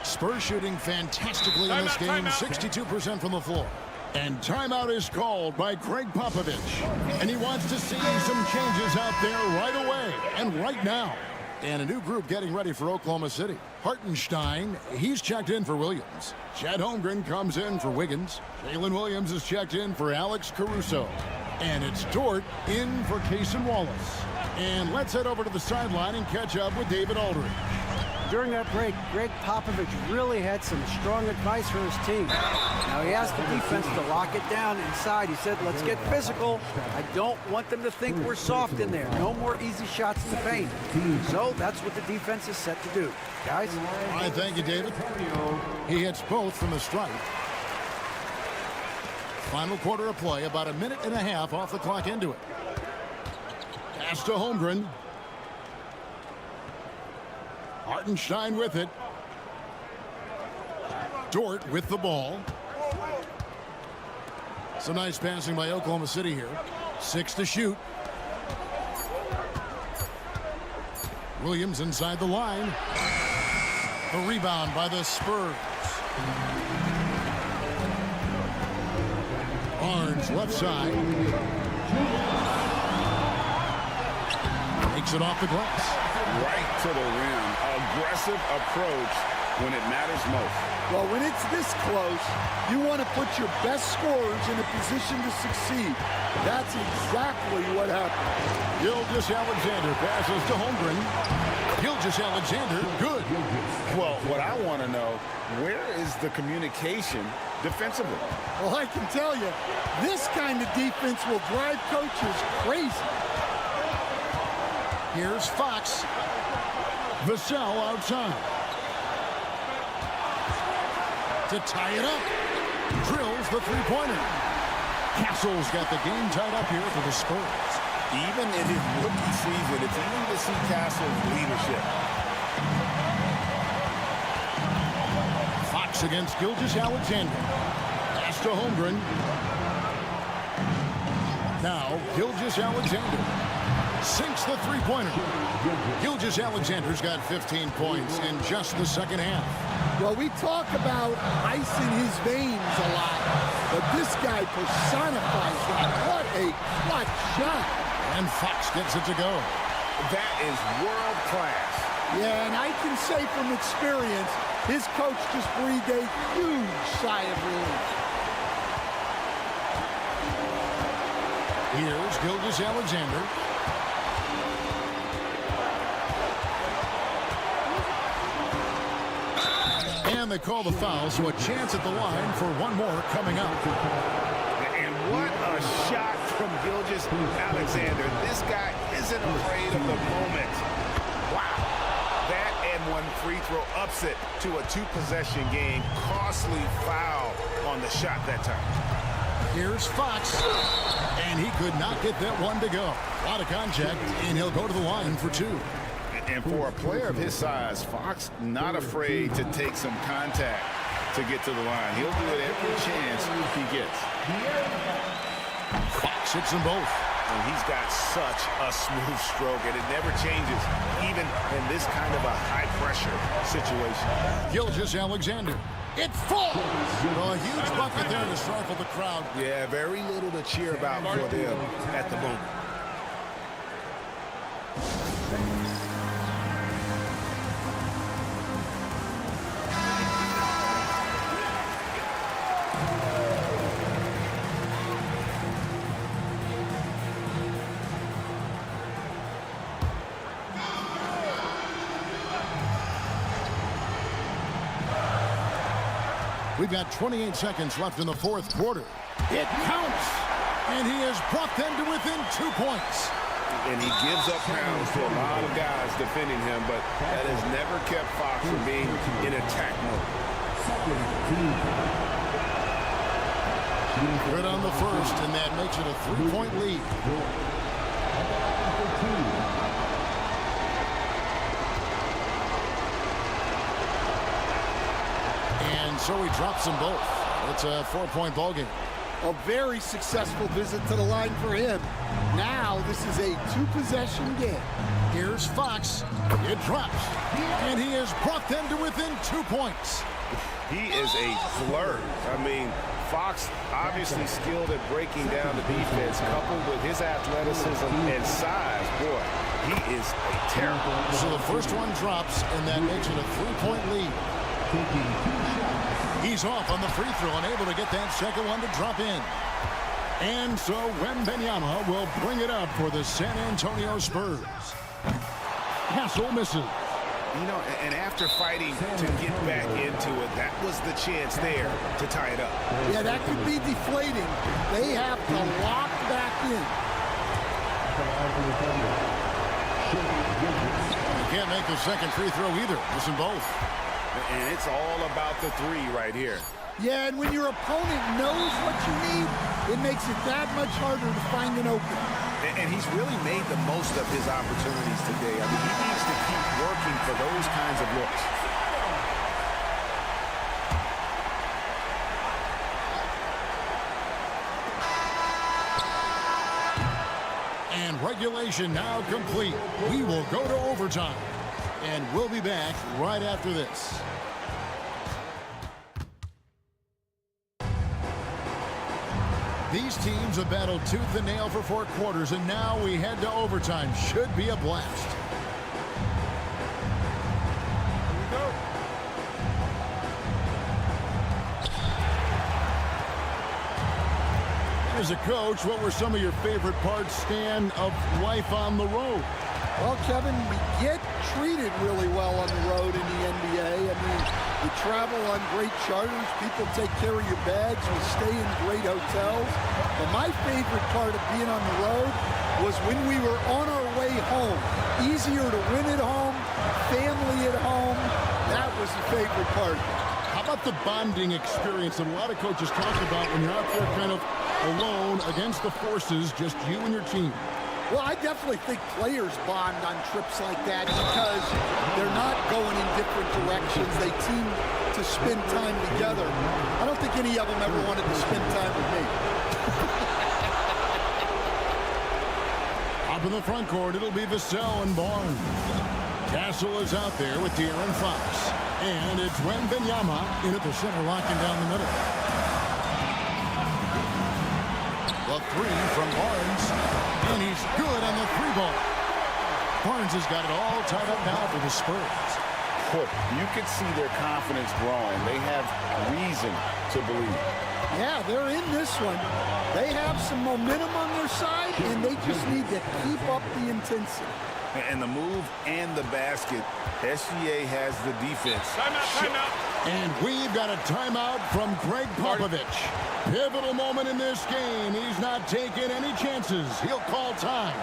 Spurs shooting fantastically in this game, 62% from the floor. And timeout is called by Greg Popovich. And he wants to see some changes out there right away and right now. And a new group getting ready for Oklahoma City. Hartenstein, he's checked in for Williams. Chad Holmgren comes in for Wiggins. Jalen Williams is checked in for Alex Caruso. And it's Dort in for Cason Wallace. And let's head over to the sideline and catch up with David Aldridge. During that break, Greg Popovich really had some strong advice for his team. Now, he asked the defense to lock it down inside. He said, let's get physical. I don't want them to think we're soft in there. No more easy shots in the paint. So that's what the defense is set to do. Guys? All right, thank you, David. He hits both from the strike. Final quarter of play, about a minute and a half off the clock into it. Pass to Holmgren. Hartenstein with it. Dort with the ball. Some nice passing by Oklahoma City here. 6 to shoot. Williams inside the line. The rebound by the Spurs. Barnes left side. Takes it off the glass. Right to the rim. Aggressive approach when it matters most. Well, when it's this close, you want to put your best scorers in a position to succeed. That's exactly what happened. Gilgeous-Alexander passes to Holmgren. Gilgeous-Alexander, good. Well, what I want to know, where is the communication defensively? Well, I can tell you, this kind of defense will drive coaches crazy. Here's Fox. Vassell outside. To tie it up. Drills the three-pointer. Castle's got the game tied up here for the Spurs. Even in his rookie season, it's easy to see Castle's leadership. Fox against Gilgeous-Alexander. Pass to Holmgren. Now, Gilgeous-Alexander sinks the three-pointer. Gilgeous-Alexander's got 15 points in just the second half. Well, we talk about ice in his veins a lot, but this guy personifies that. What a clutch shot. And Fox gets it to go. That is world class. Yeah, and I can say from experience, his coach just breathed a huge sigh of relief. Here's Gilgeous-Alexander. And they call the foul, so a chance at the line for one more coming up. And what a shot from Gilgeous-Alexander. This guy isn't afraid of the moment. Wow. one free throw ups it to a two-possession game. Costly foul on the shot that time. Here's Fox, and he could not get that one to go. A lot of contact, and he'll go to the line for two. And for a player of his size, Fox not afraid to take some contact to get to the line. He'll do it every chance he gets. Fox hits them both. And he's got such a smooth stroke, and it never changes, even in this kind of a high-pressure situation. Gilgeous-Alexander. It falls! A huge bucket there to stifle the crowd. Yeah, very little to cheer about for them at the moment. We've got 28 seconds left in the fourth quarter. It counts! And he has brought them to within 2 points. And he gives up pounds to a lot of guys defending him, but that has never kept Fox from being in attack mode. Good on the first, and that makes it a 3-point lead. And so he drops them both. It's a 4-point ball game. A very successful visit to the line for him. Now this is a two-possession game. Here's Fox. It drops. And he has brought them to within 2 points. He is a flirt. I mean, Fox obviously skilled at breaking down the defense, coupled with his athleticism and size. Boy, he is a terror. So the first one drops, and that makes it a 3-point lead. He's off on the free throw, unable to get that second one to drop in. And so Wembanyama will bring it up for the San Antonio Spurs. Hassel misses. You know, and after fighting to get back into it, that was the chance there to tie it up. Yeah, that could be deflating. They have to lock back in. You can't make the second free throw either. Missing both. And it's all about the three right here. Yeah, and when your opponent knows what you need, it makes it that much harder to find an opening. And he's really made the most of his opportunities today. I mean, he needs to keep working for those kinds of looks. And regulation now complete. We will go to overtime. And we'll be back right after this. These teams have battled tooth and nail for 4 quarters, and now we head to overtime. Should be a blast. Here we go. As a coach, what were some of your favorite parts, Stan, of life on the road? Well, Kevin, we get treated really well on the road in the NBA. I mean, we travel on great charters. People take care of your bags. We stay in great hotels. But my favorite part of being on the road was when we were on our way home. Easier to win at home, family at home. That was the favorite part. How about the bonding experience that a lot of coaches talk about when you're out there kind of alone against the forces, just you and your team? Well, I definitely think players bond on trips like that because they're not going in different directions. They team to spend time together. I don't think any of them ever wanted to spend time with me. Up in the front court, it'll be Vassell and Barnes. Castle is out there with De'Aaron Fox. And it's Wembanyama in at the center, locking down the middle. The three from Barnes. And he's good on the three ball. Barnes has got it all tied up now for the Spurs. You could see their confidence growing. They have reason to believe. Yeah, they're in this one. They have some momentum on their side, and they just need to keep up the intensity. And the move and the basket, SGA has the defense. Timeout. And we've got a timeout from Greg Popovich. Pivotal moment in this game. He's not taking any chances. He'll call time.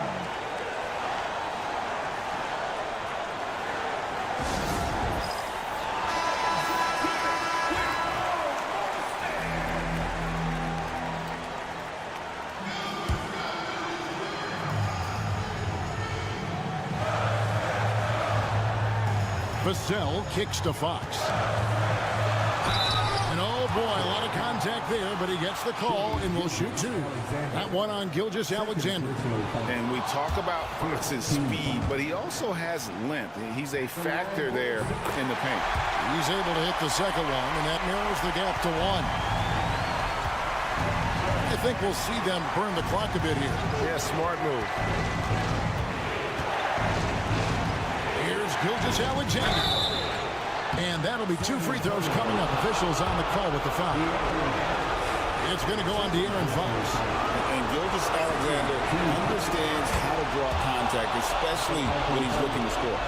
Vassell kicks to Fox. And oh boy, a lot of contact there, but he gets the call and will shoot two. That one on Gilgeous-Alexander. And we talk about Fox's speed, but he also has length. He's a factor there in the paint. He's able to hit the second one, and that narrows the gap to one. I think we'll see them burn the clock a bit here. Yeah, smart move. Here's Gilgeous-Alexander. And that'll be 2 free throws coming up. Officials on the call with the foul. It's going to go on to Aaron Fox. And Gilgeous-Alexander understands how to draw contact, especially when he's looking to score.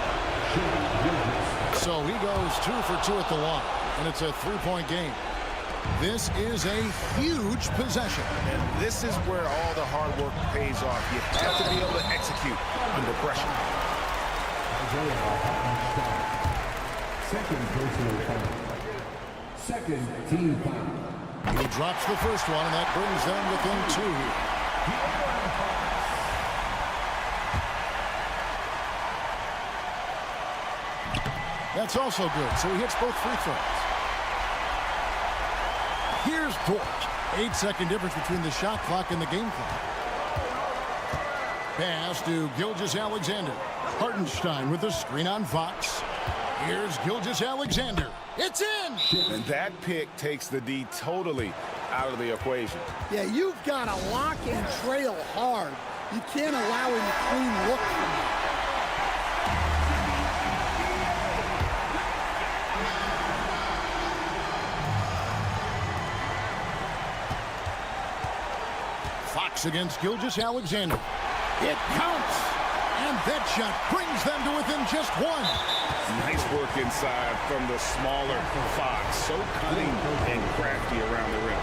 So he goes 2 for 2 at the line, and it's a 3-point game. This is a huge possession. And this is where all the hard work pays off. You have to be able to execute under pressure. Second personal foul. Second team foul. He drops the first one, and that brings them within 2. That's also good, so he hits both free throws. Here's Dort. 8-second difference between the shot clock and the game clock. Pass to Gilgeous-Alexander. Hartenstein with the screen on Fox. Here's Gilgeous-Alexander. It's in! And that pick takes the D totally out of the equation. Yeah, you've got to lock and trail hard. You can't allow him a clean look from you. Fox against Gilgeous-Alexander. It counts! And that shot brings them to within just one. Nice work inside from the smaller Fox. So cunning and crafty around the rim.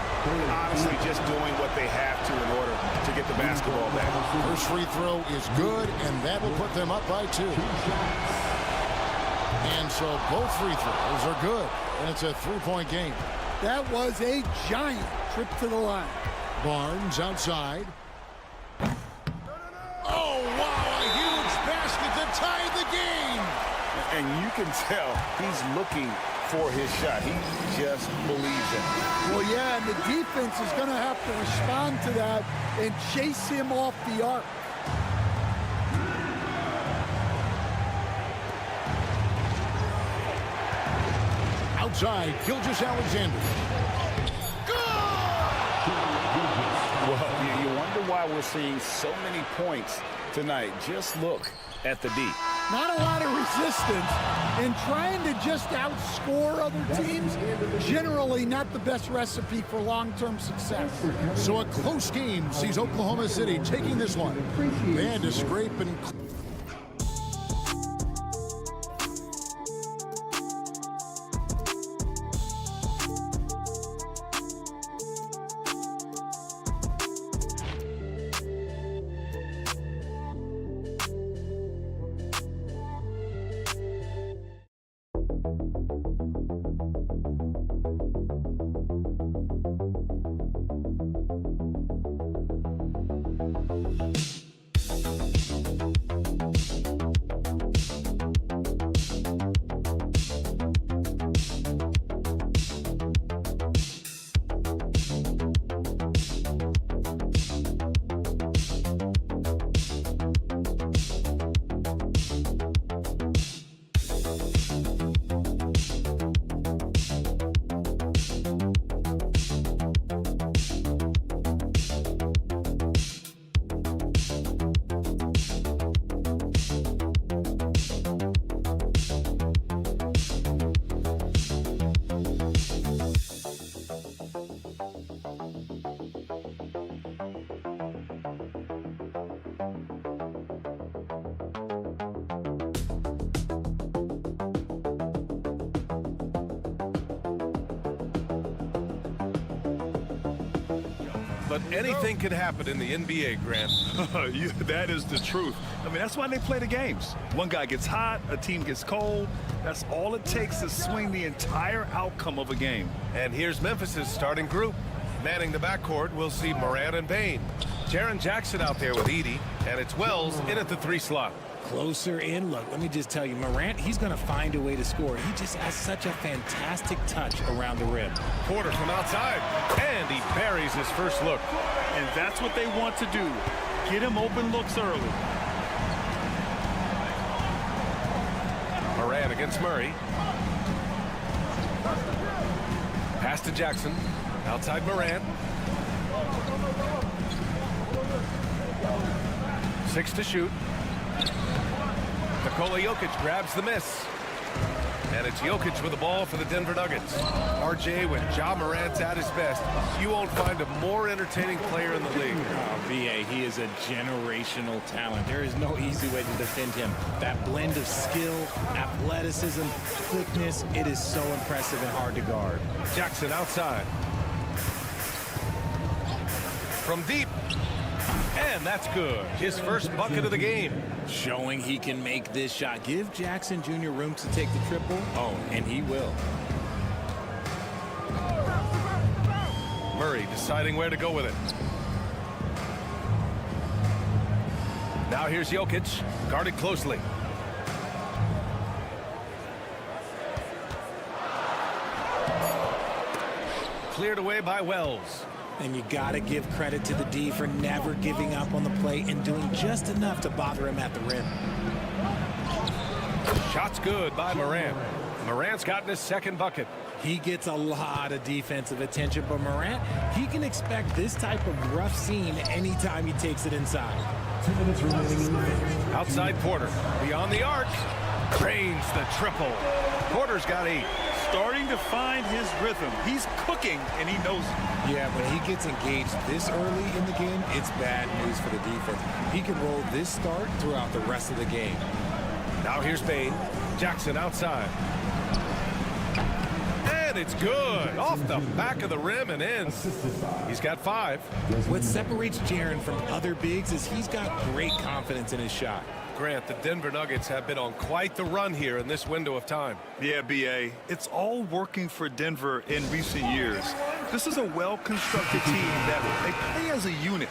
Honestly, just doing what they have to in order to get the basketball back. First free throw is good, and that will put them up by 2. And so both free throws are good, and it's a 3-point game. That was a giant trip to the line. Barnes outside. Oh, wow, a huge basket to tie the game. And you can tell he's looking for his shot. He just believes it. Well, yeah, and the defense is going to have to respond to that and chase him off the arc. Outside, Gilgeous-Alexander. Well, you wonder why we're seeing so many points tonight. Just look at the D. Not a lot of resistance, and trying to just outscore other teams, generally not the best recipe for long-term success. So a close game sees Oklahoma City taking this one. They had to scrape and... But anything can happen in the NBA, Grant. That is the truth. I mean, that's why they play the games. One guy gets hot, a team gets cold. That's all it takes to swing the entire outcome of a game. And here's Memphis's starting group. Manning the backcourt, we'll see Morant and Payne. Jaren Jackson out there with Edey, and it's Wells in at the 3 slot. Closer in. Look, let me just tell you, Morant, he's going to find a way to score. He just has such a fantastic touch around the rim. Porter from outside, and he buries his first look. And that's what they want to do. Get him open looks early. Morant against Murray. Pass to Jackson. Outside Morant. 6 to shoot. Nikola Jokic grabs the miss. And it's Jokic with the ball for the Denver Nuggets. RJ, when Ja Morant's at his best, you won't find a more entertaining player in the league. Oh, BA, he is a generational talent. There is no easy way to defend him. That blend of skill, athleticism, quickness, it is so impressive and hard to guard. Jackson outside. From deep. And that's good. His first bucket of the game. Showing he can make this shot. Give Jackson Jr. room to take the triple. Oh, and he will. Murray deciding where to go with it. Now here's Jokic, guarded closely. Cleared away by Wells. And you got to give credit to the D for never giving up on the play and doing just enough to bother him at the rim. Shot's good by Morant. Morant's gotten his second bucket. He gets a lot of defensive attention, but Morant, he can expect this type of rough scene anytime he takes it inside. 2 minutes remaining. Outside Porter, beyond the arc, drains the triple. Porter's got 8. Starting to find his rhythm. He's cooking, and he knows it. Yeah, when he gets engaged this early in the game, it's bad news for the defense. He can roll this start throughout the rest of the game. Now here's Bane. Jackson outside. And it's good. Off the back of the rim and in. He's got 5. What separates Jaren from other bigs is he's got great confidence in his shot. Grant, the Denver Nuggets have been on quite the run here in this window of time. Yeah, BA. It's all working for Denver in recent years. This is a well-constructed team that they play as a unit,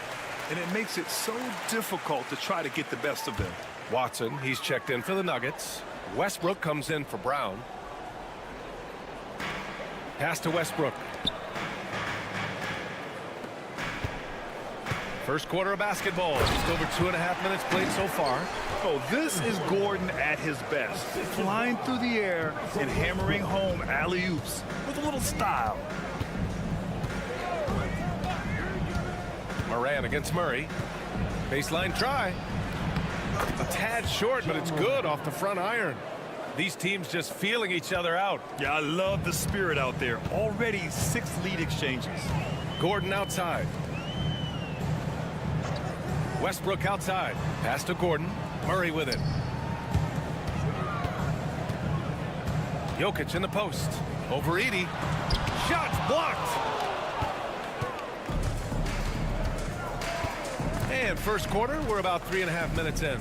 and it makes it so difficult to try to get the best of them. Watson, he's checked in for the Nuggets. Westbrook comes in for Brown. Pass to Westbrook. First quarter of basketball. Just over 2.5 minutes played so far. Oh, this is Gordon at his best. Flying through the air and hammering home alley-oops with a little style. Morant against Murray. Baseline try. A tad short, but it's good off the front iron. These teams just feeling each other out. Yeah, I love the spirit out there. Already 6 lead exchanges. Gordon outside. Westbrook outside. Pass to Gordon. Murray with it. Jokic in the post. Over Edie. Shots blocked. And first quarter, we're about 3.5 minutes in.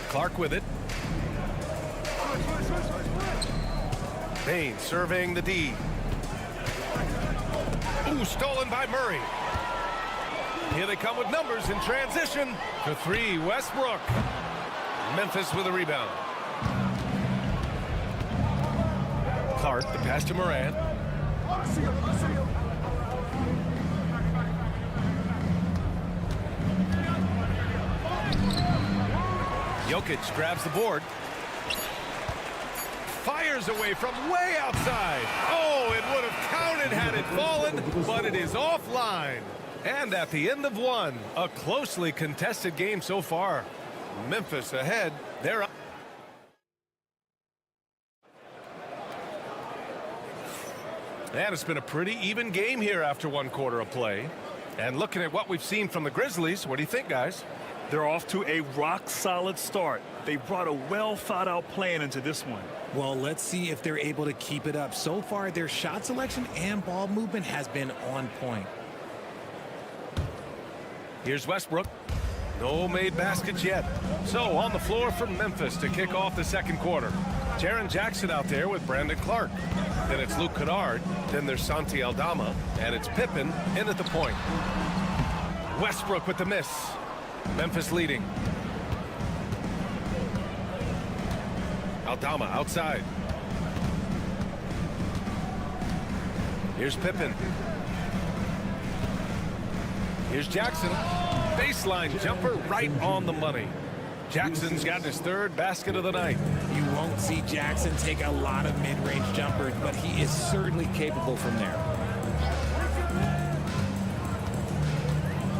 Clark with it. Bane surveying the D. Ooh, stolen by Murray. Here they come with numbers in transition. To 3, Westbrook. Memphis with a rebound. Clark, the pass to Morant. Jokic grabs the board. Fires away from way outside. Oh, it would have counted had it fallen, but it is offline. And at the end of 1, a closely contested game so far. Memphis ahead. They're up. And it's been a pretty even game here after 1 quarter of play. And looking at what we've seen from the Grizzlies, what do you think, guys? They're off to a rock-solid start. They brought a well-thought-out plan into this one. Well, let's see if they're able to keep it up. So far, their shot selection and ball movement has been on point. Here's Westbrook. No made baskets yet. So on the floor for Memphis to kick off the second quarter. Jaren Jackson out there with Brandon Clark. Then it's Luke Kennard. Then there's Santi Aldama. And it's Pippen in at the point. Westbrook with the miss. Memphis leading. Aldama outside. Here's Pippen. Here's Jackson. Baseline jumper right on the money. Jackson's got his third basket of the night. You won't see Jackson take a lot of mid-range jumpers, but he is certainly capable from there.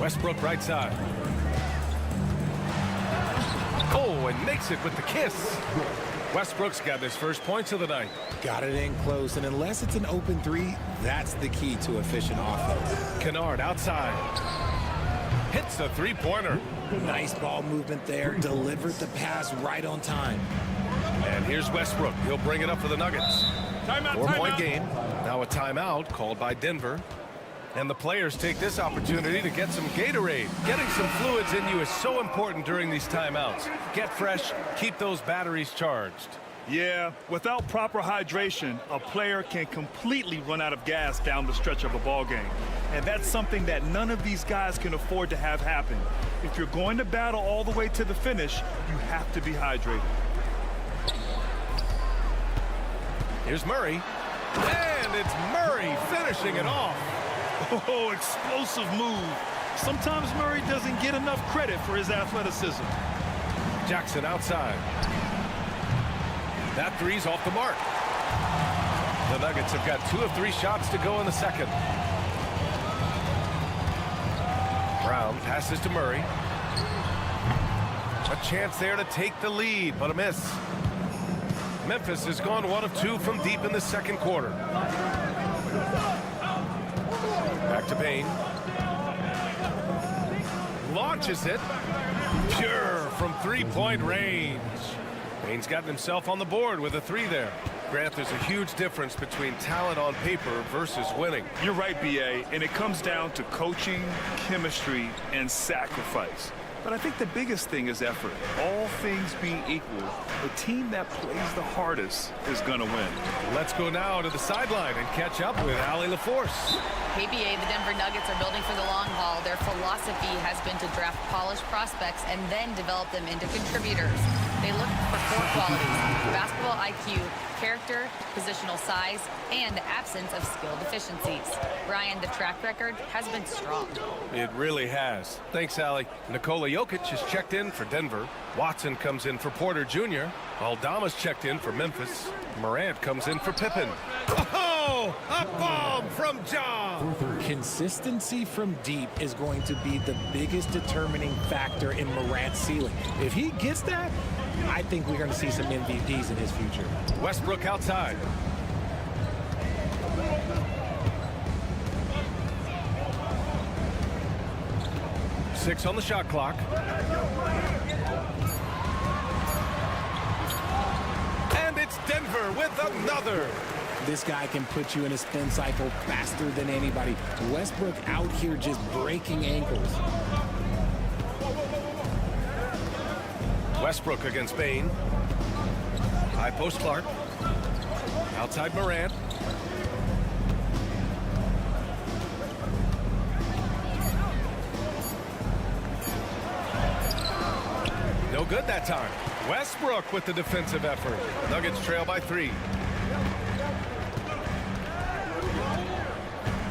Westbrook right side. Oh, and makes it with the kiss. Westbrook's got his first points of the night. Got it in close, and unless it's an open three, that's the key to efficient offense. Kennard outside. Hits the three-pointer. Nice ball movement there. Delivered the pass right on time. And here's Westbrook. He'll bring it up for the Nuggets. Timeout, 4-point game. Now a timeout called by Denver. And the players take this opportunity to get some Gatorade. Getting some fluids in you is so important during these timeouts. Get fresh, keep those batteries charged. Yeah, without proper hydration, a player can completely run out of gas down the stretch of a ball game. And that's something that none of these guys can afford to have happen. If you're going to battle all the way to the finish, you have to be hydrated. Here's Murray. And it's Murray finishing it off. Oh, explosive move. Sometimes Murray doesn't get enough credit for his athleticism. Jackson outside. That three's off the mark. The Nuggets have got 2 of 3 shots to go in the second. Brown passes to Murray. A chance there to take the lead, but a miss. Memphis has gone 1 of 2 from deep in the second quarter. Back to Payne. Launches it. Pure from three-point range. Payne's gotten himself on the board with a 3 there. Grant, there's a huge difference between talent on paper versus winning. You're right, B.A., and it comes down to coaching, chemistry, and sacrifice. But I think the biggest thing is effort. All things being equal, the team that plays the hardest is going to win. Let's go now to the sideline and catch up with Allie LaForce. KBA, the Denver Nuggets are building for the long haul. Their philosophy has been to draft polished prospects and then develop them into contributors. They look for 4 qualities: basketball IQ, character, positional size, and the absence of skill deficiencies. Brian, the track record has been strong. It really has. Thanks, Allie. Nikola Jokic has checked in for Denver. Watson comes in for Porter Jr. Aldama's checked in for Memphis. Morant comes in for Pippen. Oh, a bomb from John. Consistency from deep is going to be the biggest determining factor in Morant's ceiling. If he gets that, I think we're going to see some MVPs in his future. Westbrook outside. Six on the shot clock. And it's Denver with another. This guy can put you in a spin cycle faster than anybody. Westbrook out here just breaking ankles. Westbrook against Payne. High post Clark. Outside Morant. No good that time. Westbrook with the defensive effort. Nuggets trail by 3.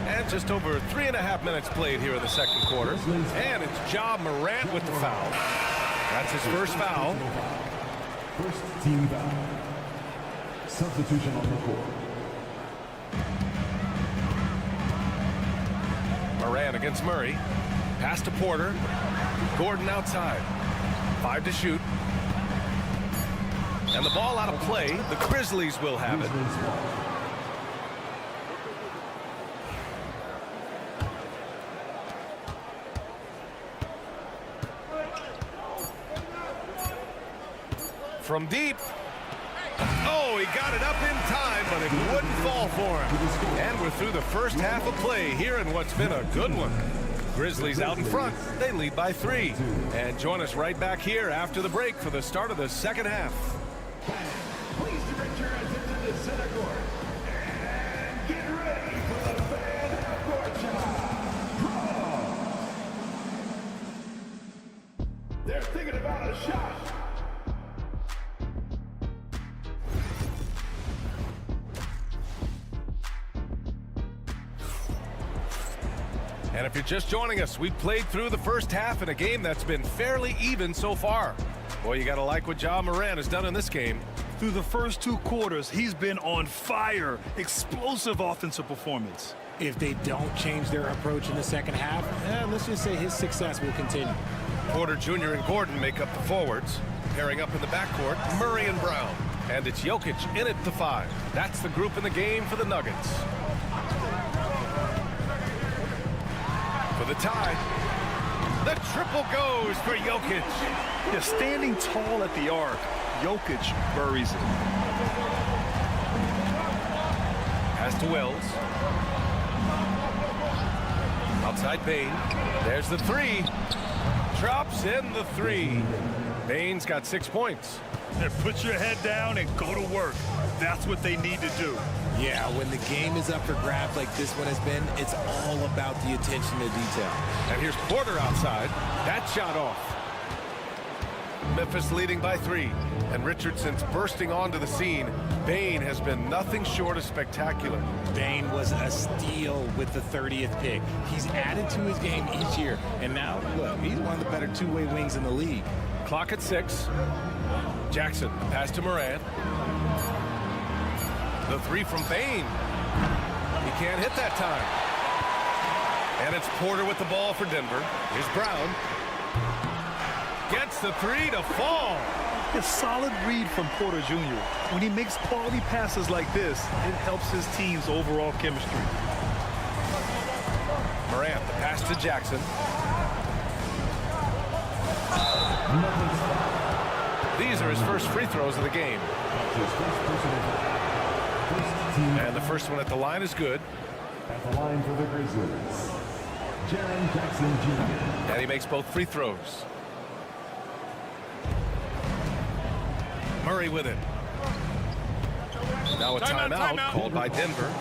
And just over 3.5 minutes played here in the second quarter. And it's Ja Morant with the foul. That's his first foul. First team foul. Substitution on the court. Morant against Murray. Pass to Porter. Gordon outside. 5 to shoot. And the ball out of play. The Grizzlies will have it. From deep. Oh, he got it up in time, but it wouldn't fall for him. And we're through the first half of play here in what's been a good one. Grizzlies out in front. They lead by 3. And join us right back here after the break for the start of the second half. Please direct your attention to center court. And get ready for the fan court shot. Draw. They're thinking about a shot. And if you're just joining us, we've played through the first half in a game that's been fairly even so far. Boy, you got to like what Ja Morant has done in this game. Through the first 2 quarters, he's been on fire. Explosive offensive performance. If they don't change their approach in the second half, let's just say his success will continue. Porter Jr. and Gordon make up the forwards. Pairing up in the backcourt, Murray and Brown. And it's Jokic in at the 5. That's the group in the game for the Nuggets. For the tie. The triple goes for Jokic. Yeah, standing tall at the arc, Jokic buries it. Pass to Wells. Outside Bane. There's the 3. Drops in the 3. Bane's got 6 points. And put your head down and go to work. That's what they need to do. Yeah, when the game is up for grabs like this one has been, it's all about the attention to detail. And here's Porter outside. That shot off. Memphis leading by 3. And Richardson's bursting onto the scene. Bane has been nothing short of spectacular. Bane was a steal with the 30th pick. He's added to his game each year. And now, look, he's one of the better two-way wings in the league. Clock at 6. Jackson, pass to Morant. The 3 from Bane. He can't hit that time. And it's Porter with the ball for Denver. Here's Brown. Gets the 3 to fall. A solid read from Porter Jr. When he makes quality passes like this, it helps his team's overall chemistry. Morant, the pass to Jackson. These are his first free throws of the game. And the first one at the line is good. At the line for the Grizzlies, Jaren Jackson Jr. And he makes both free throws. Murray with it. Now a timeout called by Denver.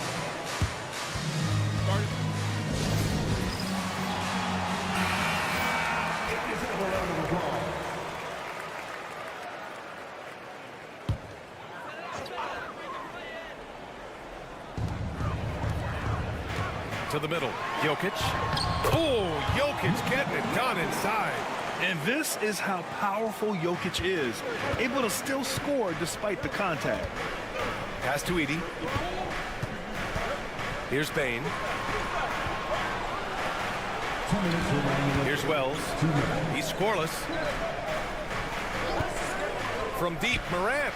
To the middle. Jokic. Oh, Jokic getting it done inside. And this is how powerful Jokic is, able to still score despite the contact. Pass to Edey. Here's Bane. Here's Wells. He's scoreless. From deep, Morant.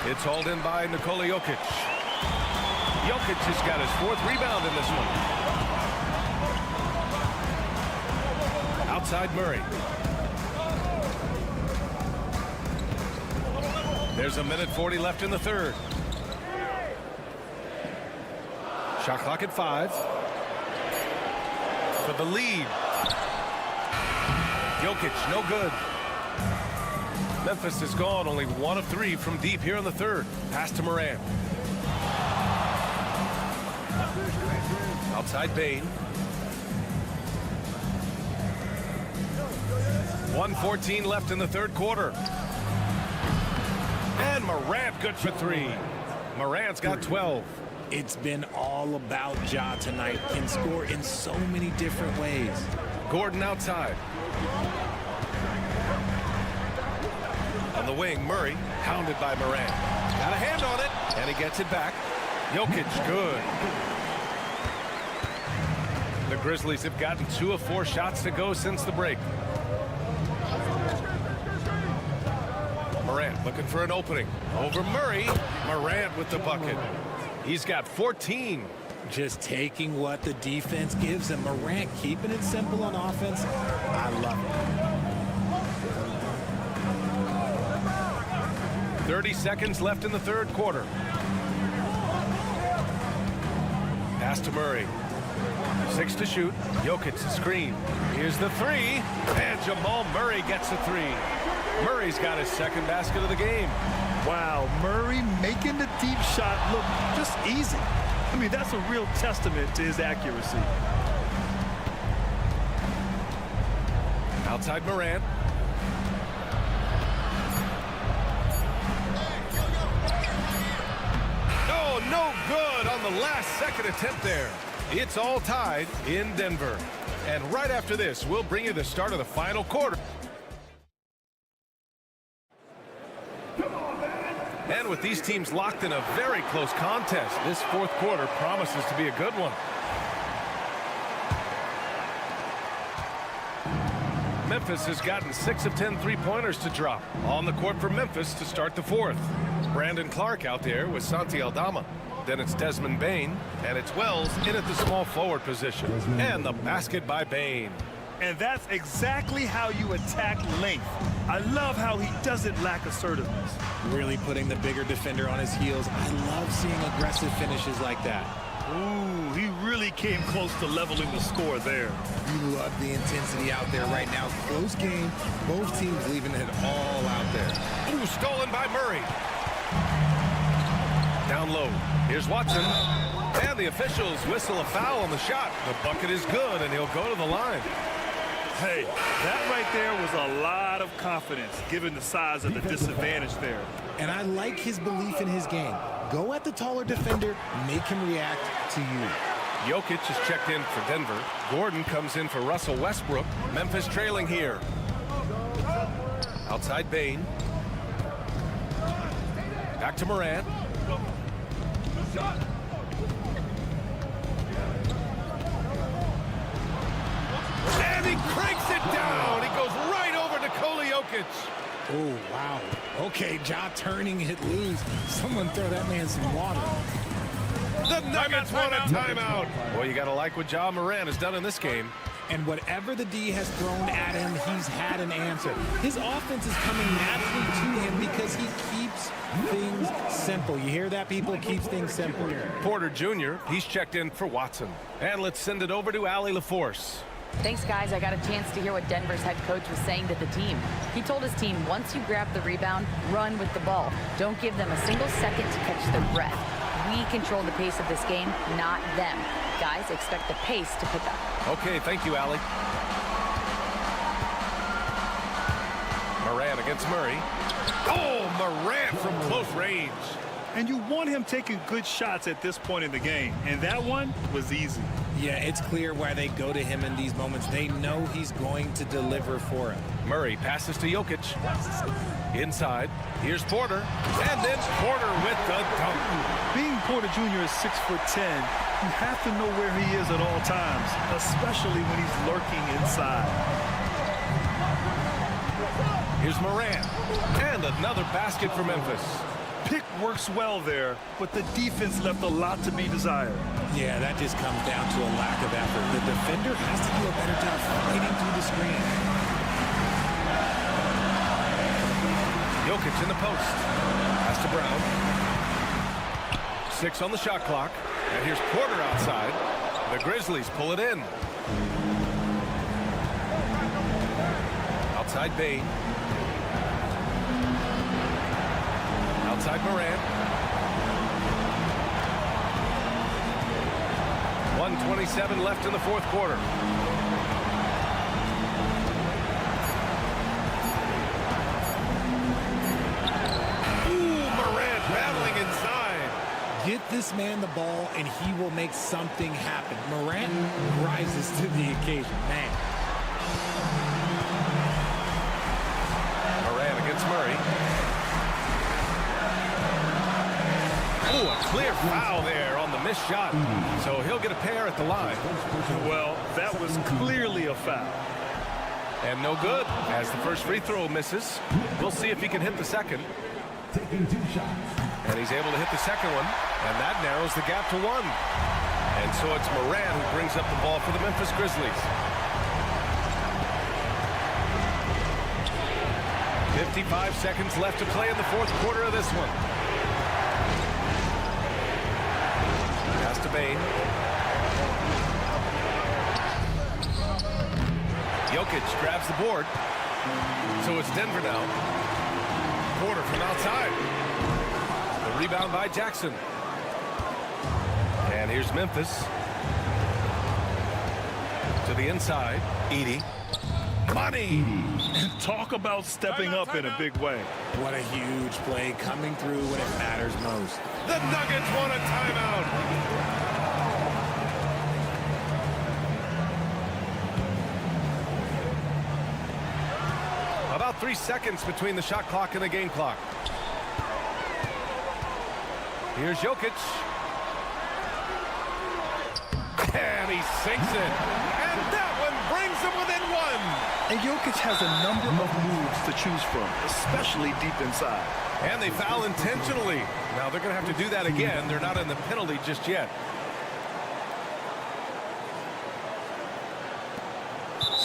It's hauled in by Nikola Jokic. Jokic has got his 4th rebound in this one. Outside Murray. There's a minute 40 left in the 3rd. Shot clock at 5. For the lead. Jokic, no good. Memphis has gone only 1 of 3 from deep here in the 3rd. Pass to Morant. Outside Bane. 1:14 left in the 3rd quarter. And Morant good for 3. Morant's got 12. It's been all about Ja tonight. Can score in so many different ways. Gordon outside. On the wing, Murray, hounded by Morant. Got a hand on it, and he gets it back. Jokic, good. The Grizzlies have gotten 2 of 4 shots to go since the break. Morant looking for an opening. Over Murray. Morant with the bucket. He's got 14. Just taking what the defense gives him. Morant keeping it simple on offense. I love it. 30 seconds left in the 3rd quarter. Pass to Murray. 6 to shoot. Jokic a screen. Here's the 3. And Jamal Murray gets the 3. Murray's got his 2nd basket of the game. Wow, Murray making the deep shot look just easy. I mean, that's a real testament to his accuracy. Outside Morant. Oh, no good on the last last-second attempt there. It's all tied in Denver. And right after this, we'll bring you the start of the final quarter. And with these teams locked in a very close contest, this fourth quarter promises to be a good one. Memphis has gotten 6 of 10 three-pointers to drop. On the court for Memphis to start the fourth. Brandon Clark out there with Santi Aldama. Then it's Desmond Bane, and it's Wells in at the small forward position. And the basket by Bane. And that's exactly how you attack length. I love how he doesn't lack assertiveness. Really putting the bigger defender on his heels. I love seeing aggressive finishes like that. Ooh, he really came close to leveling the score there. You love the intensity out there right now. Close game. Both teams leaving it all out there. Ooh, stolen by Murray. Down low. Here's Watson. And the officials whistle a foul on the shot. The bucket is good, and he'll go to the line. Hey, that right there was a lot of confidence, given the size of the disadvantage there. And I like his belief in his game. Go at the taller defender, make him react to you. Jokic is checked in for Denver. Gordon comes in for Russell Westbrook. Memphis trailing here. Outside Bane. Back to Morant. And he cranks it down. He goes right over to Nikola Jokic. Oh, wow. Okay, Ja turning it loose. Someone throw that man some water. The Nuggets want a timeout. Well, you got to like what Ja Morant has done in this game. And whatever the D has thrown at him, he's had an answer. His offense is coming naturally to him because he keeps things simple. You hear that, people? Keeps things simple. Porter Jr., he's checked in for Watson. And let's send it over to Allie LaForce. Thanks, guys. I got a chance to hear what Denver's head coach was saying to the team. He told his team, once you grab the rebound, run with the ball. Don't give them a single second to catch their breath. We control the pace of this game, not them. Guys, expect the pace to pick up. Okay, thank you, Allie. Morant against Murray. Oh, Morant from close range. And you want him taking good shots at this point in the game. And that one was easy. Yeah, it's clear why they go to him in these moments. They know he's going to deliver for him. Murray passes to Jokic. Inside. Here's Porter. And then Porter with the dunk. Being Porter Jr. is 6'10", you have to know where he is at all times, especially when he's lurking inside. Here's Morant. And another basket for Memphis. Pick works well there, but the defense left a lot to be desired. Yeah, that just comes down to a lack of effort. The defender has to do a better job fighting through the screen. Jokic in the post. Pass to Brown. 6 on the shot clock. And here's Porter outside. The Grizzlies pull it in. Outside Bane. Outside Morant. 1:27 left in the fourth quarter. Get this man the ball, and he will make something happen. Morant rises to the occasion. Man. Morant against Murray. Oh, a clear foul there on the missed shot. So he'll get a pair at the line. Well, that was clearly a foul. And no good, as the first free throw misses. We'll see if he can hit the second. Taking 2 shots. And he's able to hit the second one, and that narrows the gap to 1. And so it's Morant who brings up the ball for the Memphis Grizzlies. 55 seconds left to play in the fourth quarter of this one. Pass to Bane. Jokic grabs the board. So it's Denver now. Porter from outside. Rebound by Jackson. And here's Memphis. To the inside. Edey. Money! Talk about stepping up in a big way. What a huge play coming through when it matters most. The Nuggets want a timeout. 3 seconds between the shot clock and the game clock. Here's Jokic. And he sinks it. And that one brings him within one. And Jokic has a number of moves to choose from, especially deep inside. And they foul intentionally. Now they're going to have to do that again. They're not in the penalty just yet.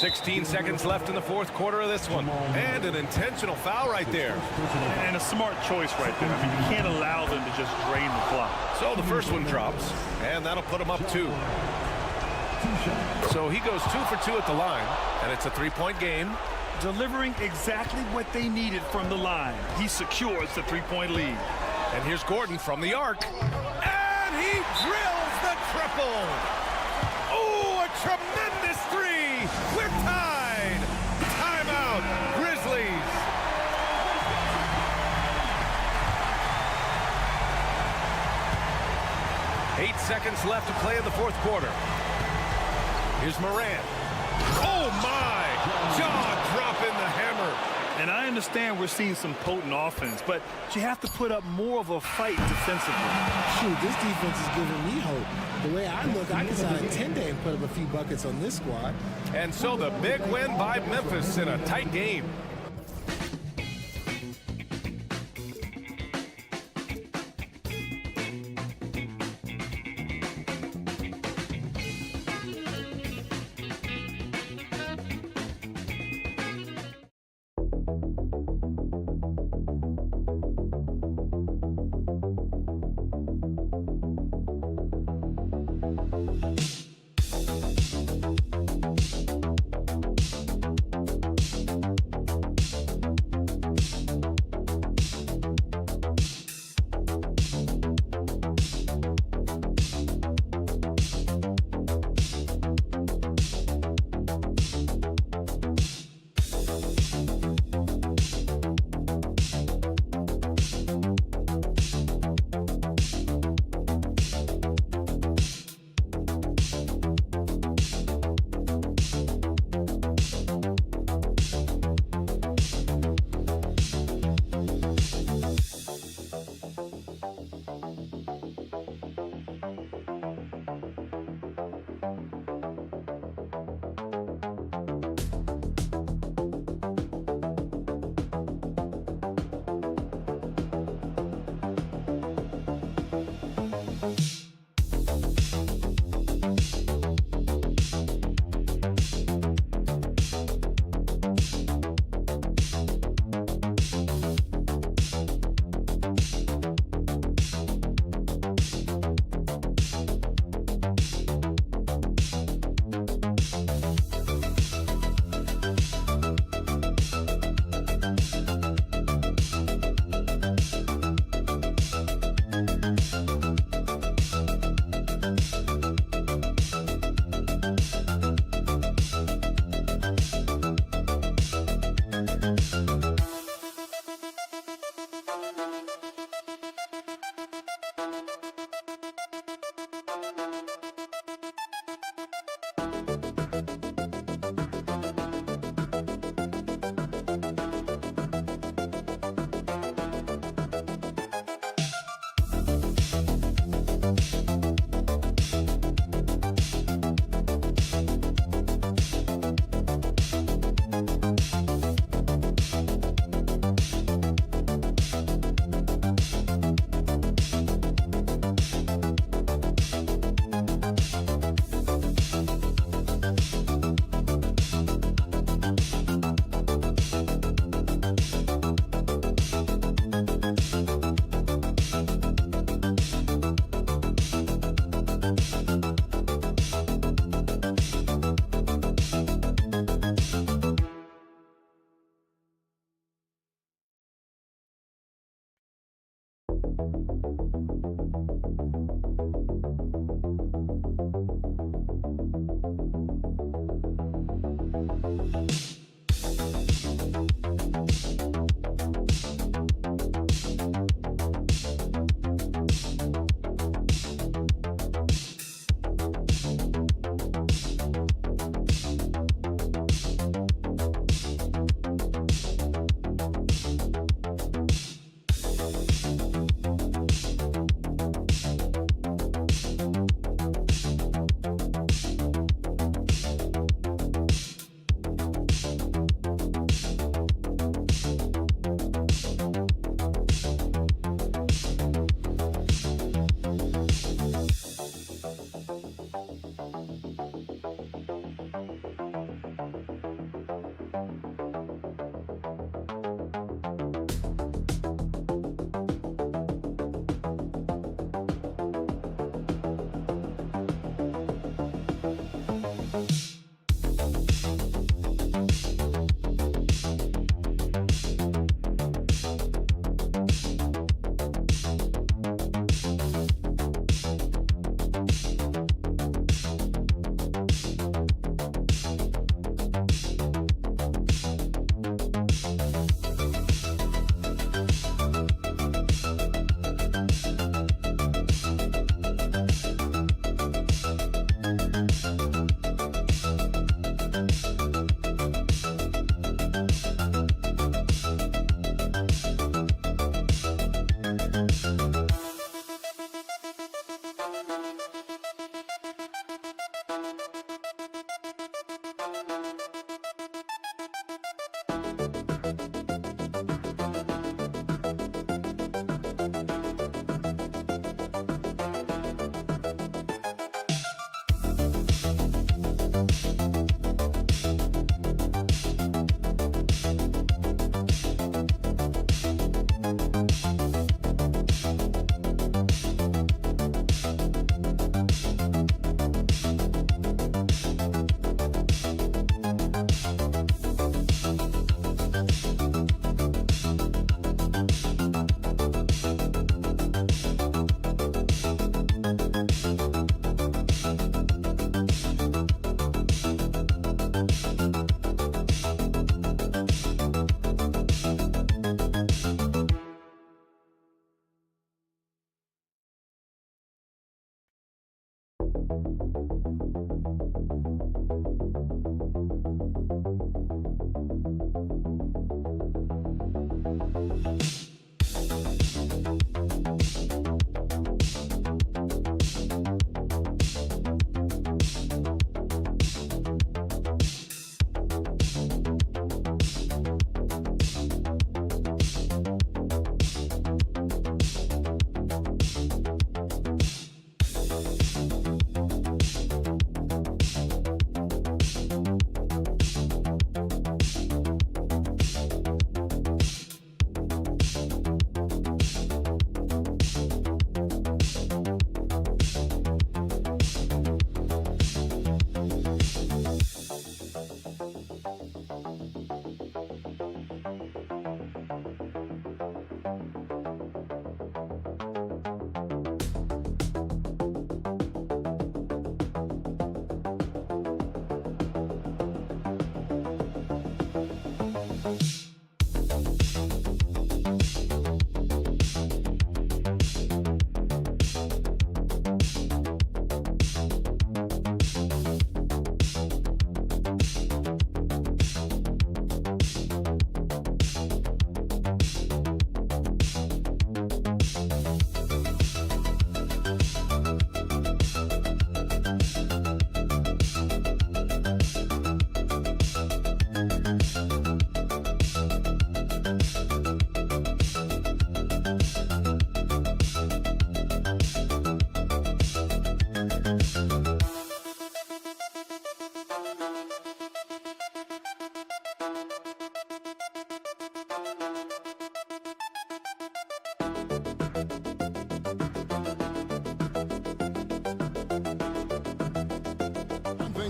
16 seconds left in the fourth quarter of this one. And an intentional foul right there. And a smart choice right there. I mean, you can't allow them to just drain the clock. So the first one drops, and that'll put him up 2. So he goes 2 for 2 at the line, and it's a 3-point game. Delivering exactly what they needed from the line. He secures the 3-point lead. And here's Gordon from the arc. And he drills the triple. Oh, a tremendous 3. We're tied. Timeout, Grizzlies. Eight seconds left to play in the fourth quarter. Here's Morant. Oh, my. Jaw dropping the hammer. And I understand we're seeing some potent offense, but you have to put up more of a fight defensively. Shoot, this defense is giving me hope. The way I look, I can sign a 10-day and put up a few buckets on this squad. And so the big win by Memphis in a tight game.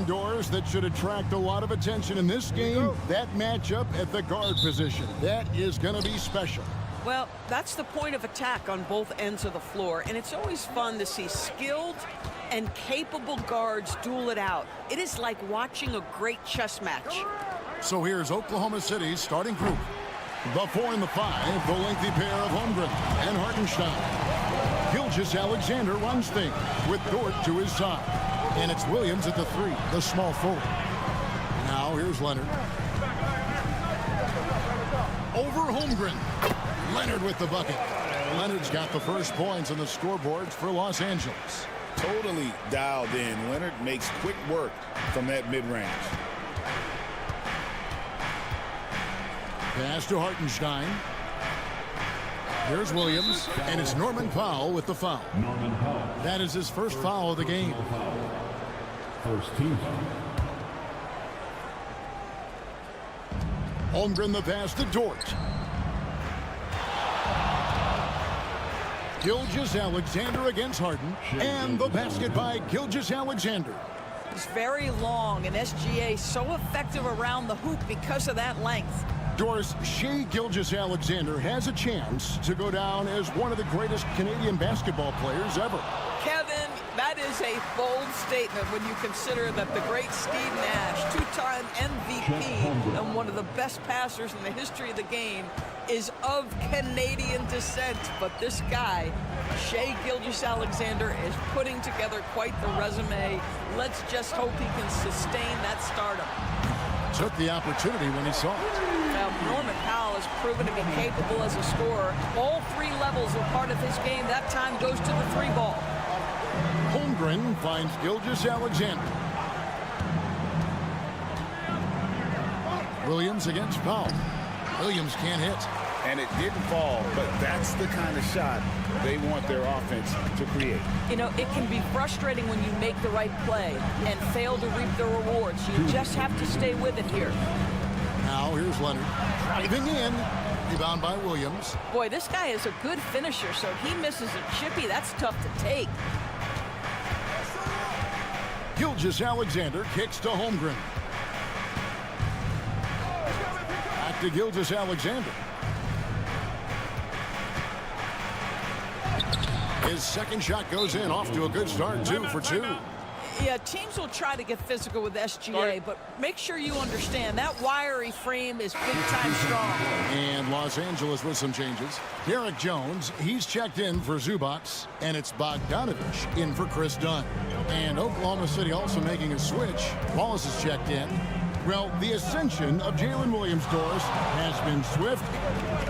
Doors that should attract a lot of attention in this game, that matchup at the guard position. That is going to be special. Well, that's the point of attack on both ends of the floor, and it's always fun to see skilled and capable guards duel it out. It is like watching a great chess match. So here's Oklahoma City's starting group. The 4 and the 5, the lengthy pair of Holmgren and Hartenstein. Gilgeous-Alexander runs things with Dort to his side. And it's Williams at the 3, the small forward. Now here's Leonard. Over Holmgren. Leonard with the bucket. Leonard's got the first points on the scoreboards for Los Angeles. Totally dialed in. Leonard makes quick work from that mid-range. Pass to Hartenstein. Here's Williams, and it's Norman Powell with the foul. That is his first foul of the game. First team. Holmgren the pass to Dort. Gilgeous-Alexander against Harden, and the basket by Gilgeous-Alexander. He's very long, and SGA so effective around the hoop because of that length. Doris, Shai Gilgeous-Alexander has a chance to go down as one of the greatest Canadian basketball players ever. Kevin, that is a bold statement when you consider that the great Steve Nash, two-time MVP and one of the best passers in the history of the game, is of Canadian descent. But this guy, Shai Gilgeous-Alexander, is putting together quite the resume. Let's just hope he can sustain that stardom. Took the opportunity when he saw it. Now, Norman Powell has proven to be capable as a scorer. All 3 levels are part of his game. That time goes to the 3 ball. Holmgren finds Gilgeous-Alexander. Williams against Powell. Williams can't hit. And it didn't fall, but that's the kind of shot they want their offense to create. You know, it can be frustrating when you make the right play and fail to reap the rewards. You just have to stay with it here. Now here's Leonard driving in. Rebound by Williams. Boy, this guy is a good finisher, so he misses a chippy. That's tough to take. Gilgeous-Alexander kicks to Holmgren. Back to Gilgeous-Alexander. His second shot goes in, off to a good start, 2 for 2. Yeah, teams will try to get physical with SGA, but make sure you understand that wiry frame is big-time strong. And Los Angeles with some changes. Derek Jones, he's checked in for Zubats, and it's Bogdanovich in for Chris Dunn. And Oklahoma City also making a switch. Wallace is checked in. Well, the ascension of Jalen Williams-Dort has been swift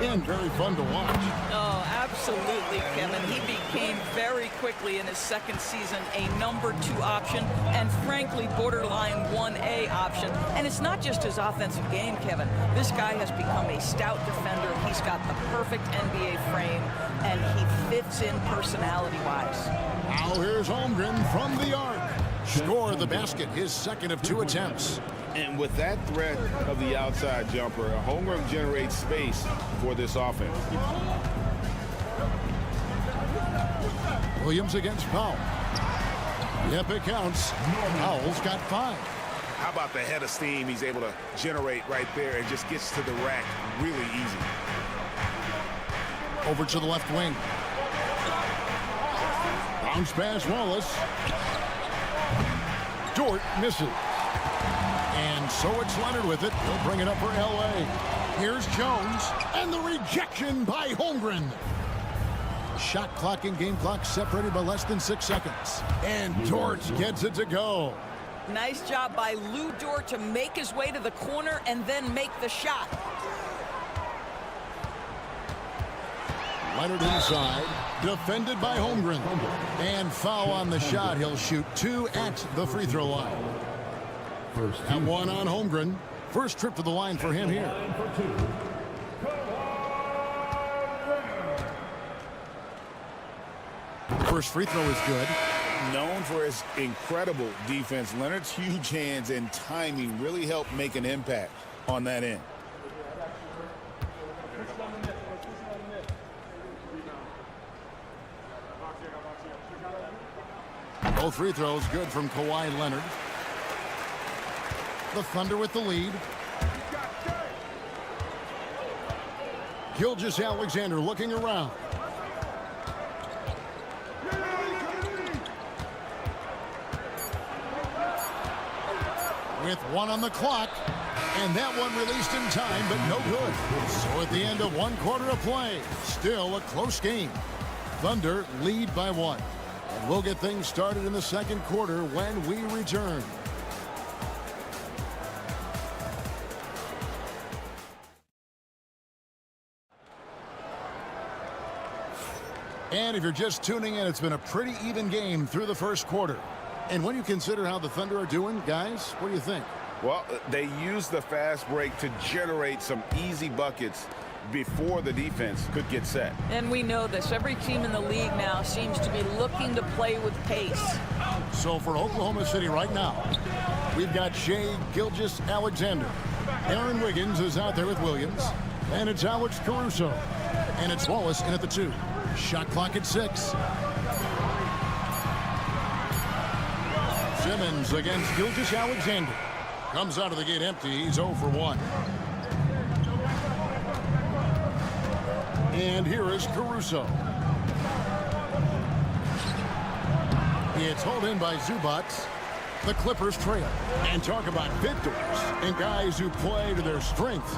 and very fun to watch. Oh, absolutely, Kevin. He became very quickly in his second season a number 2 option and, frankly, borderline 1A option. And it's not just his offensive game, Kevin. This guy has become a stout defender. He's got the perfect NBA frame, and he fits in personality-wise. Now here's Holmgren from the arc. Score the basket, his second of 2 attempts. And with that threat of the outside jumper, Holmgren generates space for this offense. Williams against Powell. Yep, it counts. Powell's got 5. How about the head of steam he's able to generate right there and just gets to the rack really easy. Over to the left wing. Bounce pass Wallace. Dort misses. And so it's Leonard with it. He'll bring it up for L.A. Here's Jones. And the rejection by Holmgren. Shot clock and game clock separated by less than 6 seconds. And Dort gets it to go. Nice job by Lou Dort to make his way to the corner and then make the shot. Leonard inside, defended by Holmgren. And foul on the shot. He'll shoot 2 at the free throw line. And 1 on Holmgren. First trip to the line for him here. First free throw is good. Known for his incredible defense, Leonard's huge hands and timing really helped make an impact on that end. Both free throws good from Kawhi Leonard. The Thunder with the lead. Gilgeous-Alexander looking around. With 1 on the clock. And that one released in time, but no good. So at the end of 1 quarter of play, still a close game. Thunder lead by 1. And we'll get things started in the second quarter when we return. And if you're just tuning in, it's been a pretty even game through the first quarter. And when you consider how the Thunder are doing, guys, what do you think? Well, they used the fast break to generate some easy buckets before the defense could get set. And we know this. Every team in the league now seems to be looking to play with pace. So for Oklahoma City right now, we've got Shai Gilgeous-Alexander. Aaron Wiggins is out there with Williams. And it's Alex Caruso. And it's Wallace in at the 2. Shot clock at 6. Simmons against Gilgeous-Alexander. Comes out of the gate empty. He's 0 for 1. And here is Caruso. It's hauled in by Zubats. The Clippers trail. And talk about victors and guys who play to their strength.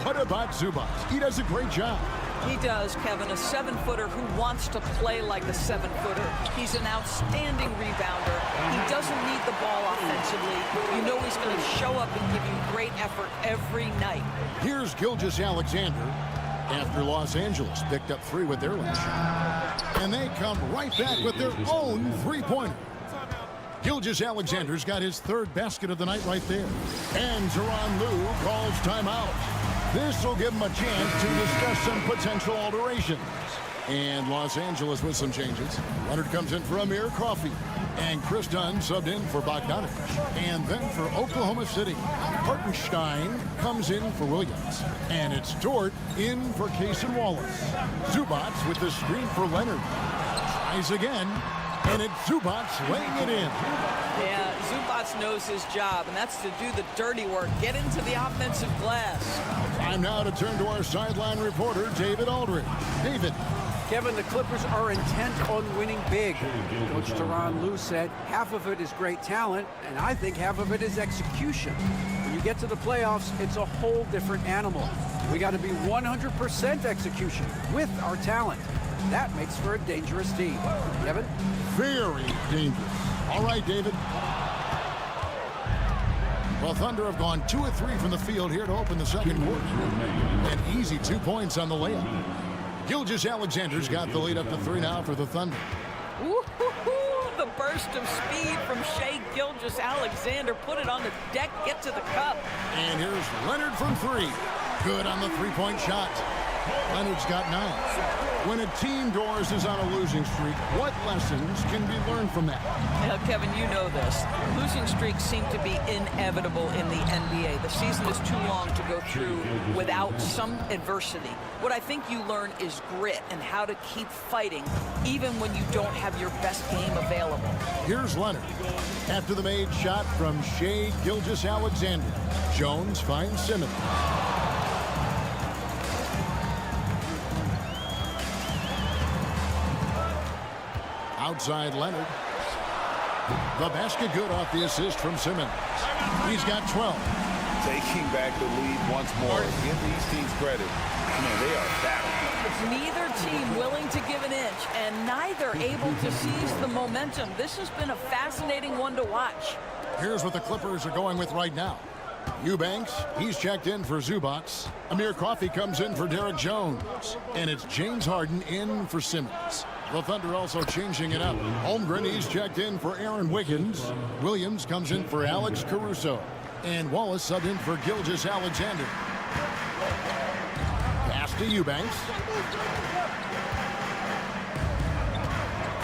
What about Zubats? He does a great job. He does, Kevin, a 7-footer who wants to play like a 7-footer. He's an outstanding rebounder. He doesn't need the ball offensively. You know he's going to show up and give you great effort every night. Here's Gilgeous-Alexander after Los Angeles picked up 3 with their lunch. And they come right back with their own 3-pointer. Gilgeous-Alexander's got his 3rd basket of the night right there. And Tyronn Lue calls timeout. This will give him a chance to discuss some potential alterations. And Los Angeles with some changes. Leonard comes in for Amir Coffey. And Chris Dunn subbed in for Bogdanovich. And then for Oklahoma City, Hartenstein comes in for Williams. And it's Dort in for Cason Wallace. Zubats with the screen for Leonard. Tries again. And it's Zubats laying it in. Yeah, Zubats knows his job, and that's to do the dirty work. Get into the offensive glass. Time now to turn to our sideline reporter, David Aldridge. David. Kevin, the Clippers are intent on winning big. Coach Tyronn Lue said half of it is great talent, and I think half of it is execution. When you get to the playoffs, it's a whole different animal. We got to be 100% execution with our talent. That makes for a dangerous team. Kevin? Very dangerous. All right, David. Well, Thunder have gone 2 of 3 from the field here to open the second quarter. An easy 2 points on the layup. Gilgeous-Alexander's got the lead up to 3 now for the Thunder. Woo-hoo-hoo, the burst of speed from Shai Gilgeous-Alexander. Put it on the deck, get to the cup. And here's Leonard from 3. Good on the three-point shot. Leonard's got 9. When a team, Doris, is on a losing streak, what lessons can be learned from that? Now, Kevin, you know this. Losing streaks seem to be inevitable in the NBA. The season is too long to go through without some adversity. What I think you learn is grit and how to keep fighting even when you don't have your best game available. Here's Leonard. After the made shot from Shai Gilgeous-Alexander, Jones finds Simmons. Outside Leonard. The basket good off the assist from Simmons. He's got 12. Taking back the lead once more. Give these teams credit. Man, they are battling. Neither team willing to give an inch and neither able to seize the momentum. This has been a fascinating one to watch. Here's what the Clippers are going with right now. Eubanks, he's checked in for Zubac. Amir Coffey comes in for Derek Jones. And it's James Harden in for Simmons. The Thunder also changing it up. Holmgren, he's checked in for Aaron Wiggins. Williams comes in for Alex Caruso. And Wallace subbed in for Gilgeous-Alexander. Pass to Eubanks.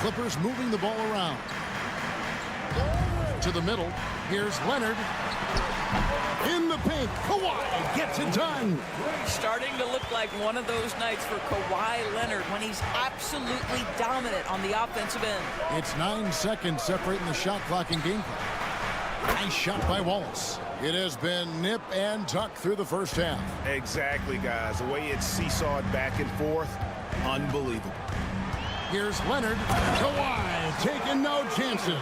Clippers moving the ball around. To the middle. Here's Leonard. In the paint, Kawhi gets it done. Starting to look like one of those nights for Kawhi Leonard when he's absolutely dominant on the offensive end. It's 9 seconds separating the shot clock and game clock. Nice shot by Wallace. It has been nip and tuck through the first half. Exactly, guys. The way it's seesawed back and forth, unbelievable. Here's Leonard. Kawhi taking no chances.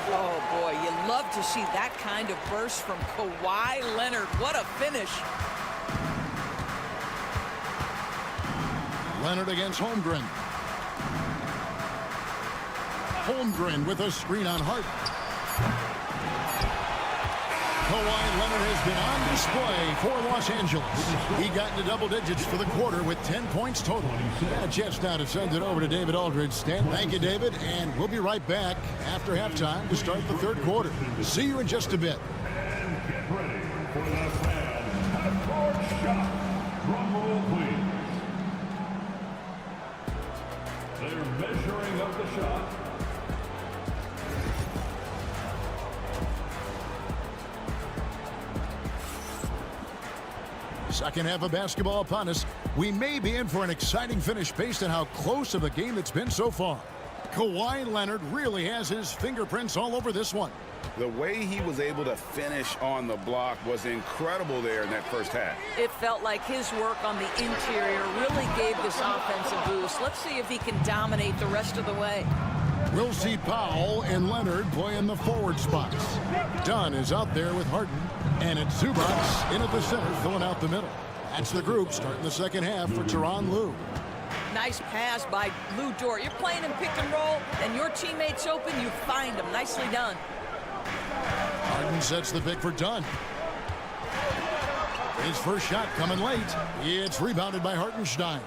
Oh, boy, you love to see that kind of burst from Kawhi Leonard. What a finish. Leonard against Holmgren. Holmgren with a screen on Hart. Kawhi Leonard has been on display for Los Angeles. He got into double digits for the quarter with 10 points total. And a chance now to send it over to David Aldridge. Stan, thank you, David. And we'll be right back after halftime to start the third quarter. See you in just a bit. And get ready for the fan half-court shot. Drum roll, please. They're measuring up the shot. Second half of basketball upon us. We may be in for an exciting finish based on how close of a game it's been so far. Kawhi Leonard really has his fingerprints all over this one. The way he was able to finish on the block was incredible there in that first half. It felt like his work on the interior really gave this offense a boost. Let's see if he can dominate the rest of the way. We'll see Powell and Leonard play in the forward spots. Dunn is out there with Harden. And it's Zubac in at the center, filling out the middle. That's the group starting the second half for Tyronn Lue. Nice pass by Lou Dort. You're playing in pick and roll, and your teammate's open, you find him. Nicely done. Harden sets the pick for Dunn. His first shot coming late. It's rebounded by Hartenstein.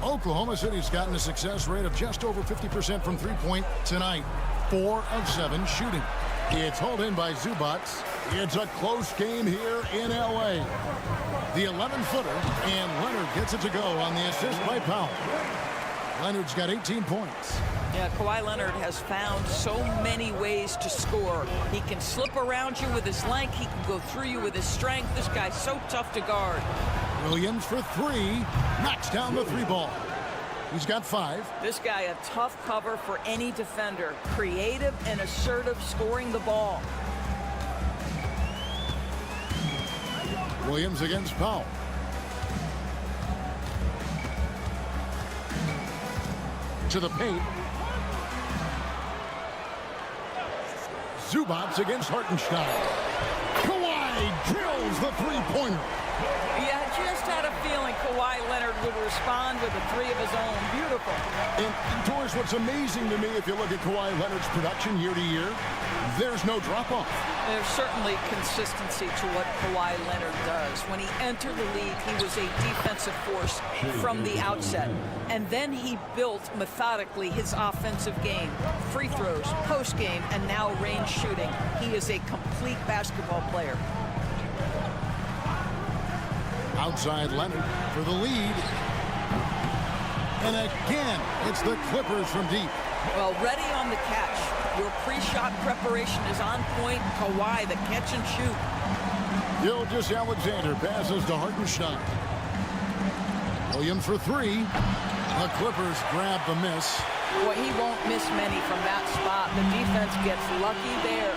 Oklahoma City's gotten a success rate of just over 50% from three-point tonight. 4 of 7 shooting. It's hauled in by Zubac. It's a close game here in L.A. The 11-footer, and Leonard gets it to go on the assist by Powell. Leonard's got 18 points. Yeah, Kawhi Leonard has found so many ways to score. He can slip around you with his length. He can go through you with his strength. This guy's so tough to guard. Williams for 3. Knocks down the 3-ball. He's got 5. This guy a tough cover for any defender. Creative and assertive scoring the ball. Williams against Powell. to the paint. Zubats against Hartenstein. Kawhi drills the three-pointer. Yeah, I just had a feeling Kawhi Leonard would respond with a three of his own. Beautiful. And Doris, what's amazing to me, if you look at Kawhi Leonard's production year to year, there's no drop-off. There's certainly consistency to what Kawhi Leonard does. When he entered the league, he was a defensive force from the outset. And then he built methodically his offensive game. Free throws, post game, and now range shooting. He is a complete basketball player. Outside Leonard for the lead. And again, it's the Clippers from deep. Well, ready on the catch. Your pre-shot preparation is on point. Kawhi, the catch and shoot. Gilgeous-Alexander passes to Hartenstein. Williams for three. The Clippers grab the miss. Boy, he won't miss many from that spot. The defense gets lucky there.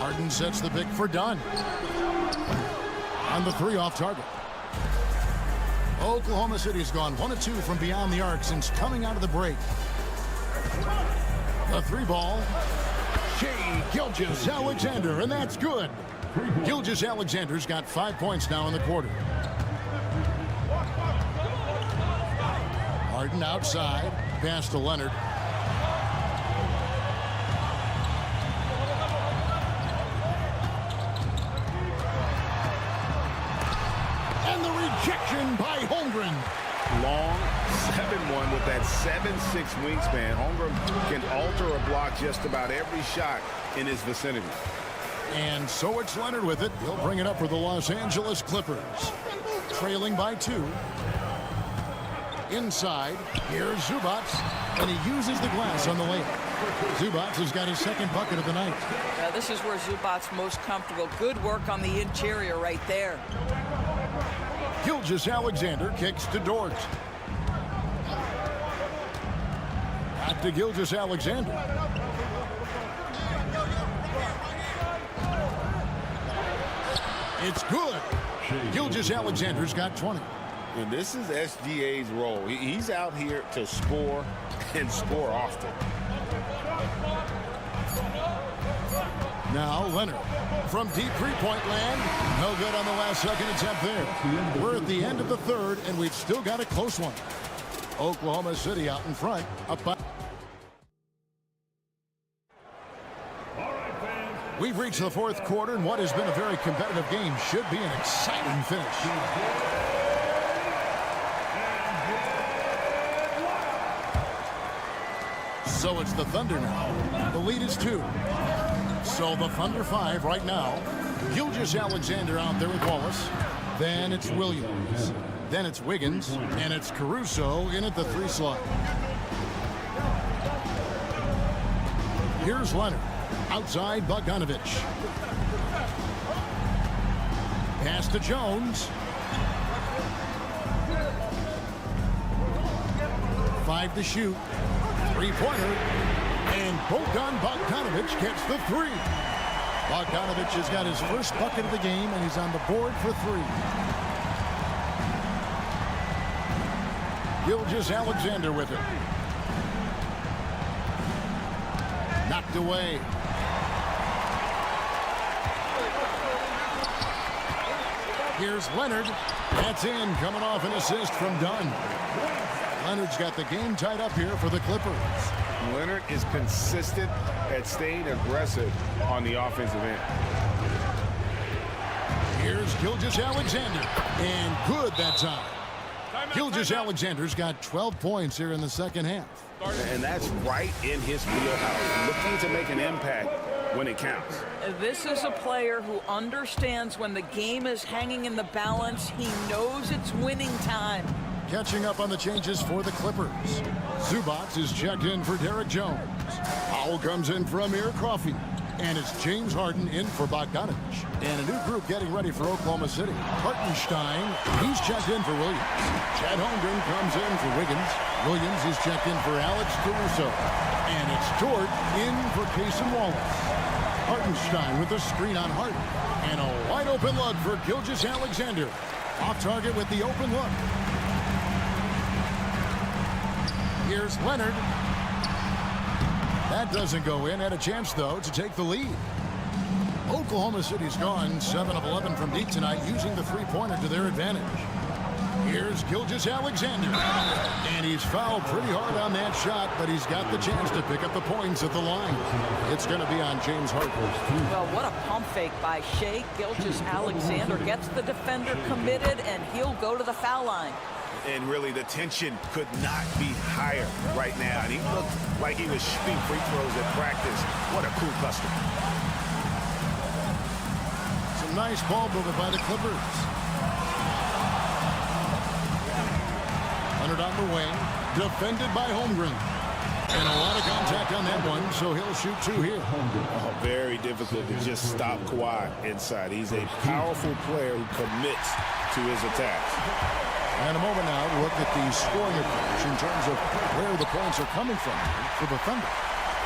Harden sets the pick for Dunn. On the three off target. Oklahoma City's gone 1 of 2 from beyond the arc since coming out of the break. The three ball. Shai Gilgeous-Alexander, and that's good. Gilgeous-Alexander's got 5 points now in the quarter. Harden outside. Pass to Leonard. Rejection by Holmgren. Long 7-1 with that 7'6" wingspan. Holmgren can alter a block just about every shot in his vicinity. And so it's Leonard with it. He'll bring it up for the Los Angeles Clippers. Trailing by 2. Inside, here's Zubats, and he uses the glass on the layup. Zubats has got his second bucket of the night. This is where Zubats most comfortable. Good work on the interior right there. Gilgeous-Alexander kicks to Dort. Back to Gilgeous-Alexander. It's good. Gilgeous-Alexander's got 20. And this is SGA's role. He's out here to score and score often. Now Leonard from deep three-point land. No good on the last second attempt there. We're at the end of the third, and we've still got a close one. Oklahoma City out in front. Up by. We've reached the fourth quarter, and what has been a very competitive game should be an exciting finish. So it's the Thunder now. The lead is 2. So the Thunder 5 right now. Gilgeous-Alexander out there with Wallace. Then it's Williams. Then it's Wiggins. And it's Caruso in at the 3 slot. Here's Leonard. Outside Bogdanovich. Pass to Jones. 5 to shoot. Three-pointer. And Bogdanovich gets the 3. Bogdanovich has got his first bucket of the game, and he's on the board for 3. Gilgeous-Alexander with it. Knocked away. Here's Leonard. That's in, coming off an assist from Dunn. Leonard's got the game tied up here for the Clippers. Leonard is consistent at staying aggressive on the offensive end. Here's Gilgeous-Alexander. And good that time. Gilgeous-Alexander's got 12 points here in the second half. And that's right in his wheelhouse. Looking to make an impact when it counts. This is a player who understands when the game is hanging in the balance. He knows it's winning time. Catching up on the changes for the Clippers. Zubats is checked in for Derek Jones. Powell comes in for Amir Coffey. And it's James Harden in for Bogdanovich. And a new group getting ready for Oklahoma City. Hartenstein, he's checked in for Williams. Chad Holmgren comes in for Wiggins. Williams is checked in for Alex Caruso. And it's Dort in for Cason Wallace. Hartenstein with a screen on Harden. And a wide open look for Gilgeous-Alexander. Off target with the open look. Here's Leonard. That doesn't go in. Had a chance, though, to take the lead. Oklahoma City's gone 7 of 11 from deep tonight, using the three-pointer to their advantage. Here's Gilgeous-Alexander. And he's fouled pretty hard on that shot, but he's got the chance to pick up the points at the line. It's going to be on James Harden. Well, what a pump fake by Shea. Gilgeous-Alexander gets the defender committed, and he'll go to the foul line. And really, the tension could not be higher right now. And he looked like he was shooting free throws at practice. What a cool customer. Some nice ball movement by the Clippers. Leonard on the wing, defended by Holmgren. And a lot of contact on that one, so he'll shoot two here. Oh, very difficult to just stop Kawhi inside. He's a powerful player who commits to his attacks. And a moment now to look at the scoring approach in terms of where the points are coming from for the Thunder.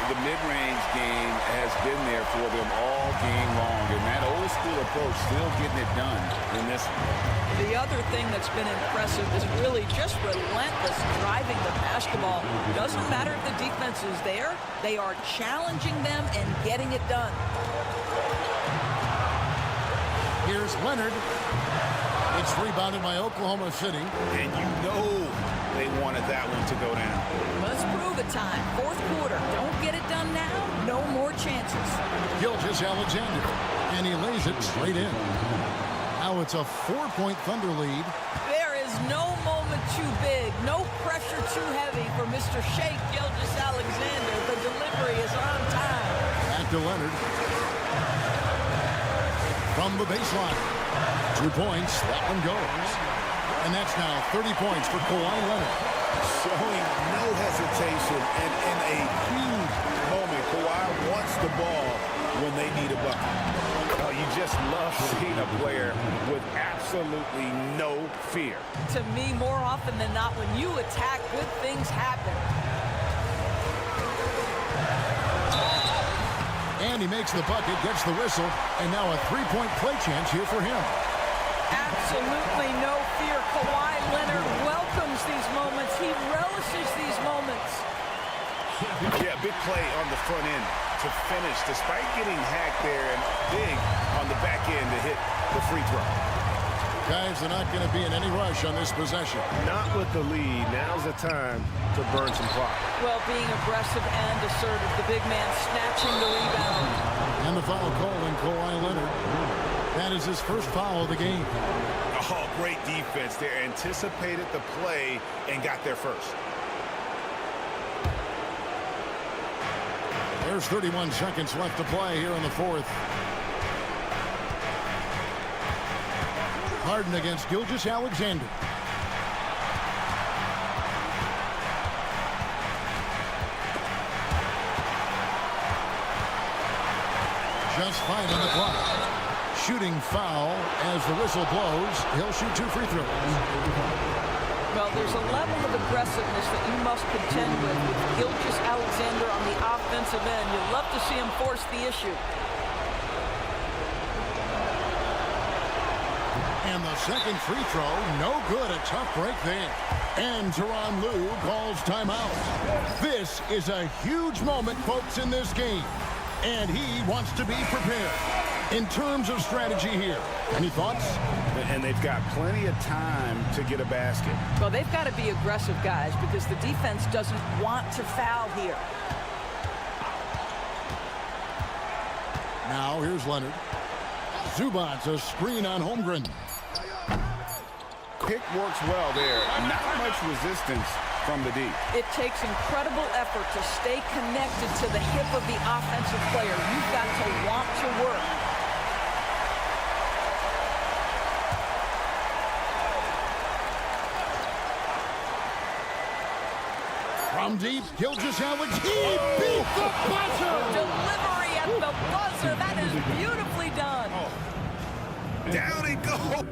The mid-range game has been there for them all game long, and that old school approach still getting it done in this one. The other thing that's been impressive is really just relentless driving the basketball. Doesn't matter if the defense is there, they are challenging them and getting it done. Here's Leonard. It's rebounded by Oklahoma City. And you know they wanted that one to go down. Let's prove it time. Fourth quarter. Don't get it done now. No more chances. Gilgeous-Alexander. And he lays it straight in. Now it's a 4-point Thunder lead. There is no moment too big. No pressure too heavy for Mr. Shea Gilgeous-Alexander. The delivery is on time. Back to Leonard. From the baseline. 2 points, that one goes. And that's now 30 points for Kawhi Leonard. Showing no hesitation, and in a huge moment, Kawhi wants the ball when they need a bucket. Oh, you just love seeing a player with absolutely no fear. To me, more often than not, when you attack, good things happen. And he makes the bucket, gets the whistle, and now a 3-point play chance here for him. Absolutely no fear. Kawhi Leonard welcomes these moments. He relishes these moments. Yeah, big play on the front end to finish, despite getting hacked there, and big on the back end to hit the free throw. Guys, they're not going to be in any rush on this possession. Not with the lead. Now's the time to burn some clock. Well, being aggressive and assertive, the big man snatching the rebound. And the foul called on Kawhi Leonard. That is his first foul of the game. Oh, great defense there. Anticipated the play and got there first. There's 31 seconds left to play here in the fourth. Harden against Gilgeous-Alexander. Just 5 on the clock. Shooting foul as the whistle blows. He'll shoot 2 free throws. Well, there's a level of aggressiveness that you must contend with Gilgeous-Alexander on the offensive end. You'd love to see him force the issue. And the second free throw, no good. A tough break there. And Tyronn Lue calls timeout. This is a huge moment, folks, in this game. And he wants to be prepared. In terms of strategy here, any thoughts? And they've got plenty of time to get a basket. Well, they've got to be aggressive, guys, because the defense doesn't want to foul here. Now here's Leonard. Zubac's a screen on Holmgren. Pick works well there. Not much resistance from the D. It takes incredible effort to stay connected to the hip of the offensive player. You've got to want to work. From deep, Gilgeous-Alexander. He beat the buzzer! Delivery at the buzzer. That is beautifully done. Oh. Down he goes.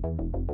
you.